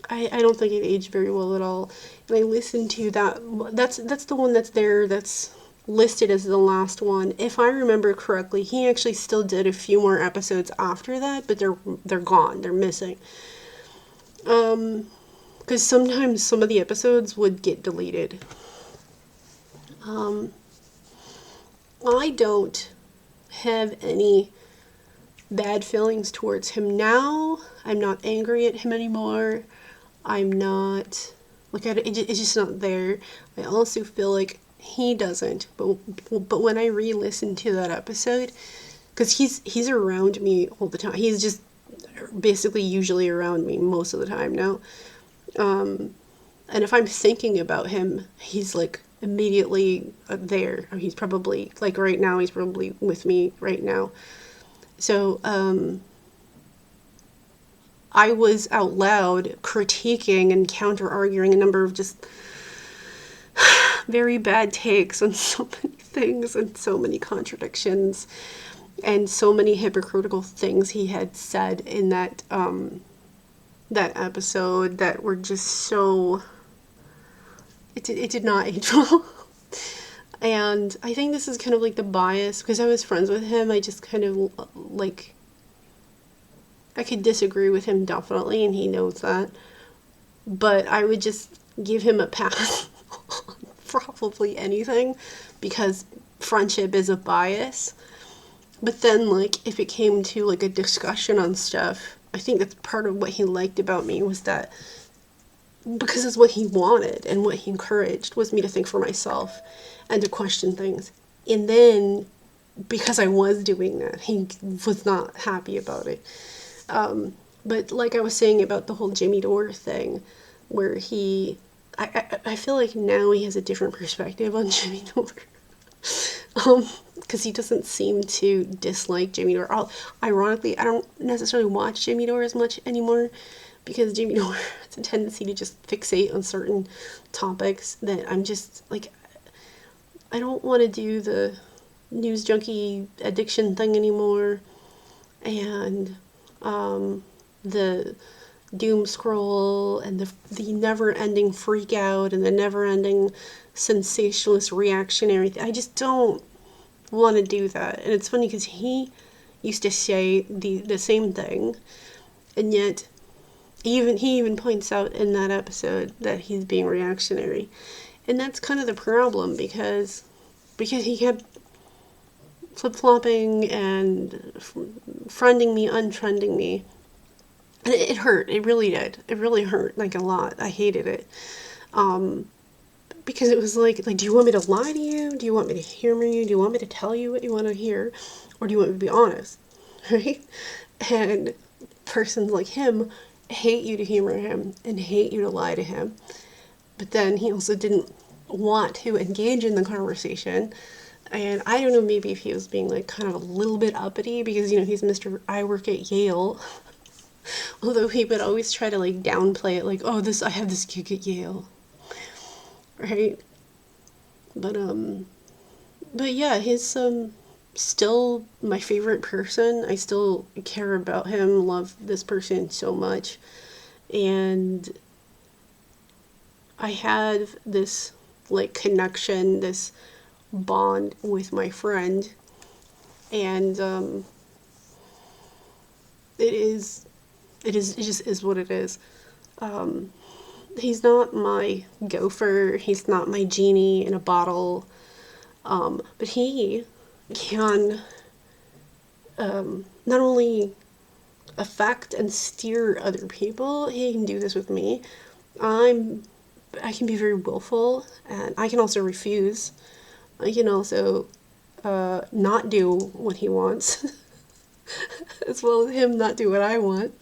I don't think it aged very well at all. And I listened to that's the one that's there, that's listed as the last one. If I remember correctly, he actually still did a few more episodes after that, but they're gone, they're missing. Because sometimes some of the episodes would get deleted. I don't have any bad feelings towards him now. I'm not angry at him anymore. I'm not, like, it's just not there. I also feel like he doesn't. But when I re-listen to that episode, because he's around me all the time. He's just basically usually around me most of the time now. And if I'm thinking about him, he's like immediately there. He's probably, like right now, he's probably with me right now. So, I was out loud critiquing and counter-arguing a number of just very bad takes on so many things and so many contradictions and so many hypocritical things he had said in that episode that were just so... It did not age well. And I think this is kind of like the bias, because I was friends with him, I just kind of, like, I could disagree with him definitely, and he knows that. But I would just give him a pass on probably anything, because friendship is a bias. But then, like, if it came to, like, a discussion on stuff, I think that's part of what he liked about me, was that because it's what he wanted and what he encouraged was me to think for myself and to question things. And then, because I was doing that, he was not happy about it. But like I was saying about the whole Jimmy Dore thing, where I feel like now he has a different perspective on Jimmy Dore. Because he doesn't seem to dislike Jimmy Dore. Ironically, I don't necessarily watch Jimmy Dore as much anymore, because Jimmy Dore has a tendency to just fixate on certain topics that I'm just, like, I don't want to do the news junkie addiction thing anymore, and the doom scroll, and the never-ending freak out, and the never-ending sensationalist reactionary thing. I just don't want to do that. And it's funny because he used to say the same thing, and yet he even points out in that episode that he's being reactionary. And that's kind of the problem, because he kept flip-flopping and friending me, unfriending me. And it hurt. It really did. It really hurt, like, a lot. I hated it. Because it was like, do you want me to lie to you? Do you want me to humor you? Do you want me to tell you what you want to hear? Or do you want me to be honest? Right? And persons like him hate you to humor him and hate you to lie to him. But then he also didn't want to engage in the conversation. And I don't know, maybe if he was being, like, kind of a little bit uppity, because, you know, he's Mr. I work at Yale. Although he would always try to, like, downplay it, like, oh, I have this gig at Yale. Right? But yeah, he's, still my favorite person. I still care about him, love this person so much. And I have this, like, connection, this bond with my friend. And, it just is what it is. He's not my gopher, he's not my genie in a bottle, but he can, not only affect and steer other people, he can do this with me. I can be very willful, and I can also refuse. I can also, not do what he wants. as well as him not do what I want.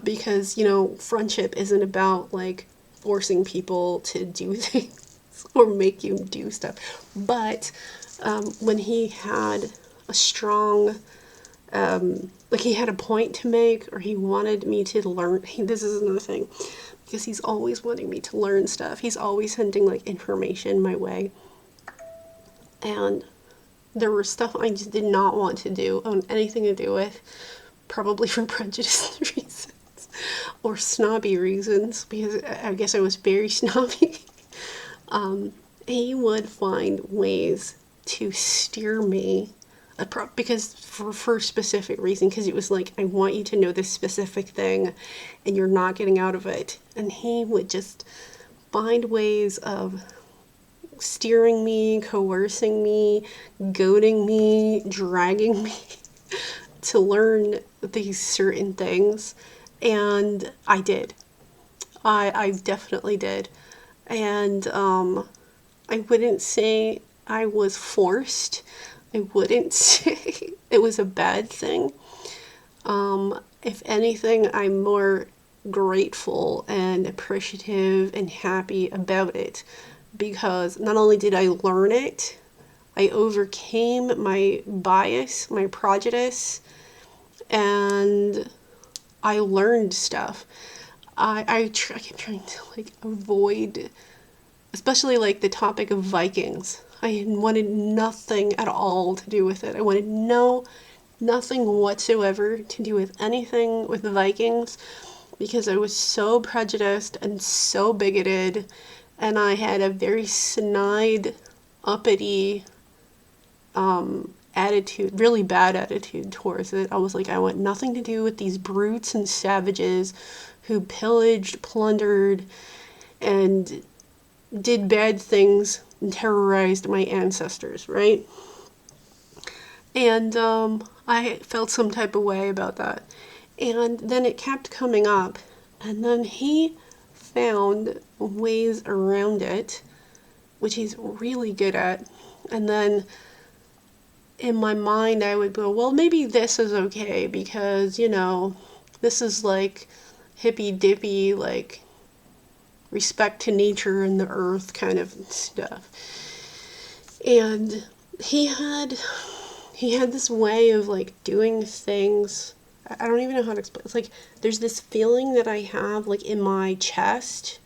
Because, friendship isn't about like forcing people to do things or make you do stuff. But when he had a strong, like he had a point to make, or he wanted me to learn, this is another thing, because he's always wanting me to learn stuff. He's always sending like information my way. And there was stuff I just did not want to do, own anything to do with, probably for prejudice reasons or snobby reasons, because I guess I was very snobby. He would find ways to steer me, because for a specific reason, because it was like, I want you to know this specific thing and you're not getting out of it. And he would just find ways of steering me, coercing me, goading me, dragging me to learn these certain things. And I did. I definitely did. And I wouldn't say I was forced. I wouldn't say it was a bad thing. If anything, I'm more grateful and appreciative and happy about it, because not only did I learn it, I overcame my bias, my prejudice, and I learned stuff. I kept trying to like avoid, especially like the topic of Vikings. I wanted nothing at all to do with it. I wanted nothing whatsoever to do with anything with the Vikings, because I was so prejudiced and so bigoted, and I had a very snide, uppity attitude, really bad attitude towards it. I was like, I want nothing to do with these brutes and savages who pillaged, plundered, and did bad things and terrorized my ancestors, right? And I felt some type of way about that. And then it kept coming up, and then he found ways around it, which he's really good at. And then in my mind, I would go, well, maybe this is okay, because, this is like hippy dippy, like respect to nature and the earth kind of stuff. And he had this way of like doing things. I don't even know how to explain. It's like there's this feeling that I have like in my chest,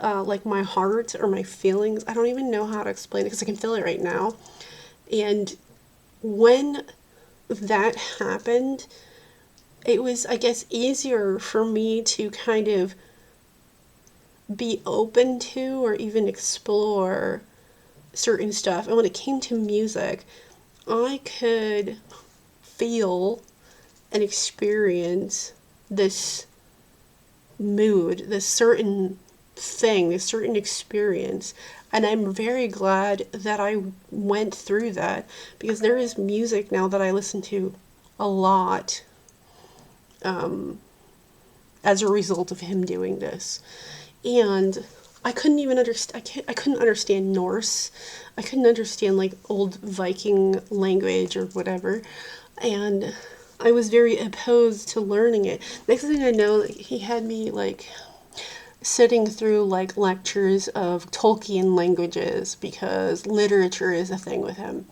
like my heart or my feelings. I don't even know how to explain it because I can feel it right now. And when that happened, it was, I guess, easier for me to kind of be open to or even explore certain stuff. And when it came to music, I could feel and experience this mood, this certain thing, this certain experience. And I'm very glad that I went through that, because there is music now that I listen to a lot as a result of him doing this. And I couldn't even understand, I couldn't understand Norse. I couldn't understand like old Viking language or whatever. And I was very opposed to learning it. Next thing I know, like, he had me like sitting through like lectures of Tolkien languages, because literature is a thing with him.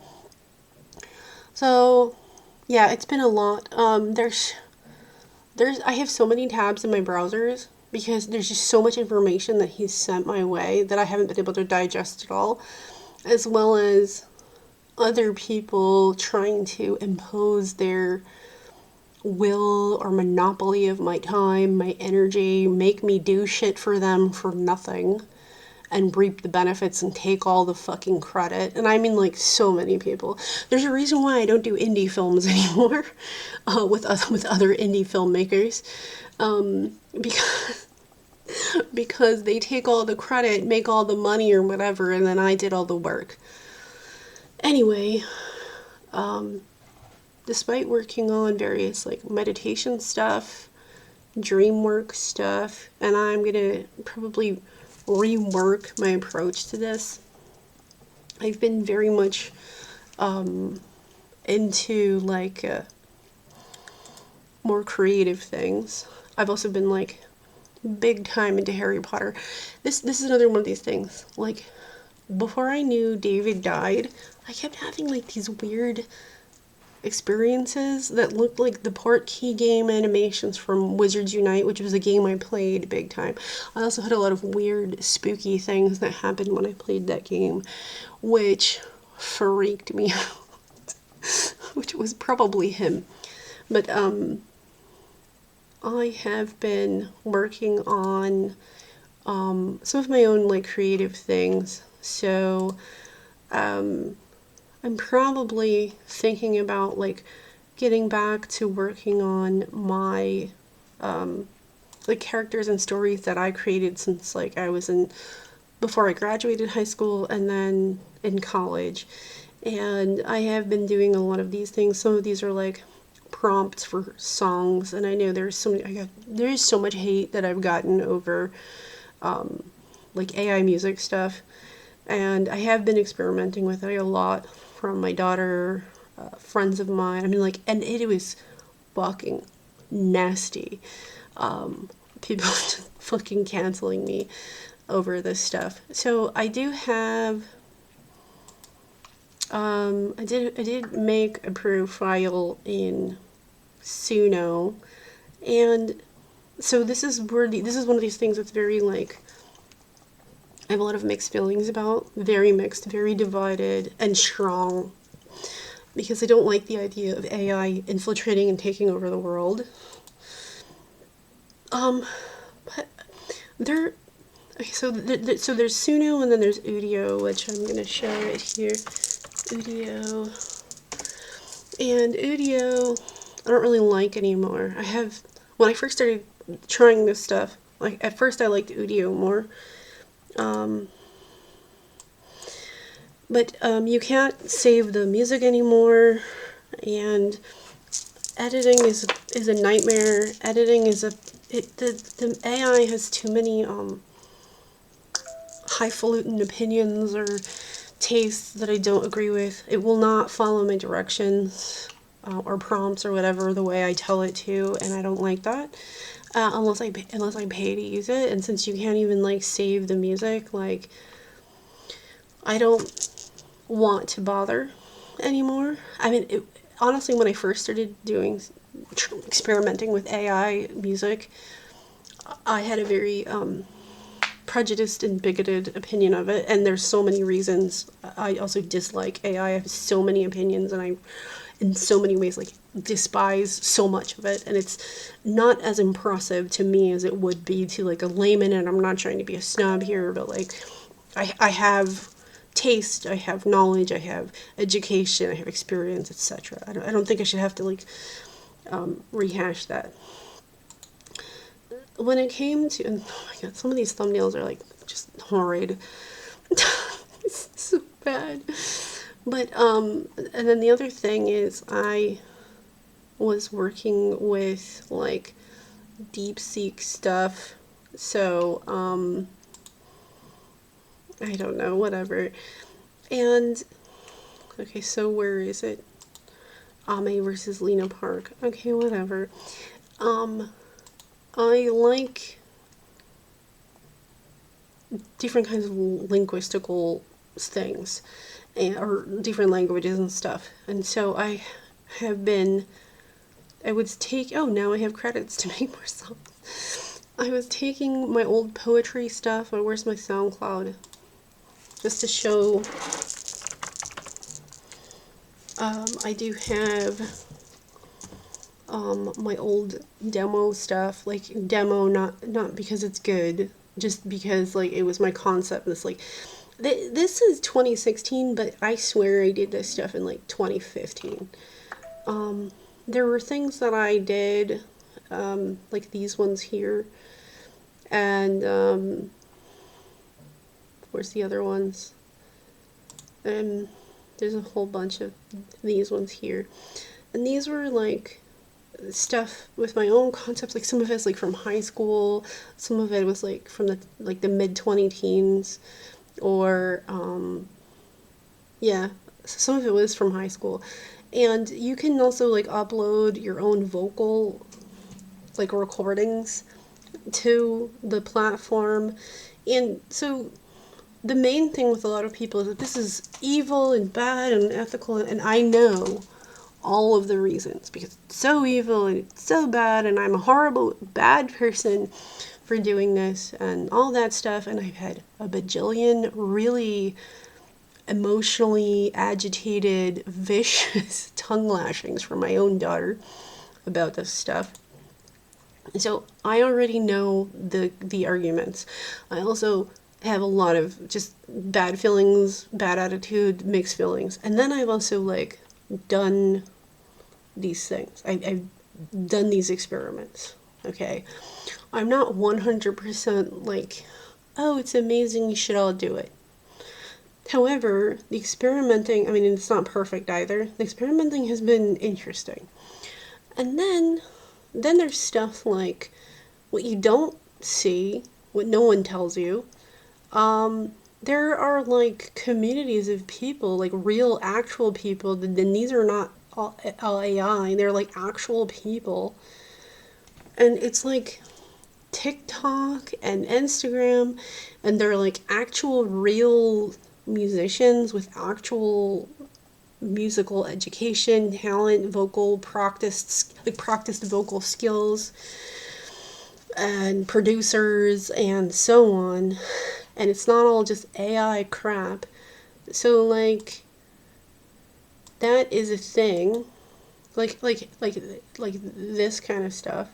So yeah, it's been a lot. I have so many tabs in my browsers, because there's just so much information that he's sent my way that I haven't been able to digest it all, as well as other people trying to impose their will or monopoly of my time, my energy, make me do shit for them for nothing, and reap the benefits and take all the fucking credit. And I mean, like, so many people. There's a reason why I don't do indie films anymore with other indie filmmakers, because they take all the credit, make all the money or whatever, and then I did all the work. Anyway, despite working on various like meditation stuff, dream work stuff, and I'm gonna probably rework my approach to this, I've been very much into like more creative things. I've also been like big time into Harry Potter. This is another one of these things. Like before I knew David died, I kept having like these weird experiences that looked like the Portkey game animations from Wizards Unite, which was a game I played big time. I also had a lot of weird, spooky things that happened when I played that game, which freaked me out, which was probably him. But I have been working on some of my own like creative things. So I'm probably thinking about like getting back to working on my like characters and stories that I created since like I was in before I graduated high school and then in college. And I have been doing a lot of these things. Some of these are like prompts for songs, and I know there's so much hate that I've gotten over like AI music stuff, and I have been experimenting with it a lot from my daughter, friends of mine. I mean, like, and it was fucking nasty. People just fucking canceling me over this stuff. So I do have. I did make a profile in Suno, and so this is one of these things that's very like I have a lot of mixed feelings about, very mixed, very divided and strong, because I don't like the idea of AI infiltrating and taking over the world. But there, okay, so so there's Suno and then there's Udio, which I'm gonna show right here. Udio. And Udio, I don't really like anymore. When I first started trying this stuff, like at first I liked Udio more. But you can't save the music anymore, and editing is a nightmare. Editing is the AI has too many highfalutin opinions or tastes that I don't agree with. It will not follow my directions or prompts or whatever the way I tell it to, and I don't like that. Unless I pay to use it, and since you can't even like save the music, like I don't want to bother anymore. I mean, honestly, when I first started experimenting with AI music, I had a very prejudiced and bigoted opinion of it, and there's so many reasons. I also dislike AI. I have so many opinions, and I, in so many ways, like despise so much of it, and it's not as impressive to me as it would be to like a layman. And I'm not trying to be a snob here, but like I have taste, I have knowledge, I have education, I have experience, etc. I don't think I should have to like rehash that. When it came to, oh my god, some of these thumbnails are like just horrid. It's so bad. But and then the other thing is I was working with like DeepSeek stuff, so I don't know, whatever. And okay, so where is it? Ame versus Lena Park. Okay, whatever. I like different kinds of linguistical things, or different languages and stuff. And so I would take, oh, now I have credits to make more songs. I was taking my old poetry stuff, or where's my SoundCloud? Just to show, I do have my old demo stuff, like demo not because it's good, just because like it was my concept. It's like this is 2016, but I swear I did this stuff in like 2015. There were things that I did, like these ones here, and where's the other ones? There's a whole bunch of these ones here, and these were like stuff with my own concepts. Like some of it's like from high school, some of it was like from the mid 20 teens, or yeah, some of it was from high school. And you can also like upload your own vocal like recordings to the platform. And so the main thing with a lot of people is that this is evil and bad and unethical, and I know all of the reasons because it's so evil and it's so bad, and I'm a horrible, bad person for doing this and all that stuff. And I've had a bajillion really emotionally agitated, vicious tongue lashings from my own daughter about this stuff. So I already know the arguments. I also have a lot of just bad feelings, bad attitude, mixed feelings. And then I've also like done these things. I've done these experiments. Okay. I'm not 100% like, oh, it's amazing, you should all do it. However, the experimenting, I mean, it's not perfect either. The experimenting has been interesting. And then there's stuff like what you don't see, what no one tells you. There are like communities of people, like real, actual people. And these are not all AI. They're like actual people. And it's like TikTok and Instagram, and they're like actual, real musicians with actual musical education, talent, vocal practiced vocal skills, and producers and so on. And it's not all just AI crap. So like that is a thing. Like this kind of stuff.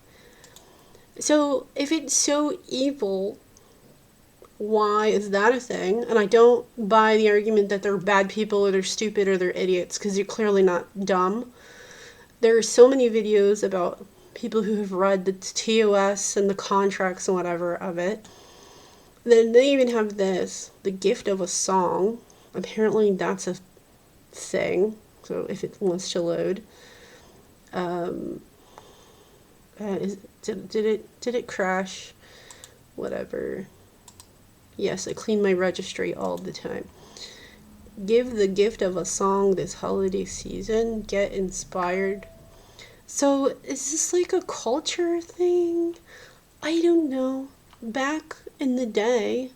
So if it's so evil, why is that a thing? And I don't buy the argument that they're bad people or they're stupid or they're idiots, because you're clearly not dumb. There are so many videos about people who have read the TOS and the contracts and whatever of it. Then they even have this, the gift of a song. Apparently that's a thing. So if it wants to load. Did it crash? Whatever. Yes, I clean my registry all the time. Give the gift of a song this holiday season. Get inspired. So, is this like a culture thing? I don't know. Back in the day,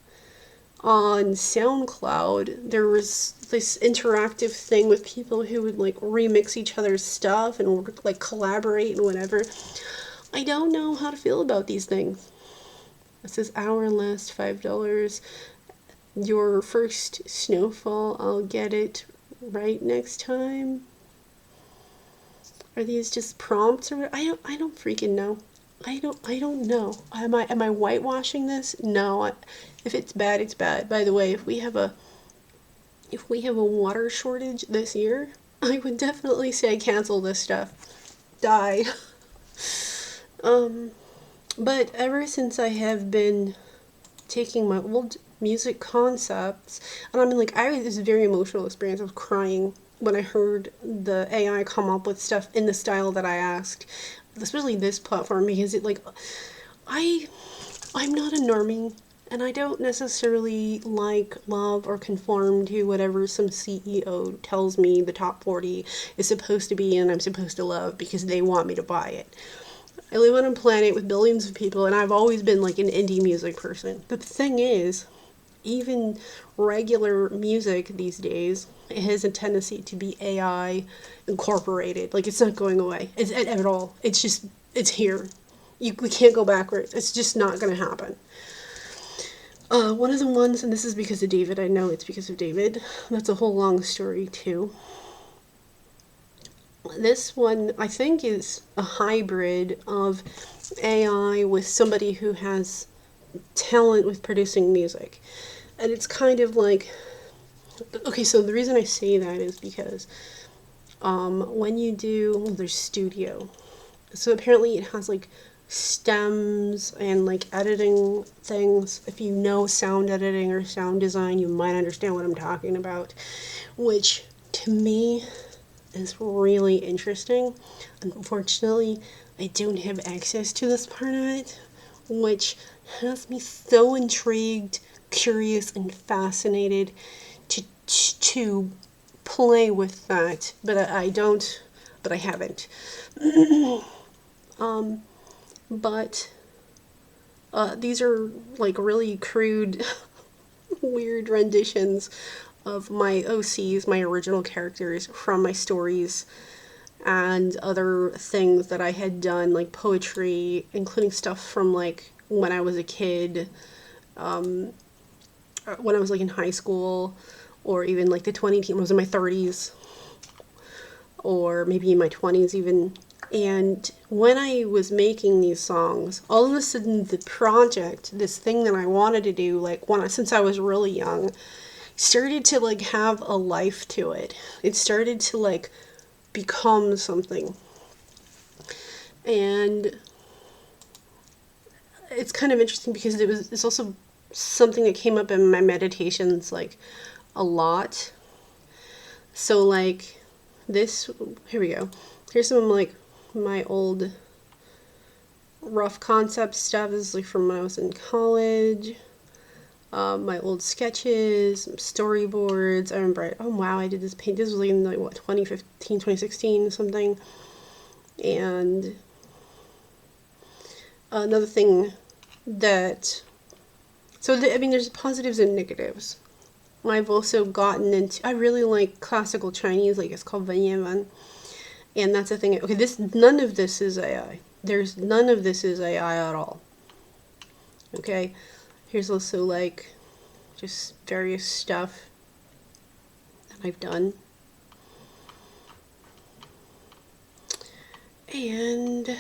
on SoundCloud, there was this interactive thing with people who would like remix each other's stuff and like collaborate and whatever. I don't know how to feel about these things. It says hour last $5. Your first snowfall, I'll get it right next time. Are these just prompts or I don't freaking know. I don't know. Am I whitewashing this? No. If it's bad, it's bad. By the way, if we have a water shortage this year, I would definitely say cancel this stuff. Die. But ever since I have been taking my old music concepts, and I mean, like, I had this very emotional experience. I was crying when I heard the AI come up with stuff in the style that I asked, especially this platform, because it, like, I'm not a normie, and I don't necessarily like, love, or conform to whatever some CEO tells me the top 40 is supposed to be and I'm supposed to love because they want me to buy it. I live on a planet with billions of people, and I've always been like an indie music person. But the thing is, even regular music these days, it has a tendency to be AI incorporated. Like, it's not going away at all. It's just, it's here. We can't go backwards. It's just not going to happen. One of the ones, and this is because of David, I know it's because of David. That's a whole long story too. This one, I think, is a hybrid of AI with somebody who has talent with producing music. And it's kind of like, okay, so the reason I say that is because when you do, well, there's studio. So apparently it has like stems and like editing things. If you know sound editing or sound design, you might understand what I'm talking about, which to me is really interesting. Unfortunately, I don't have access to this part of it, which has me so intrigued, curious, and fascinated to play with that, but I don't, but I haven't. but these are like really crude, weird renditions of my OCs, my original characters from my stories, and other things that I had done, like poetry, including stuff from like when I was a kid, when I was like in high school, or even like the 20 teen, I was in my 30s, or maybe in my 20s even. And when I was making these songs, all of a sudden the project, this thing that I wanted to do, like since I was really young, started to like have a life to it. It started to like become something. And it's kind of interesting because it's also something that came up in my meditations like a lot. So like this, here we go. Here's some like my old rough concept stuff. This is like from when I was in college. My old sketches, storyboards. I remember, oh wow, I did this paint. This was like in like what, 2015, 2016, something. And another thing that, I mean, there's positives and negatives. I've also gotten into, I really like classical Chinese, like it's called Vanyavan. And that's the thing. Okay, none of this is AI. None of this is AI at all. Okay, here's also like just various stuff that I've done. And,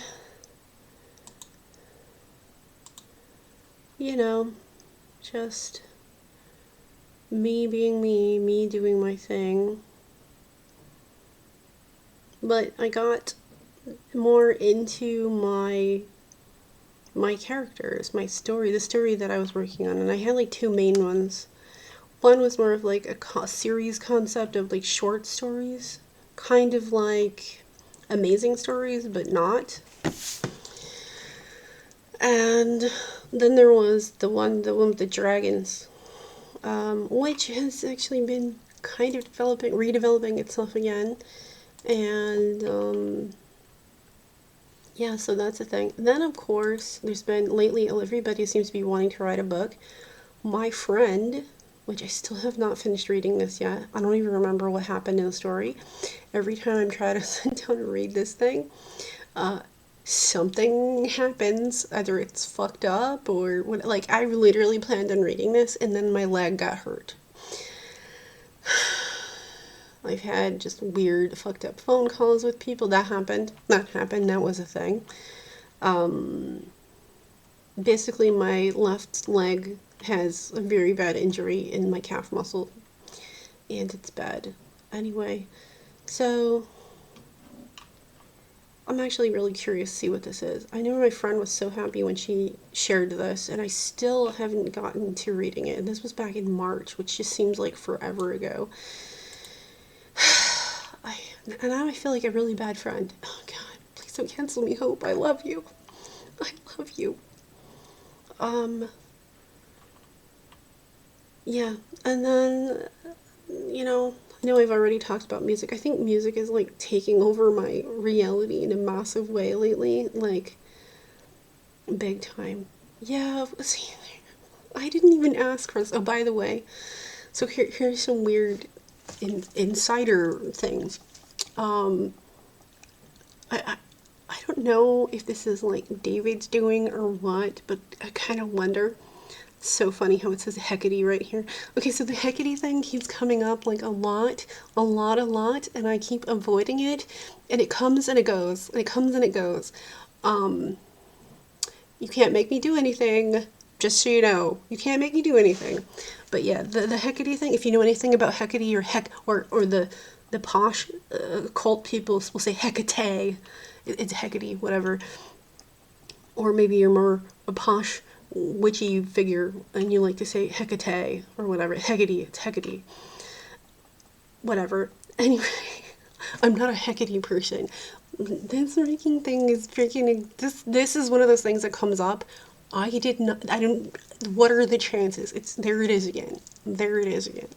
you know, just me being me doing my thing. But I got more into my characters, my story, the story that I was working on, and I had like two main ones. One was more of like a series concept of like short stories, kind of like amazing stories, but not. And then there was the one with the dragons, which has actually been kind of redeveloping itself again. And yeah, so that's the thing. Then, of course, there's been lately, everybody seems to be wanting to write a book. My friend, which I still have not finished reading this yet, I don't even remember what happened in the story. Every time I'm trying to sit down and read this thing, something happens. Either it's fucked up or what. Like, I literally planned on reading this, and then my leg got hurt. I've had just weird, fucked up phone calls with people. That happened. That was a thing. Basically, my left leg has a very bad injury in my calf muscle. And it's bad. Anyway, so I'm actually really curious to see what this is. I know my friend was so happy when she shared this, and I still haven't gotten to reading it. And this was back in March, which just seems like forever ago. And now I feel like a really bad friend. Oh God, please don't cancel me, Hope. I love you. I love you. Yeah, and then, I know I've already talked about music. I think music is like taking over my reality in a massive way lately, like big time. Yeah, see, I didn't even ask for this. Oh, by the way, so here's some weird insider things. I don't know if this is like David's doing or what, but I kind of wonder. It's so funny how it says Hecate right here. Okay, so the Hecate thing keeps coming up like a lot, and I keep avoiding it, and it comes and it goes, and it comes and it goes. You can't make me do anything, just so you know. You can't make me do anything. But yeah, the Hecate thing, if you know anything about Hecate or the posh cult people will say Hecate. It's Hecate, whatever. Or maybe you're more a posh witchy figure and you like to say Hecate or whatever. Hecate, it's Hecate. Whatever. Anyway, I'm not a Hecate person. This freaking thing is freaking. This is one of those things that comes up. I don't. What are the chances? There it is again. There it is again.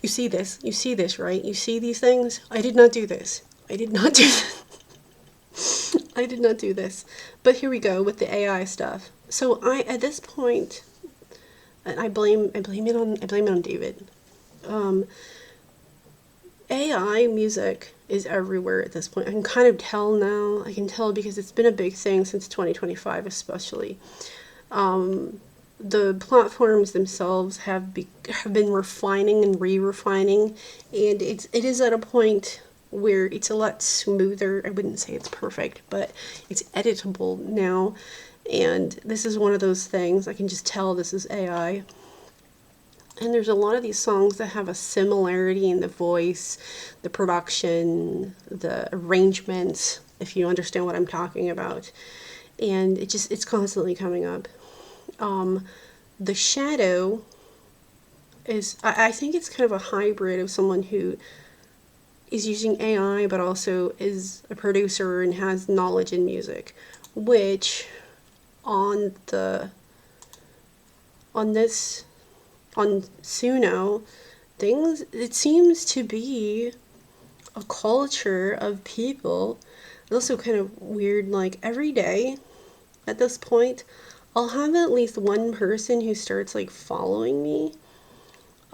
You see this, right? You see these things? I did not do this. I did not do this. I did not do this. But here we go with the AI stuff. So at this point, and I blame it on David. Um, AI music is everywhere at this point. I can kind of tell now. I can tell because it's been a big thing since 2025, especially. The platforms themselves have been refining and re-refining, and it is at a point where it's a lot smoother. I wouldn't say it's perfect, but it's editable now. And this is one of those things I can just tell this is AI. And there's a lot of these songs that have a similarity in the voice, the production, the arrangements, if you understand what I'm talking about. And it's constantly coming up. The Shadow is, I think it's kind of a hybrid of someone who is using AI but also is a producer and has knowledge in music, which on Suno things, it seems to be a culture of people. It's also kind of weird, like every day at this point I'll have at least one person who starts like following me.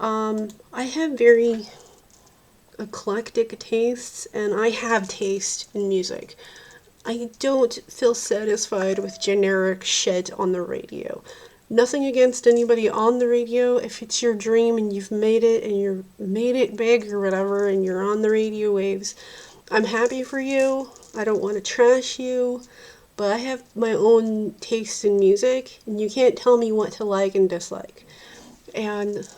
I have very eclectic tastes, and I have taste in music. I don't feel satisfied with generic shit on the radio. Nothing against anybody on the radio. If it's your dream and you've made it and you're made it big or whatever and you're on the radio waves, I'm happy for you. I don't want to trash you, but I have my own taste in music, and you can't tell me what to like and dislike. And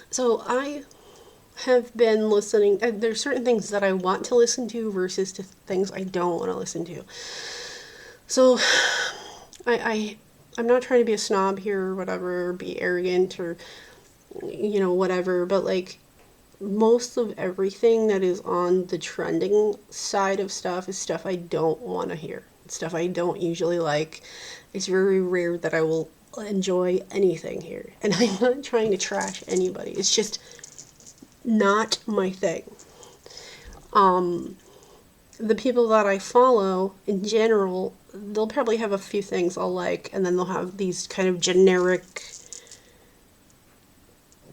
so I have been listening. There's certain things that I want to listen to versus to things I don't want to listen to. So I'm not trying to be a snob here or whatever, or be arrogant or whatever, but like most of everything that is on the trending side of stuff is stuff I don't want to hear. It's stuff I don't usually like. It's very rare that I will enjoy anything here. And I'm not trying to trash anybody. It's just not my thing. The people that I follow in general, they'll probably have a few things I'll like, and then they'll have these kind of generic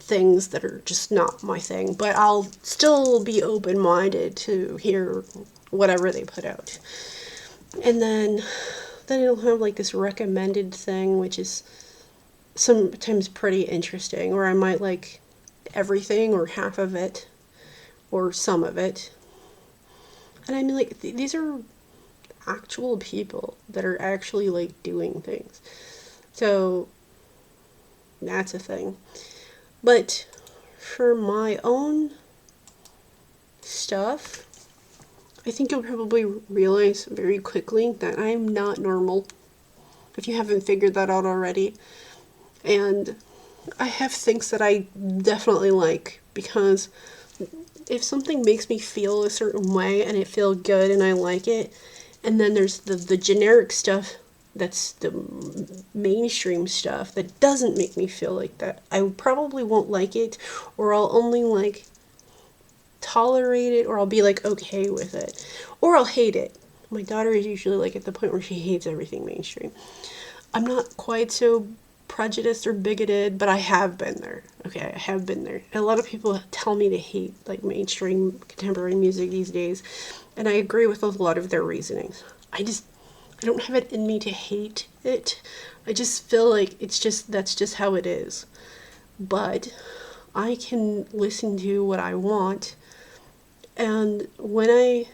things that are just not my thing, but I'll still be open-minded to hear whatever they put out. And then it'll have like this recommended thing, which is sometimes pretty interesting, or I might like everything or half of it or some of it. And I mean, like, these are actual people that are actually like doing things. So that's a thing. But for my own stuff, I think you'll probably realize very quickly that I'm not normal, if you haven't figured that out already. And I have things that I definitely like, because if something makes me feel a certain way and it feels good and I like it, and then there's the generic stuff that's the mainstream stuff that doesn't make me feel like that, I probably won't like it, or I'll only like tolerate it, or I'll be like okay with it, or I'll hate it. My daughter is usually like at the point where she hates everything mainstream. I'm not quite so prejudiced or bigoted, but I have been there. Okay, I have been there. A lot of people tell me to hate like mainstream contemporary music these days, and I agree with a lot of their reasonings. I don't have it in me to hate it. I just feel like that's just how it is. But I can listen to what I want. And when I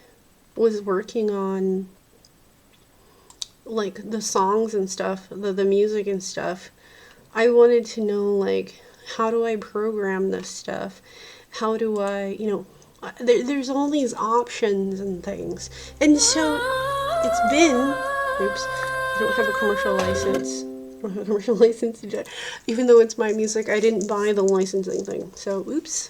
was working on like the songs and stuff, the music and stuff, I wanted to know, like, how do I program this stuff? How do I, there's all these options and things. And so it's been, oops, I don't have a commercial license. I don't have a commercial license. Even though it's my music, I didn't buy the licensing thing. So, oops.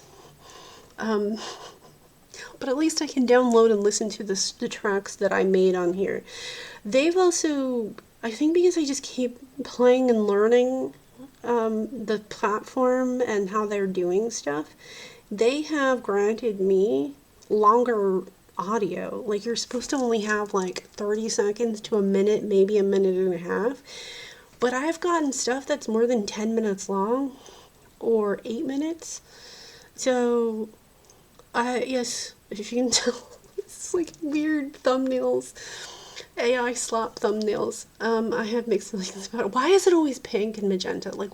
But at least I can download and listen to the tracks that I made on here. They've also, I think because I just keep playing and learning the platform and how they're doing stuff, they have granted me longer audio. Like, you're supposed to only have like 30 seconds to a minute, maybe a minute and a half. But I've gotten stuff that's more than 10 minutes long or 8 minutes. So, yes, if you can tell, it's like weird thumbnails. AI slop thumbnails. I have mixed feelings about it. Why is it always pink and magenta? Like,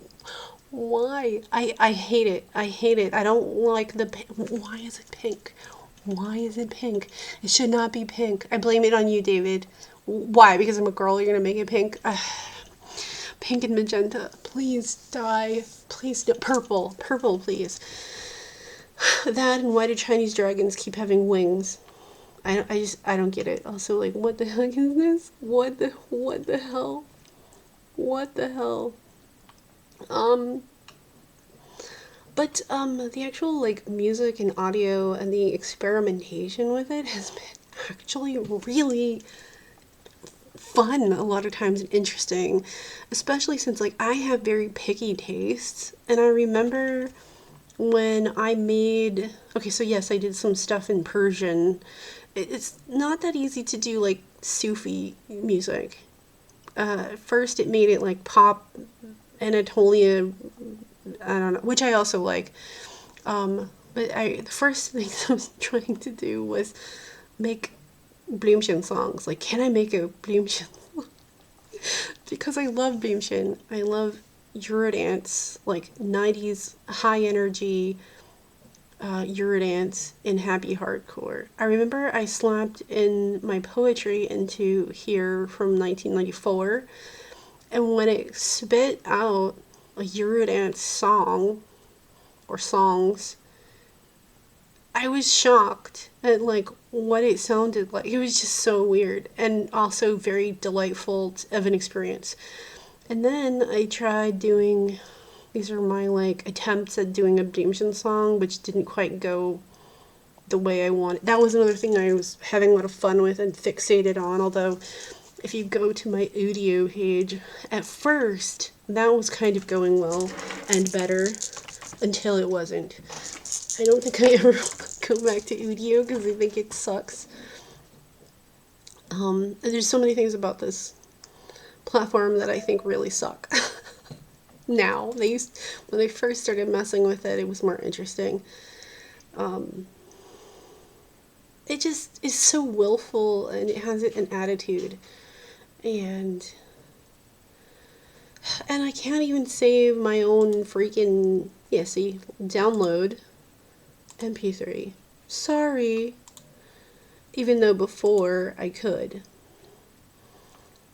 why? I hate it. I hate it. I don't like the pink. Why is it pink? Why is it pink? It should not be pink. I blame it on you, David. Why? Because I'm a girl, you're gonna make it pink? Pink and magenta. Please die. Please, no. Purple. Purple, please. That, and why do Chinese dragons keep having wings? I don't get it. Also, like, what the heck is this? What the hell? What the hell? But the actual, like, music and audio and the experimentation with it has been actually really fun a lot of times and interesting, especially since, like, I have very picky tastes. And I remember when I made, okay, so yes, I did some stuff in Persian. It's not that easy to do, like, Sufi music. First it made it like pop Anatolia, I don't know, which I also like. But the first thing I was trying to do was make Blümchen songs. Like, can I make a Blümchen song? Because I love Blümchen. I love Eurodance, like 90s high energy Eurodance in happy hardcore. I remember I slapped in my poetry into here from 1994, and when it spit out a Eurodance song or songs, I was shocked at, like, what it sounded like. It was just so weird and also very delightful of an experience. And then I tried doing, these are my, like, attempts at doing a Blümchen song, which didn't quite go the way I wanted. That was another thing I was having a lot of fun with and fixated on, although if you go to my audio page, at first that was kind of going well and better until it wasn't. I don't think I ever go back to audio because I think it sucks. There's so many things about this platform that I think really suck. Now, when they first started messing with it, it was more interesting. It just is so willful, and it has an attitude, and I can't even save my own freaking, yeah, see, download MP3. Sorry. Even though before I could.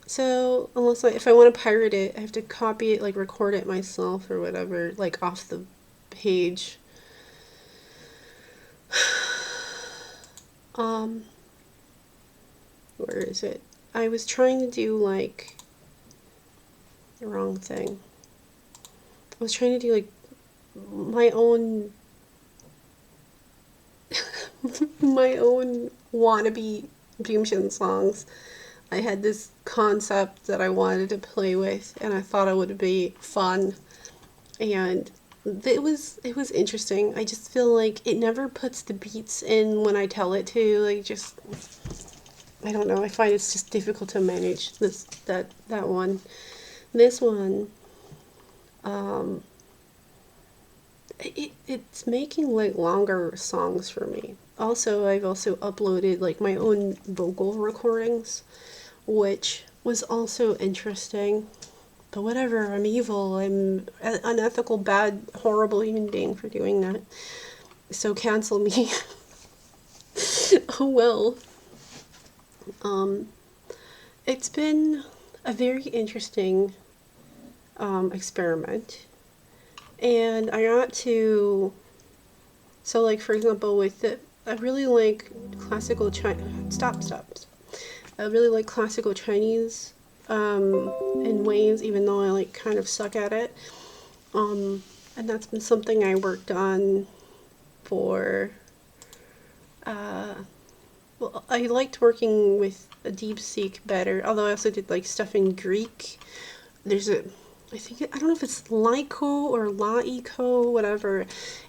So, if I want to pirate it, I have to copy it, like, record it myself or whatever, like, off the page. Where is it? I was trying to do, like, the wrong thing. I was trying to do, like, my own my own wannabe Blümchen songs. I had this concept that I wanted to play with, and I thought it would be fun, and it was interesting. I just feel like it never puts the beats in when I tell it to. Like, just, I don't know. I find it's just difficult to manage that one. This one, it's making, like, longer songs for me. Also, I've also uploaded, like, my own vocal recordings, which was also interesting. But whatever, I'm evil, I'm an unethical, bad, horrible human being for doing that. So cancel me. Oh well. It's been a very interesting experiment. And I got to, so, like, for example, with I really like classical stop. I really like classical Chinese in ways, even though I, like, kind of suck at it. And that's been something I worked on for, well, I liked working with a DeepSeek better, although I also did, like, stuff in Greek. I think, I don't know if it's Laiko or Laiko, whatever.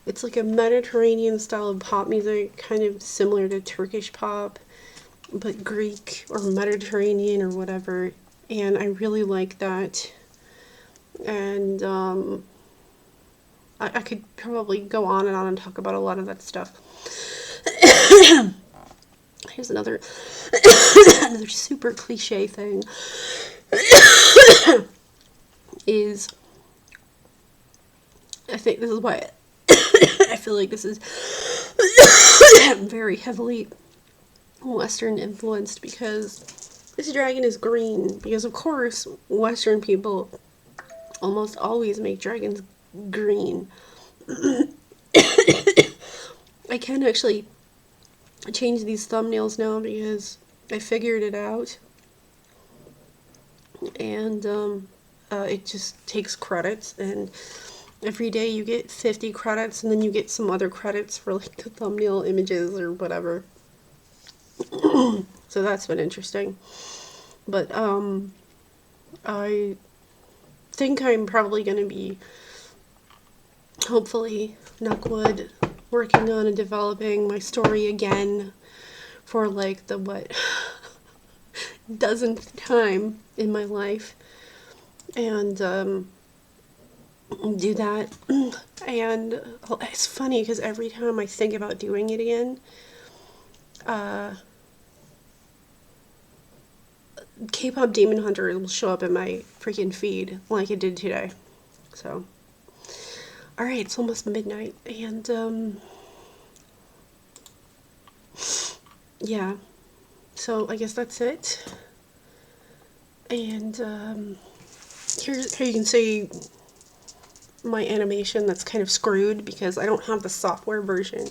It's like a Mediterranean style of pop music, kind of similar to Turkish pop, but Greek or Mediterranean or whatever. And I really like that. And I could probably go on and talk about a lot of that stuff. Here's another another super cliche thing is, I think this is why I feel like this is very heavily Western influenced, because this dragon is green, because of course Western people almost always make dragons green. I can actually change these thumbnails now because I figured it out, and it just takes credits, and every day you get 50 credits, and then you get some other credits for like the thumbnail images or whatever. So that's been interesting. But I think I'm probably going to be, hopefully, knock wood, working on and developing my story again for like the dozenth time in my life, and do that. And it's funny because every time I think about doing it again, K-pop Demon Hunter will show up in my freaking feed like it did today. So, alright, it's almost midnight, and yeah, so I guess that's it. And here you can see my animation that's kind of screwed because I don't have the software version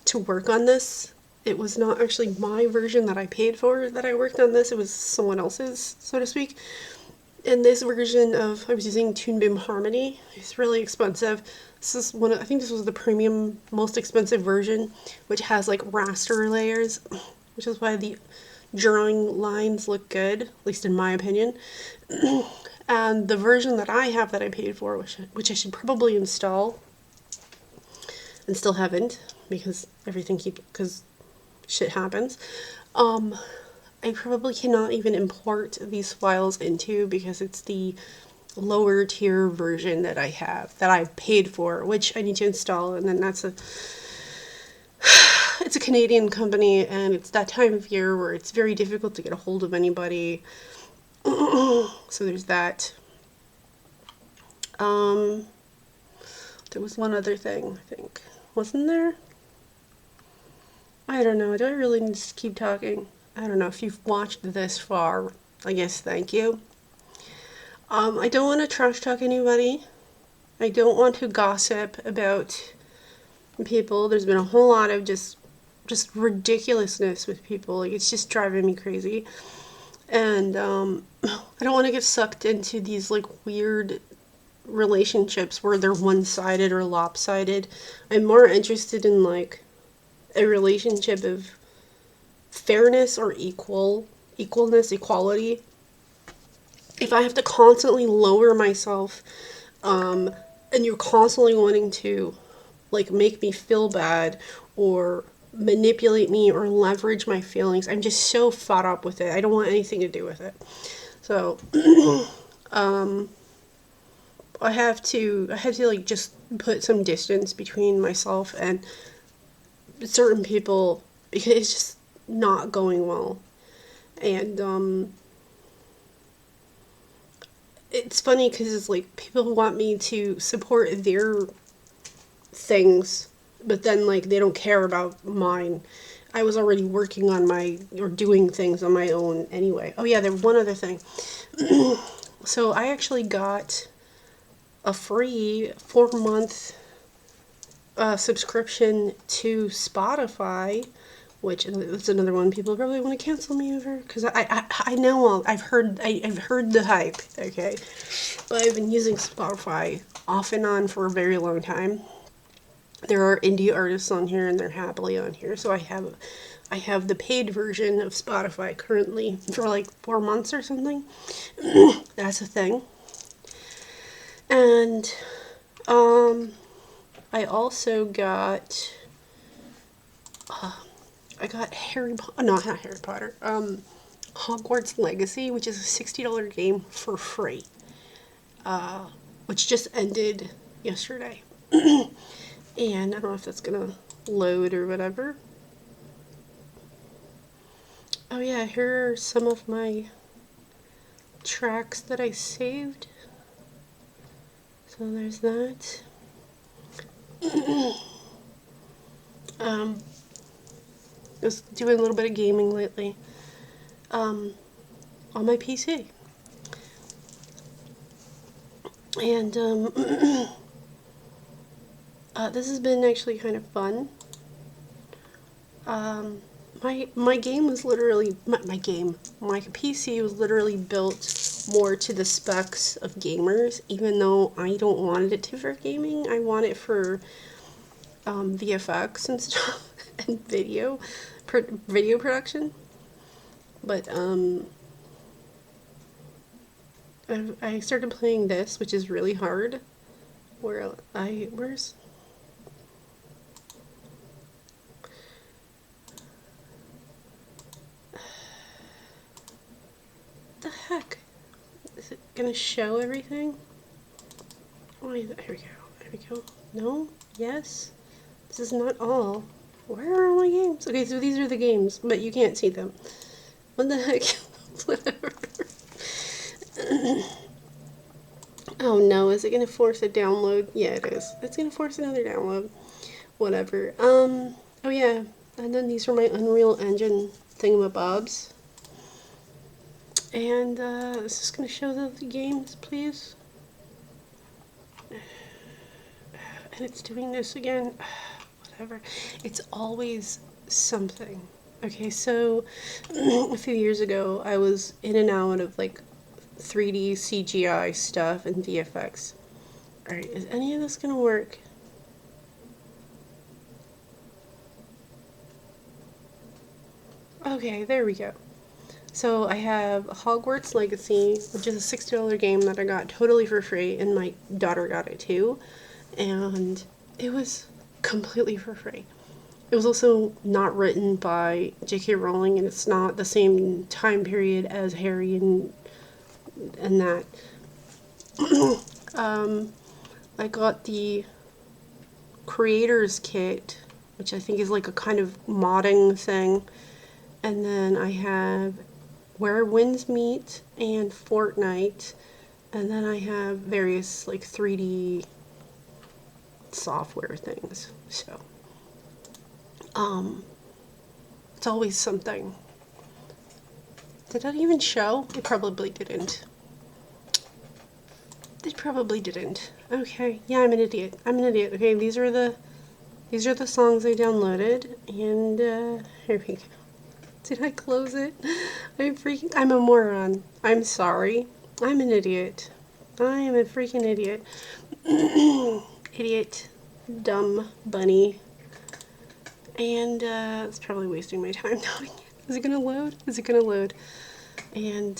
to work on this. It was not actually my version that I paid for that I worked on this. It was someone else's, so to speak. And this version I was using Toon Boom Harmony. It's really expensive. This is I think this was the premium, most expensive version, which has like raster layers, which is why the drawing lines look good, at least in my opinion. And the version that I have that I paid for, which I should probably install, and still haven't, because because shit happens, I probably cannot even import these files into, because it's the lower tier version that I have, that I paid for, which I need to install, and then it's a Canadian company, and it's that time of year where it's very difficult to get a hold of anybody. So there's that. There was one other thing, I think. Wasn't there? I don't know. Do I really need to keep talking? I don't know. If you've watched this far, I guess thank you. I don't want to trash talk anybody. I don't want to gossip about people. There's been a whole lot of just ridiculousness with people. Like, it's just driving me crazy. And I don't want to get sucked into these like weird relationships where they're one-sided or lopsided. I'm more interested in like a relationship of fairness or equalness, equality. If I have to constantly lower myself, and you're constantly wanting to like make me feel bad or manipulate me or leverage my feelings, I'm just so fed up with it. I don't want anything to do with it. So I have to like just put some distance between myself and certain people, because it's just not going well. And it's funny because it's like people want me to support their things, but then like they don't care about mine. I was already working on doing things on my own anyway. Oh yeah, there was one other thing. So I actually got a free 4-month subscription to Spotify, which is another one people probably want to cancel me over, because I know I've heard the hype, okay, but I've been using Spotify off and on for a very long time. There are indie artists on here, and they're happily on here, so I have the paid version of Spotify currently for like 4 months or something. That's a thing. And I also got not Harry Potter, Hogwarts Legacy, which is a $60 game for free, which just ended yesterday. And I don't know if that's gonna load or whatever. Oh yeah, here are some of my tracks that I saved. So there's that. Just doing a little bit of gaming lately. On my PC. And this has been actually kind of fun. My game was literally my PC was literally built more to the specs of gamers, even though I don't want it to for gaming. I want it for VFX and stuff and video production. But I started playing this, which is really hard. Where's the heck? Is it gonna show everything? Oh, here we go. There we go. No? Yes? This is not all. Where are all my games? Okay, so these are the games, but you can't see them. What the heck? Whatever. Oh no, is it gonna force a download? Yeah, it is. It's gonna force another download. Whatever. Oh yeah, and then these are my Unreal Engine thingamabobs. And, is this gonna show the games, please? And it's doing this again. Whatever. It's always something. Okay, so a few years ago, I was in and out of like 3D CGI stuff and VFX. Alright, is any of this gonna work? Okay, there we go. So I have Hogwarts Legacy, which is a $60 game that I got totally for free, and my daughter got it too. And it was completely for free. It was also not written by J.K. Rowling, and it's not the same time period as Harry and that. I got the creator's kit, which I think is like a kind of modding thing. And then I have Where Winds Meet and Fortnite. And then I have various like 3D software things. So, it's always something. Did that even show? It probably didn't. It probably didn't. Okay, yeah, I'm an idiot. I'm an idiot. Okay, these are the songs I downloaded, and here we go. Did I close it? I'm a moron. I'm sorry. I'm an idiot. I am a freaking idiot. Idiot. Dumb bunny. And it's probably wasting my time doing it. Is it gonna load? Is it gonna load? And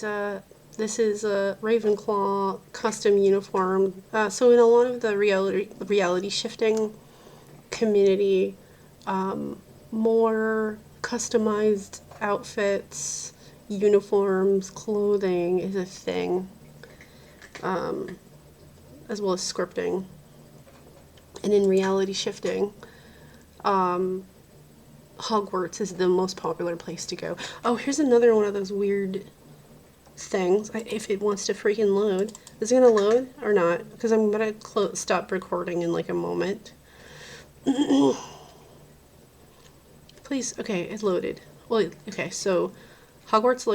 this is a Ravenclaw custom uniform. So in a lot of the reality shifting community, more customized outfits, uniforms, clothing is a thing, as well as scripting. And in reality shifting, Hogwarts is the most popular place to go. Oh, here's another one of those weird things. If it wants to freaking load. Is it gonna load or not? Because I'm gonna stop recording in like a moment. Please, okay, it loaded. Well, okay, so Hogwarts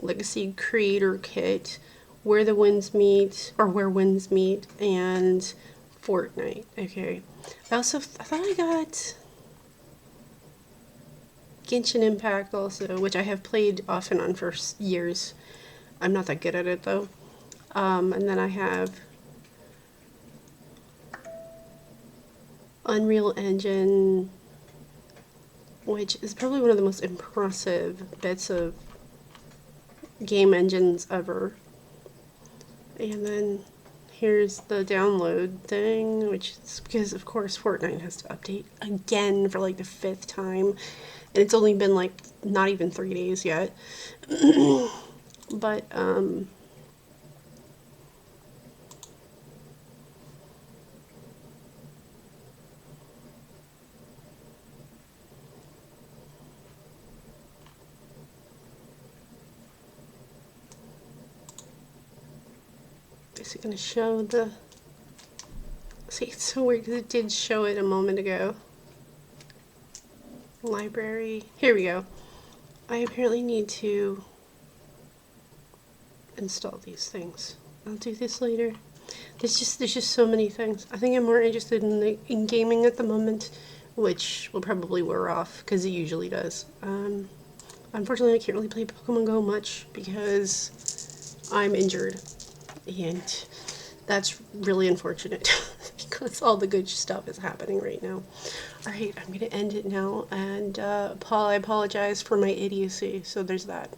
Legacy Creator Kit, Where Winds Meet, and Fortnite. Okay. I thought I got Genshin Impact also, which I have played off and on for years. I'm not that good at it though. And then I have Unreal Engine, which is probably one of the most impressive bits of game engines ever. And then here's the download thing, which is because, of course, Fortnite has to update again for like the 5th time. And it's only been like not even 3 days yet. But, is it going to show the... See, it's so weird because it did show it a moment ago. Library. Here we go. I apparently need to install these things. I'll do this later. There's just so many things. I think I'm more interested in gaming at the moment, which will probably wear off because it usually does. Unfortunately, I can't really play Pokemon Go much because I'm injured, and that's really unfortunate because all the good stuff is happening right now. All right, I'm gonna end it now, and Paul, I apologize for my idiocy. So there's that.